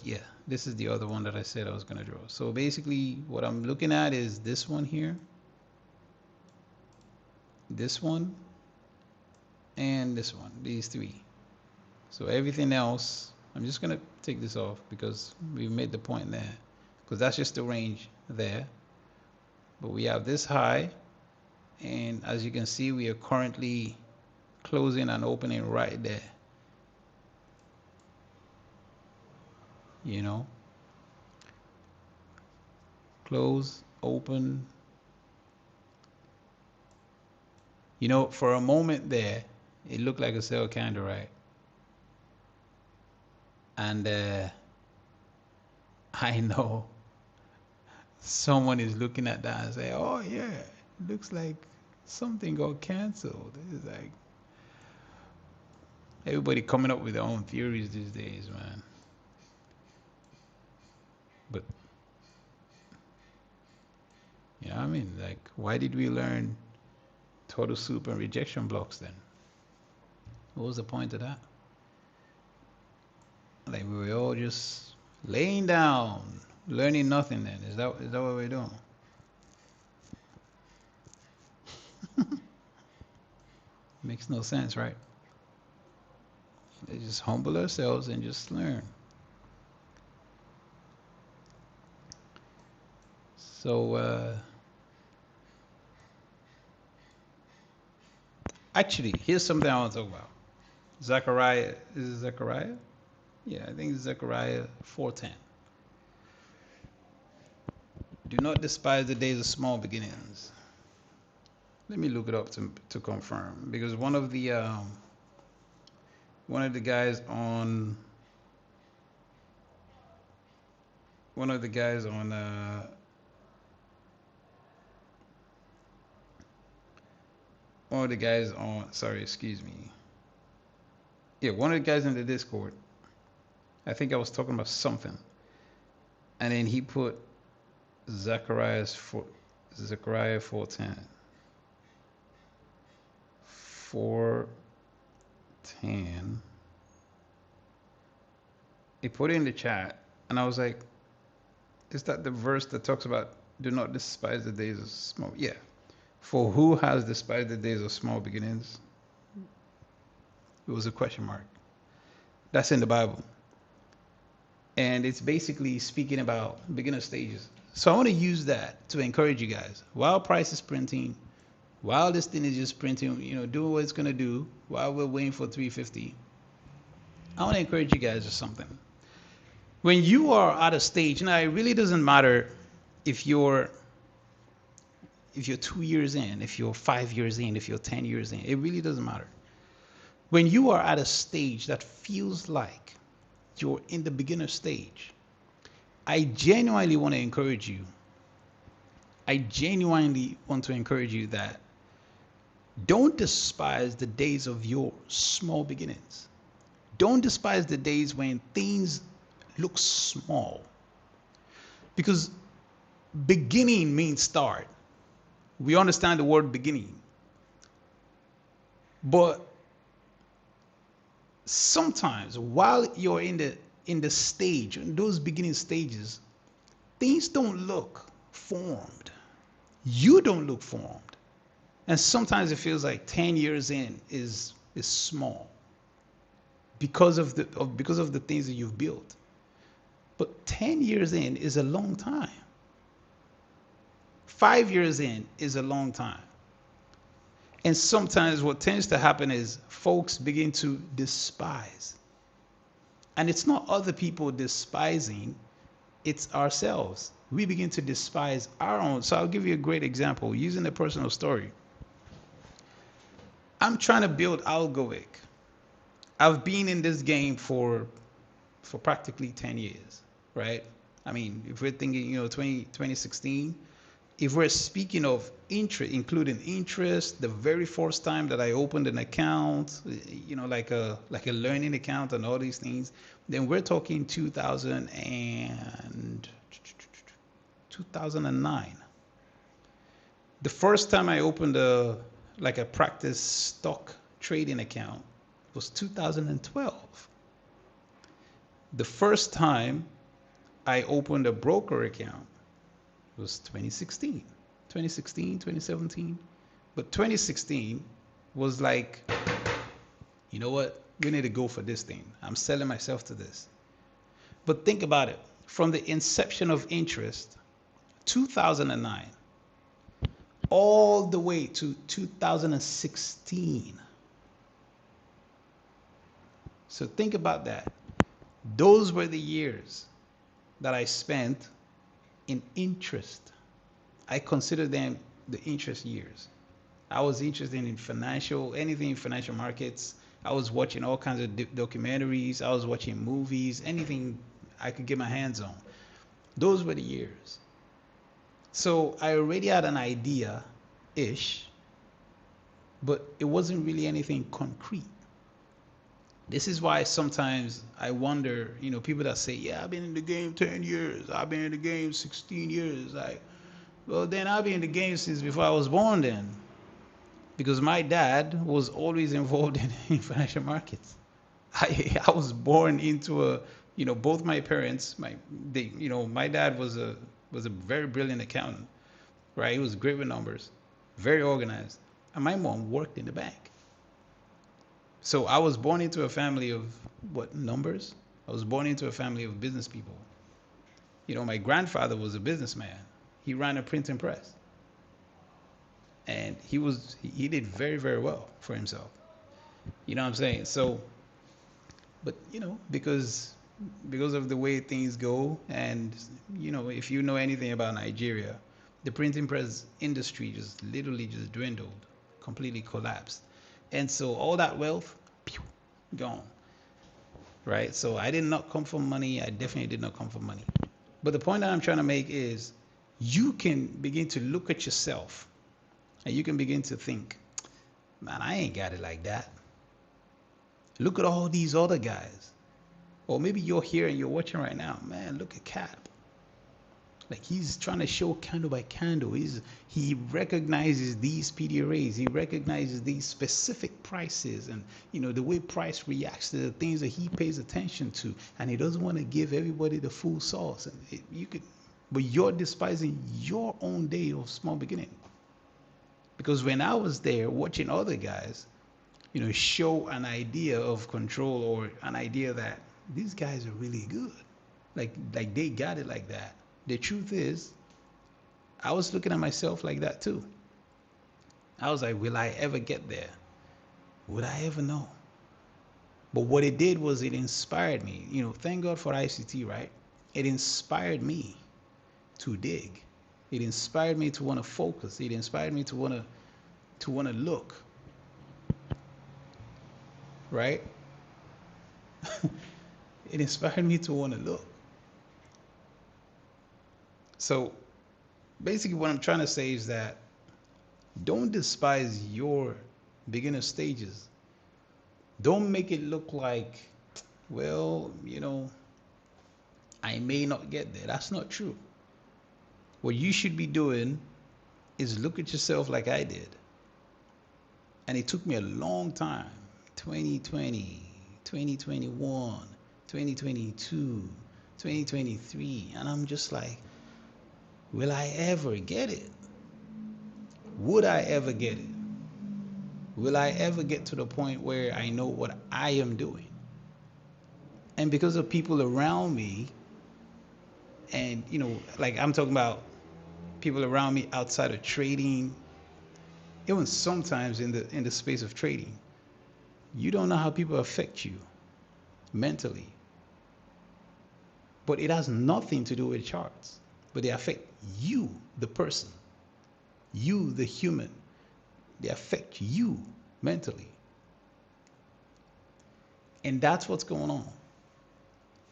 yeah, this is the other one that I said I was going to draw. So basically, what I'm looking at is this one here, this one, and this one, these three. So everything else, I'm just going to take this off because we've made the point there, because that's just the range there. But we have this high And as you can see, we are currently closing and opening right there. You know, close, open. You know, for a moment there, it looked like a sell candle, right? And I know someone is looking at that and say, "Oh yeah, it looks like something got canceled." It's like everybody coming up with their own theories these days, man. But yeah, I mean, like, why did we learn total soup and rejection blocks then? What was the point of that? Like, we were all just laying down, learning nothing then. Is that what we're doing? Makes no sense, right? Let's just humble ourselves and just learn. So, actually, here's something I want to talk about. Zechariah, is it Zechariah? Yeah, I think it's Zechariah 4:10. Do not despise the days of small beginnings. Let me look it up to confirm, because one of the guys on one of the guys on sorry, excuse me. Yeah, one of the guys in the Discord, I think I was talking about something, and then he put Zechariah 4:10. 4:10. He put it in the chat, and I was like, is that the verse that talks about do not despise the days of small? Yeah. For who has despised the days of small beginnings? It was a question mark. That's in the Bible. And it's basically speaking about beginner stages. So I want to use that to encourage you guys. While price is printing, while this thing is just printing, doing what it's going to do, while we're waiting for 350, I want to encourage you guys with something. When you are at a stage, now it really doesn't matter if you're 2 years in, if you're 5 years in, if you're 10 years in, it really doesn't matter. When you are at a stage that feels like you're in the beginner stage, I genuinely want to encourage you. That don't despise the days of your small beginnings. Don't despise the days when things look small. Because beginning means start. We understand the word beginning. But sometimes while you're in the stage, in those beginning stages, things don't look formed. You don't look formed. And sometimes it feels like 10 years in is small because of the things that you've built. But 10 years in is a long time. 5 years in is a long time. And sometimes what tends to happen is folks begin to despise. And it's not other people despising, it's ourselves. We begin to despise our own. So I'll give you a great example using a personal story. I'm trying to build Algowick. I've been in this game for practically 10 years, right? I mean, if we're thinking, 2016, if we're speaking of interest, including interest, the very first time that I opened an account, like a learning account and all these things, then we're talking 2009. The first time I opened a practice stock trading account was 2012. The first time I opened a broker account was 2016, 2017. But 2016 was like, you know what? We need to go for this thing. I'm selling myself to this. But think about it. From the inception of interest, 2009, all the way to 2016. So think about that. Those were the years that I spent in interest. I consider them the interest years. I was interested in anything in financial markets. I was watching all kinds of documentaries. I was watching movies, anything I could get my hands on. Those were the years. So I already had an idea-ish, but it wasn't really anything concrete. This is why sometimes I wonder, people that say, yeah, I've been in the game 10 years. I've been in the game 16 years. Well, then I've been in the game since before I was born then. Because my dad was always involved in financial markets. I was born into both my parents, my dad was a very brilliant accountant, right? He was great with numbers, very organized. And my mom worked in the bank. So I was born into a family of numbers? I was born into a family of business people. My grandfather was a businessman. He ran a printing press. And he did very, very well for himself. You know what I'm saying? So, but because of the way things go, and if you know anything about Nigeria, the printing press industry just literally just dwindled, completely collapsed. And so all that wealth, gone. Right? So I did not come from money. I definitely did not come from money. But the point that I'm trying to make is you can begin to look at yourself and you can begin to think, man, I ain't got it like that. Look at all these other guys. Or maybe you're here and you're watching right now. Man, look at Cap. Like he's trying to show candle by candle. He recognizes these PDRAs. He recognizes these specific prices and the way price reacts to the things that he pays attention to. And he doesn't want to give everybody the full sauce. And but you're despising your own day of small beginning. Because when I was there watching other guys, show an idea of control or an idea that these guys are really good. Like they got it like that. The truth is, I was looking at myself like that too. I was like, will I ever get there? Would I ever know? But what it did was it inspired me. Thank God for ICT, right? It inspired me to dig. It inspired me to want to focus. It inspired me to want to look. Right? It inspired me to want to look. So basically what I'm trying to say is that don't despise your beginner stages. Don't make it look like, well, I may not get there. That's not true. What you should be doing is look at yourself like I did. And it took me a long time, 2020, 2021, 2022, 2023. And I'm just like, will I ever get it? Would I ever get it? Will I ever get to the point where I know what I am doing? And because of people around me, and like I'm talking about people around me outside of trading, even sometimes in the space of trading, you don't know how people affect you mentally. But it has nothing to do with charts. But they affect you, the person, you, the human. They affect you mentally. And that's what's going on.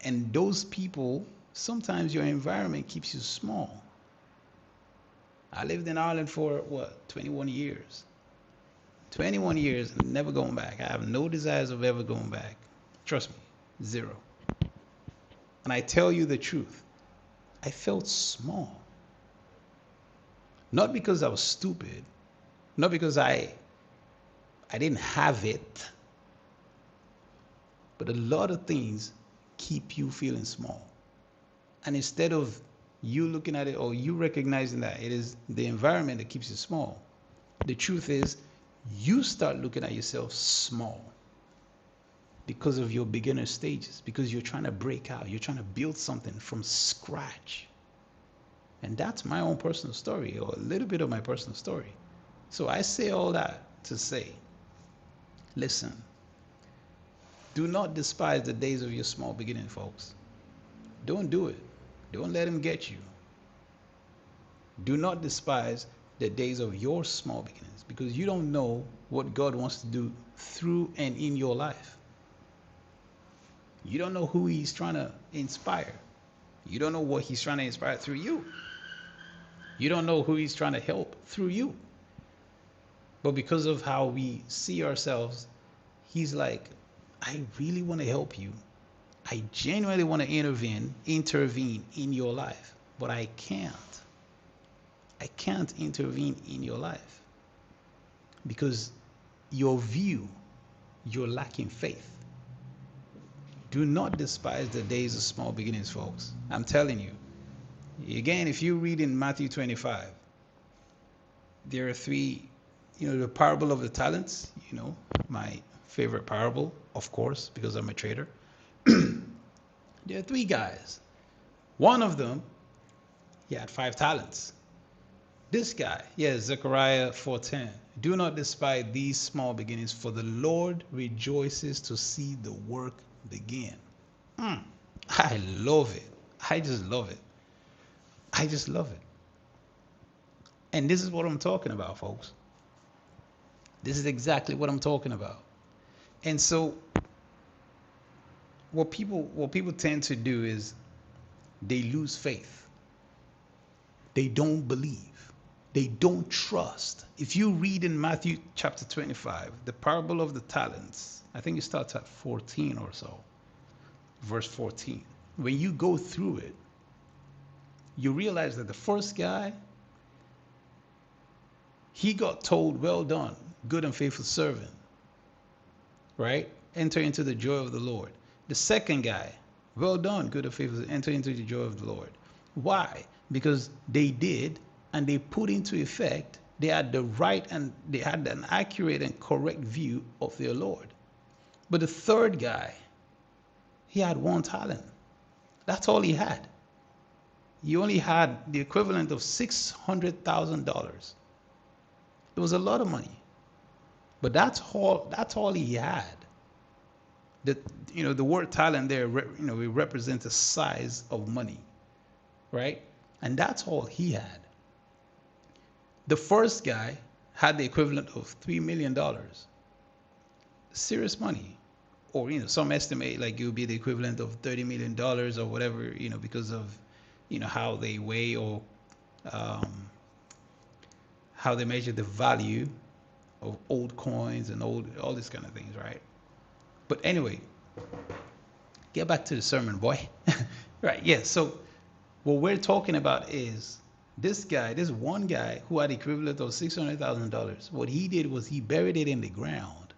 And those people, sometimes your environment keeps you small. I lived in Ireland for 21 years. 21 years and never going back. I have no desires of ever going back. Trust me, zero. And I tell you the truth, I felt small. Not because I was stupid, not because I didn't have it, but a lot of things keep you feeling small. And instead of you looking at it or you recognizing that it is the environment that keeps you small, the truth is you start looking at yourself small because of your beginner stages, because you're trying to break out, you're trying to build something from scratch. And that's my own personal story, or a little bit of my personal story. So I say all that to say, listen, do not despise the days of your small beginning, folks. Don't do it. Don't let them get you. Do not despise the days of your small beginnings, because you don't know what God wants to do through and in your life. You don't know who he's trying to inspire. You don't know what he's trying to inspire through you. You don't know who he's trying to help through you. But because of how we see ourselves, he's like, I really want to help you. I genuinely want to intervene in your life, but I can't. I can't intervene in your life because your view, you're lacking faith. Do not despise the days of small beginnings, folks. I'm telling you. Again, if you read in Matthew 25, there are three, the parable of the talents, my favorite parable, of course, because I'm a trader. There are three guys. One of them, he had 5 talents. This guy, Zechariah 4:10. Do not despise these small beginnings, for the Lord rejoices to see the work begin. I love it. I just love it. I just love it. And this is what I'm talking about, folks. This is exactly what I'm talking about. And so what people tend to do is they lose faith. They don't believe. They don't trust. If you read in Matthew chapter 25, the parable of the talents, I think it starts at 14 or so, verse 14. When you go through it, you realize that the first guy, he got told, well done, good and faithful servant, right? Enter into the joy of the Lord. The second guy, well done, good and faithful, enter into the joy of the Lord. Why? Because they did, and they put into effect, they had the right and they had an accurate and correct view of their Lord. But the third guy, he had 1 talent. That's all he had. He only had the equivalent of $600,000. It was a lot of money. But that's all he had. The word talent there, it represents the size of money, right? And that's all he had. The first guy had the equivalent of $3 million. Serious money. Or, some estimate like it would be the equivalent of $30 million or whatever, because of, how they weigh or how they measure the value of old coins and all these kind of things, right? But anyway, get back to the sermon, boy. Right, yeah, so what we're talking about is this one guy who had the equivalent of $600,000. What he did was he buried it in the ground.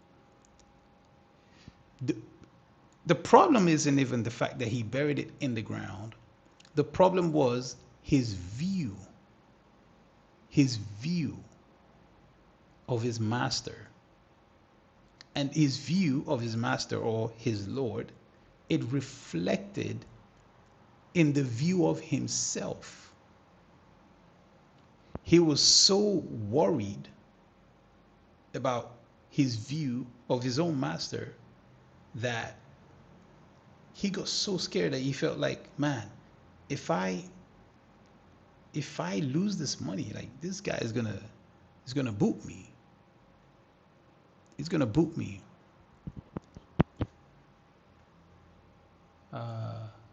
The problem isn't even the fact that he buried it in the ground. The problem was his view of his master. And his view of his master or his Lord, it reflected in the view of himself. He was so worried about his view of his own master that he got so scared that he felt like, man, if I lose this money, like this guy is gonna boot me. He's gonna boot me.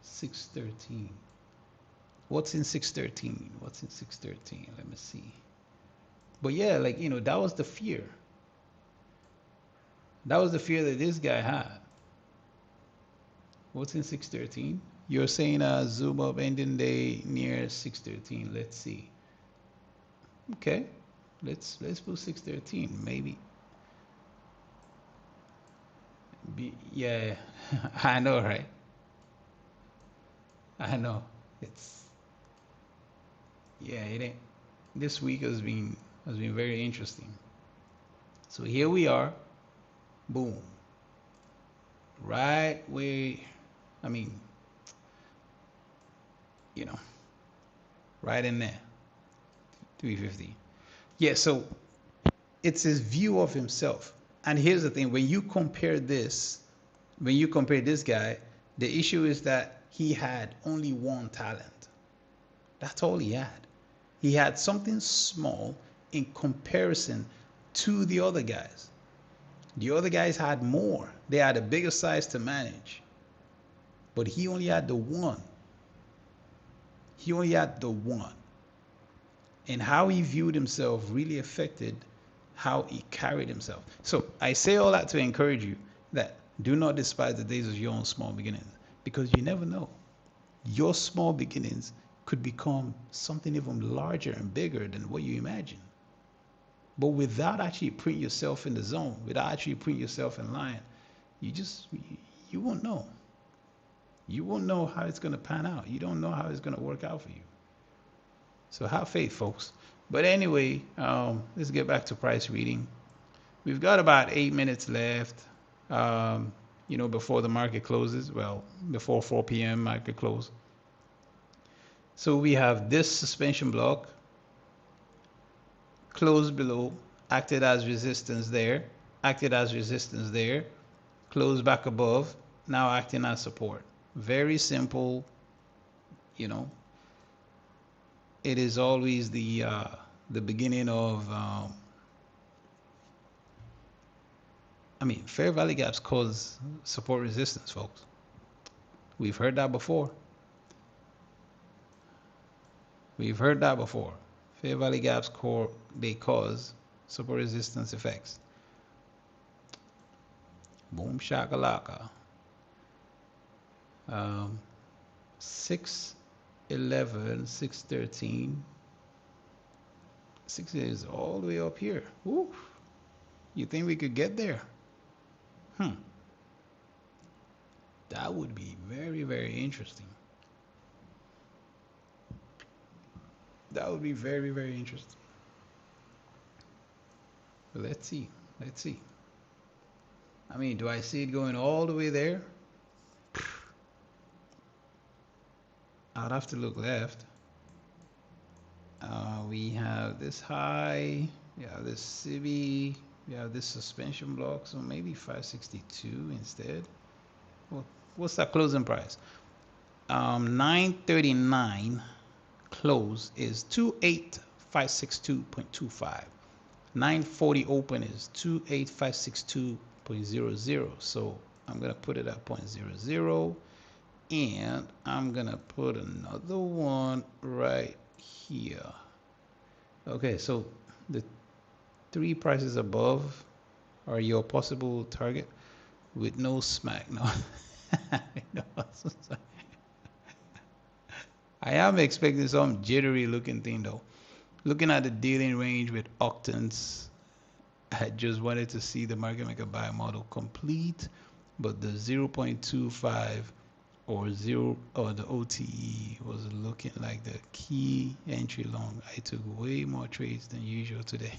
613. What's in 613? What's in 613? Let me see. But yeah, that was the fear. That was the fear that this guy had. What's in 613? You're saying zoom up ending day near 613. Let's see. Okay. Let's put 613 maybe. Yeah, I know, right? I know. It ain't. This week has been very interesting. So here we are. Boom. Right where, right in there, 350. Yeah, so it's his view of himself. And here's the thing, when you compare this guy, the issue is that he had only one talent. That's all he had. He had something small in comparison to the other guys. The other guys had more. They had a bigger size to manage. But he only had the one. He only had the one. And how he viewed himself really affected how he carried himself. So I say all that to encourage you that do not despise the days of your own small beginnings, because you never know. Your small beginnings could become something even larger and bigger than what you imagine. But without actually putting yourself in the zone, without actually putting yourself in line, you won't know. You won't know how it's going to pan out. You don't know how it's going to work out for you. So have faith, folks. But anyway, let's get back to price reading. We've got about 8 minutes left, before the market closes. Well, before 4 p.m. market close. So we have this suspension block, closed below, acted as resistance there, closed back above, now acting as support. Very simple, It is always the beginning of, fair value gaps cause support resistance, folks. We've heard that before. Fair value gaps they cause support resistance effects. Boom shakalaka. 611, 613. 6 is all the way up here. Ooh. You think we could get there? That would be very, very interesting. That would be very, very interesting. But let's see. Do I see it going all the way there? I'd have to look left. We have this high, we have this CB, we have this suspension block, so maybe 562 instead. Well, what's that closing price? 939 close is 28562.25. 940 open is 28562.00. So I'm gonna put it at 0.00, and I'm gonna put another one right here. Okay, so the 3 prices above are your possible target with no smack. No. I am expecting some jittery looking thing though. Looking at the dealing range with octants, I just wanted to see the market maker buy model complete, but the 0.25 or the OTE was looking like the key entry long. I took way more trades than usual today.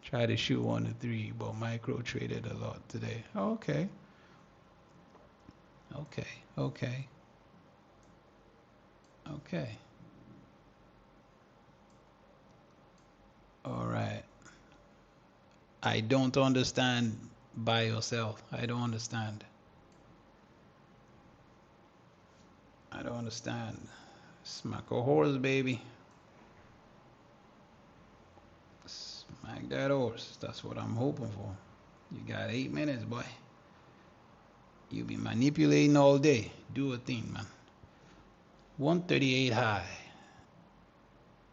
Tried to shoot 1 to 3, but micro traded a lot today. Okay. All right. I don't understand buy yourself. I don't understand. Smack a horse, baby. Smack that horse. That's what I'm hoping for. You got 8 minutes, boy. You be manipulating all day. Do a thing, man. 138 high.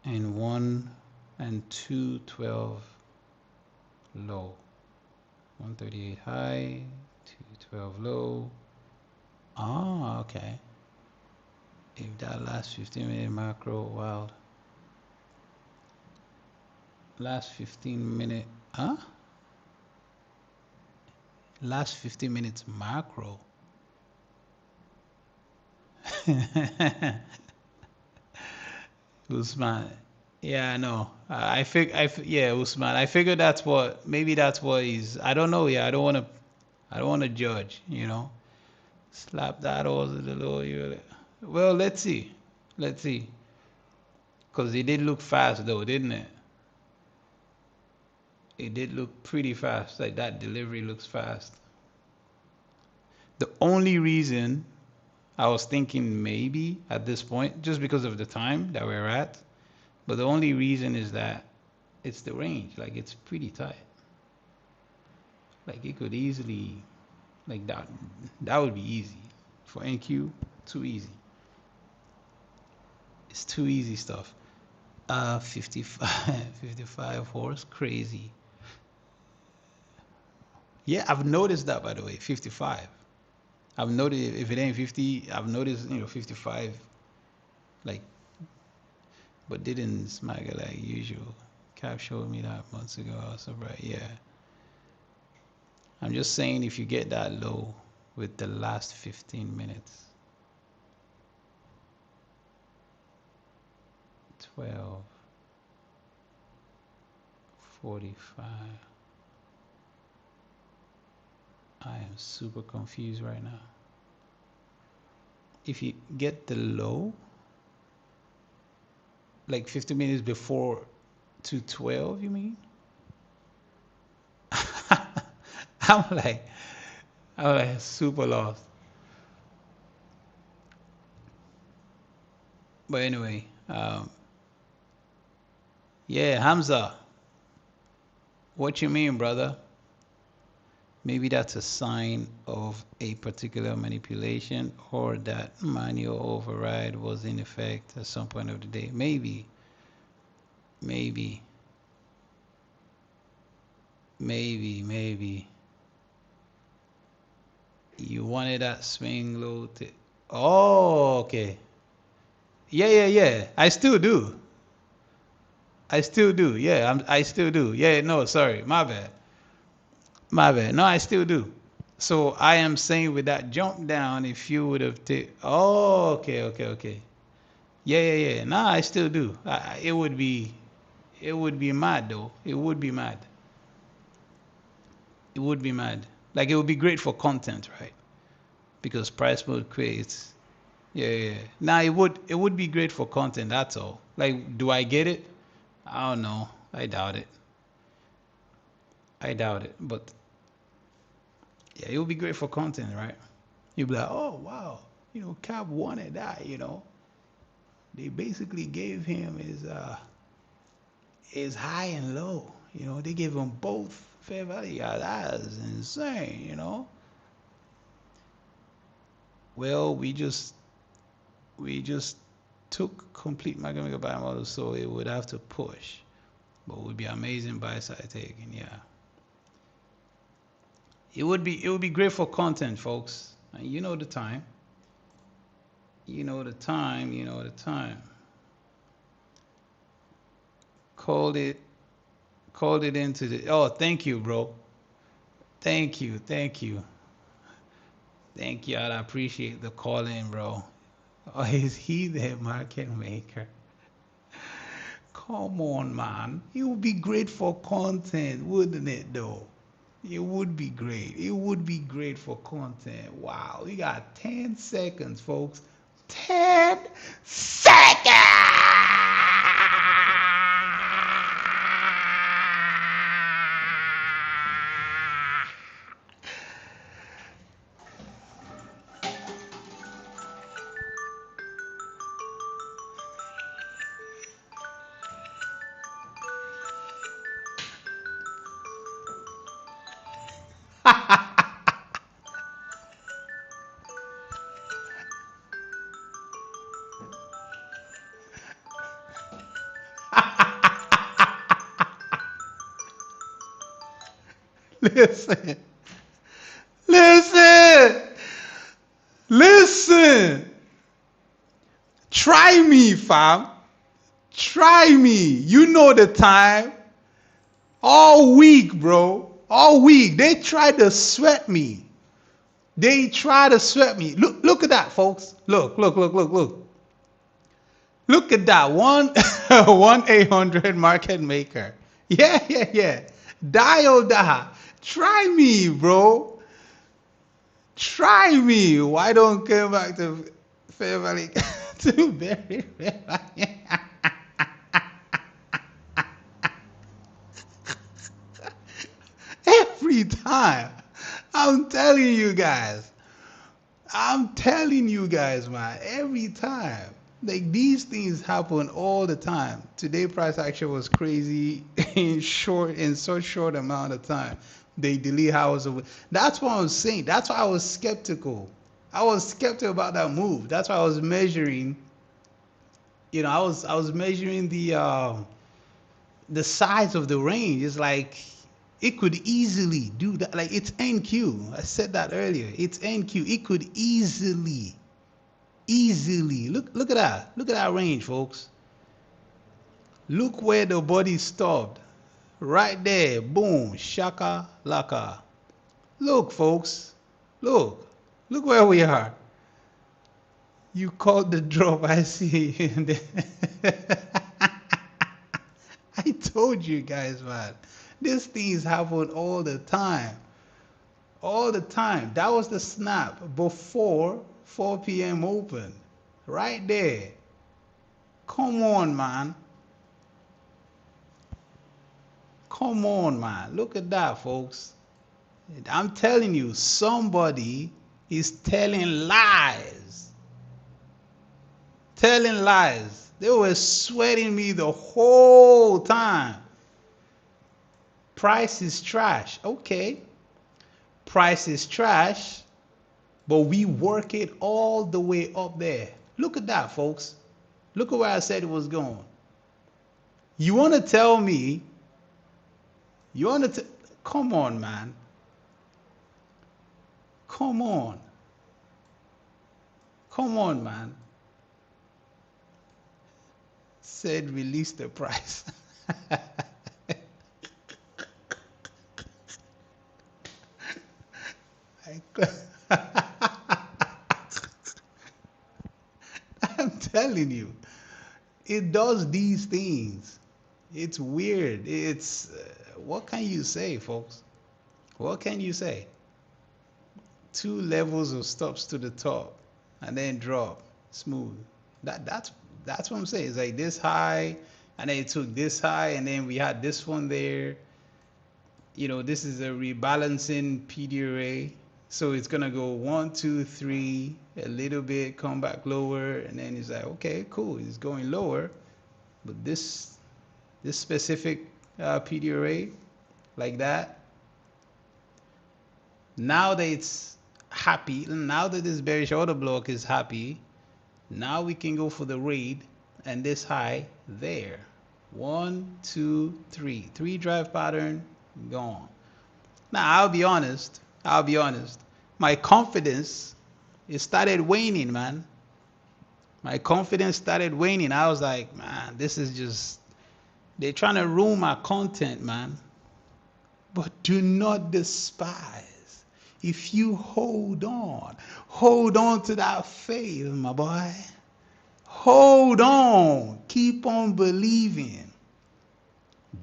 And 1 and 212 low. 138 high, 212 low. Ah, okay. If that last 15-minute macro, wild. Last 15-minute, huh? Last 15 minutes macro. Usman. Yeah, no. Usman. I figured maybe that's what he's, I don't know. Yeah, I don't want to judge, Slap that horse a little. Well, let's see. Because it did look fast though, didn't it? It did look pretty fast. Like that delivery looks fast. The only reason I was thinking maybe at this point, just because of the time that we're at, but the only reason is that it's the range. Like it's pretty tight. Like it could easily, like that would be easy. For NQ, too easy. It's too easy stuff. 55 horse, crazy. Yeah, I've noticed that by the way, 55. I've noticed if it ain't 50, I've noticed 55, like, but didn't smack it like usual. Cap showed me that months ago. I was surprised. Yeah, I'm just saying if you get that low with the last 15 minutes, 12:45. I am super confused right now. If you get the low, like 50 minutes before 2:12, you mean? I'm like, I'm like super lost. But anyway, yeah, Hamza, what you mean, brother? Maybe that's a sign of a particular manipulation or that manual override was in effect at some point of the day. Maybe, maybe, maybe. You wanted that swing low to... Oh, okay. Yeah. I still do. I still do. Yeah, I still do. Yeah, no, sorry. My bad. My bad. No, I still do. So I am saying with that jump down, if you would have taken... Oh, okay. Yeah. Nah, I still do. It would be mad though. It would be mad. It would be mad. Like it would be great for content, right? Because price mode creates... Yeah. Nah, it would be great for content, that's all. Like, do I get it? I don't know. I doubt it. But yeah, it would be great for content, right? You'd be like, oh wow, Cap wanted that. They basically gave him his high and low. They gave him both fair value. Yeah, that is insane. Well, we just took complete mathematical buy model, so it would have to push, but it would be amazing buy side taking. Yeah, it would be great for content, folks. And you know the time. You know the time. Called it into the... Oh, thank you, bro. Thank you. I appreciate the call in, bro. Oh, is he the market maker? Come on, man. It would be great for content, wouldn't it, though? It would be great. It would be great for content. Wow. We got 10 seconds, folks. 10 seconds! Listen. Try me, fam. Try me. You know the time. All week, bro. All week. They tried to sweat me. Look at that, folks. Look. Look at that. 1-800 market maker. Yeah. Dial that. Try me, bro. Try me. Why don't come back to fair value? To very fair value. time. I'm telling you guys. I'm telling you guys, man, every time. Like these things happen all the time. Today price action was crazy in such short amount of time. They delete hours of that's what I was saying. That's why I was skeptical. I was skeptical about that move. That's why I was measuring, I was measuring the size of the range. It's like it could easily do that. Like it's NQ. I said that earlier. It's NQ. It could easily. Look at that. Look at that range, folks. Look where the body stopped. Right there. Boom. Shaka laka. Look, folks. Look. Look where we are. You caught the drop. I see. I told you guys, man. These things happen all the time. All the time. That was the snap before 4 p.m. open. Right there. Come on, man. Come on, man. Look at that, folks. I'm telling you, somebody is telling lies. Telling lies. They were sweating me the whole time. Price is trash. Okay. Price is trash, but we work it all the way up there. Look at that, folks. Look at where I said it was going. You want to tell me, come on, man. Come on. Come on, man. Said release the price. I'm telling you, it does these things. It's weird. It's what can you say, folks? What can you say? 2 levels of stops to the top and then drop smooth. That's what I'm saying. It's like this high, and then it took this high, and then we had this one there. This is a rebalancing PD array. So it's gonna go 1, 2, 3, a little bit, come back lower, and then it's like, okay, cool, it's going lower. But this specific PD array, like that, now that it's happy, now that this bearish order block is happy, now we can go for the raid and this high there. 1, 2, 3. 3 drive pattern, gone. Now, I'll be honest. My confidence, it started waning, man. My confidence started waning. I was like, man, this is just, they're trying to ruin my content, man. But do not despise. If you hold on to that faith, my boy. Hold on. Keep on believing.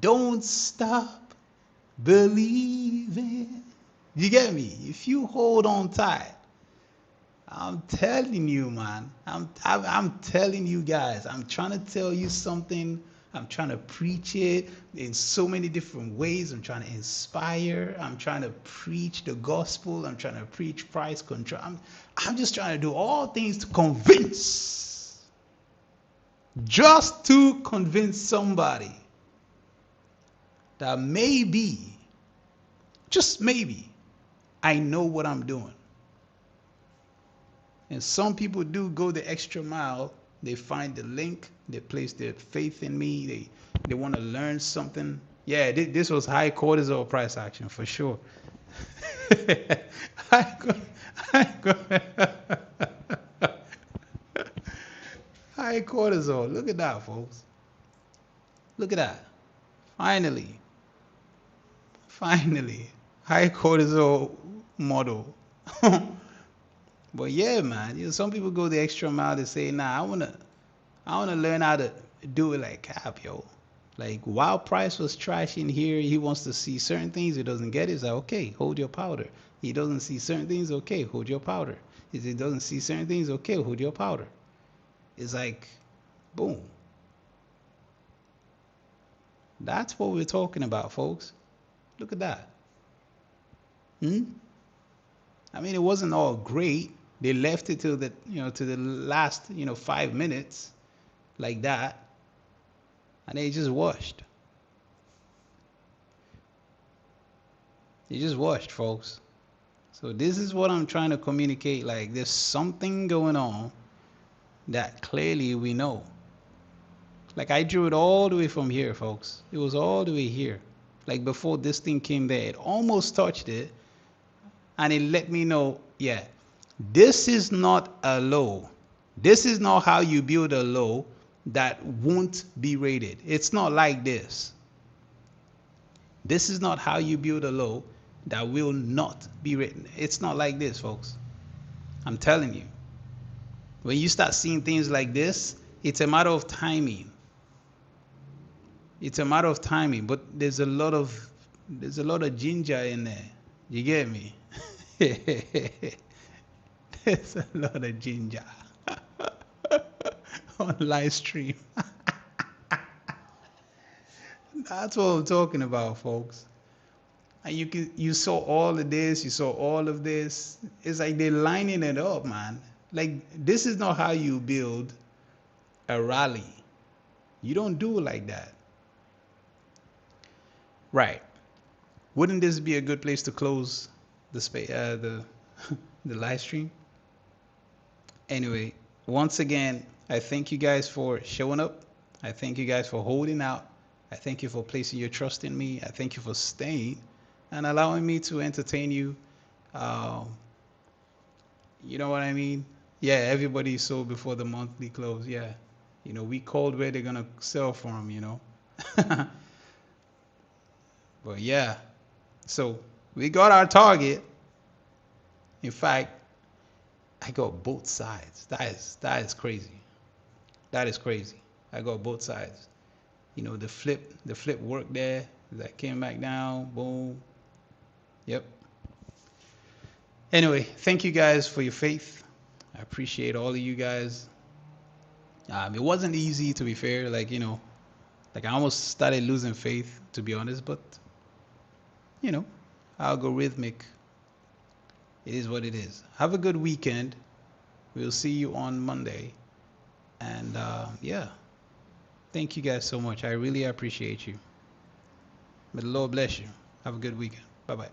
Don't stop believing. You get me? If you hold on tight, I'm telling you, man. I'm telling you guys. I'm trying to tell you something. I'm trying to preach it in so many different ways. I'm trying to inspire. I'm trying to preach the gospel. I'm trying to preach price control. I'm just trying to do all things to convince. Just to convince somebody that maybe, just maybe, I know what I'm doing. And some people do go the extra mile. They find the link. They place their faith in me. They want to learn something. Yeah, this was high cortisol price action for sure. high cortisol. Look at that, folks. Look at that. Finally. High cortisol model. But yeah, man, some people go the extra mile to say, nah, I wanna learn how to do it like Cap, yo. Like while price was trash in here, he wants to see certain things he doesn't get. It's like, okay, hold your powder. He doesn't see certain things, okay, hold your powder. If he doesn't see certain things, okay, hold your powder. It's like, boom. That's what we're talking about, folks. Look at that. Hmm? I mean, it wasn't all great. They left it to the, to the last, 5 minutes like that, and they just washed. They just washed, folks. So this is what I'm trying to communicate. Like, there's something going on that clearly we know. Like, I drew it all the way from here, folks. It was all the way here. Like, before this thing came there, it almost touched it, and it let me know, yeah, this is not a low. This is not how you build a low that won't be rated. It's not like this. This is not how you build a low that will not be written. It's not like this, folks. I'm telling you. When you start seeing things like this, it's a matter of timing. It's a matter of timing, but there's a lot of ginger in there. You get me? There's a lot of ginger on live stream. That's what I'm talking about, folks. And you saw all of this, you saw all of this. It's like they're lining it up, man. Like, this is not how you build a rally. You don't do it like that. Right. Wouldn't this be a good place to close the the live stream? Anyway, once again, I thank you guys for showing up. I thank you guys for holding out. I thank you for placing your trust in me. I thank you for staying and allowing me to entertain you. You know what I mean? Yeah, everybody sold before the monthly close. Yeah. We called where they're going to sell from. But yeah, so we got our target. In fact, I got both sides. That is crazy. That is crazy. I got both sides. The flip worked there. That came back down. Boom. Yep. Anyway, thank you guys for your faith. I appreciate all of you guys. It wasn't easy, to be fair. Like I almost started losing faith, to be honest. But you know, algorithmic. It is what it is. Have a good weekend. We'll see you on Monday. And yeah, thank you guys so much. I really appreciate you. May the Lord bless you. Have a good weekend. Bye bye.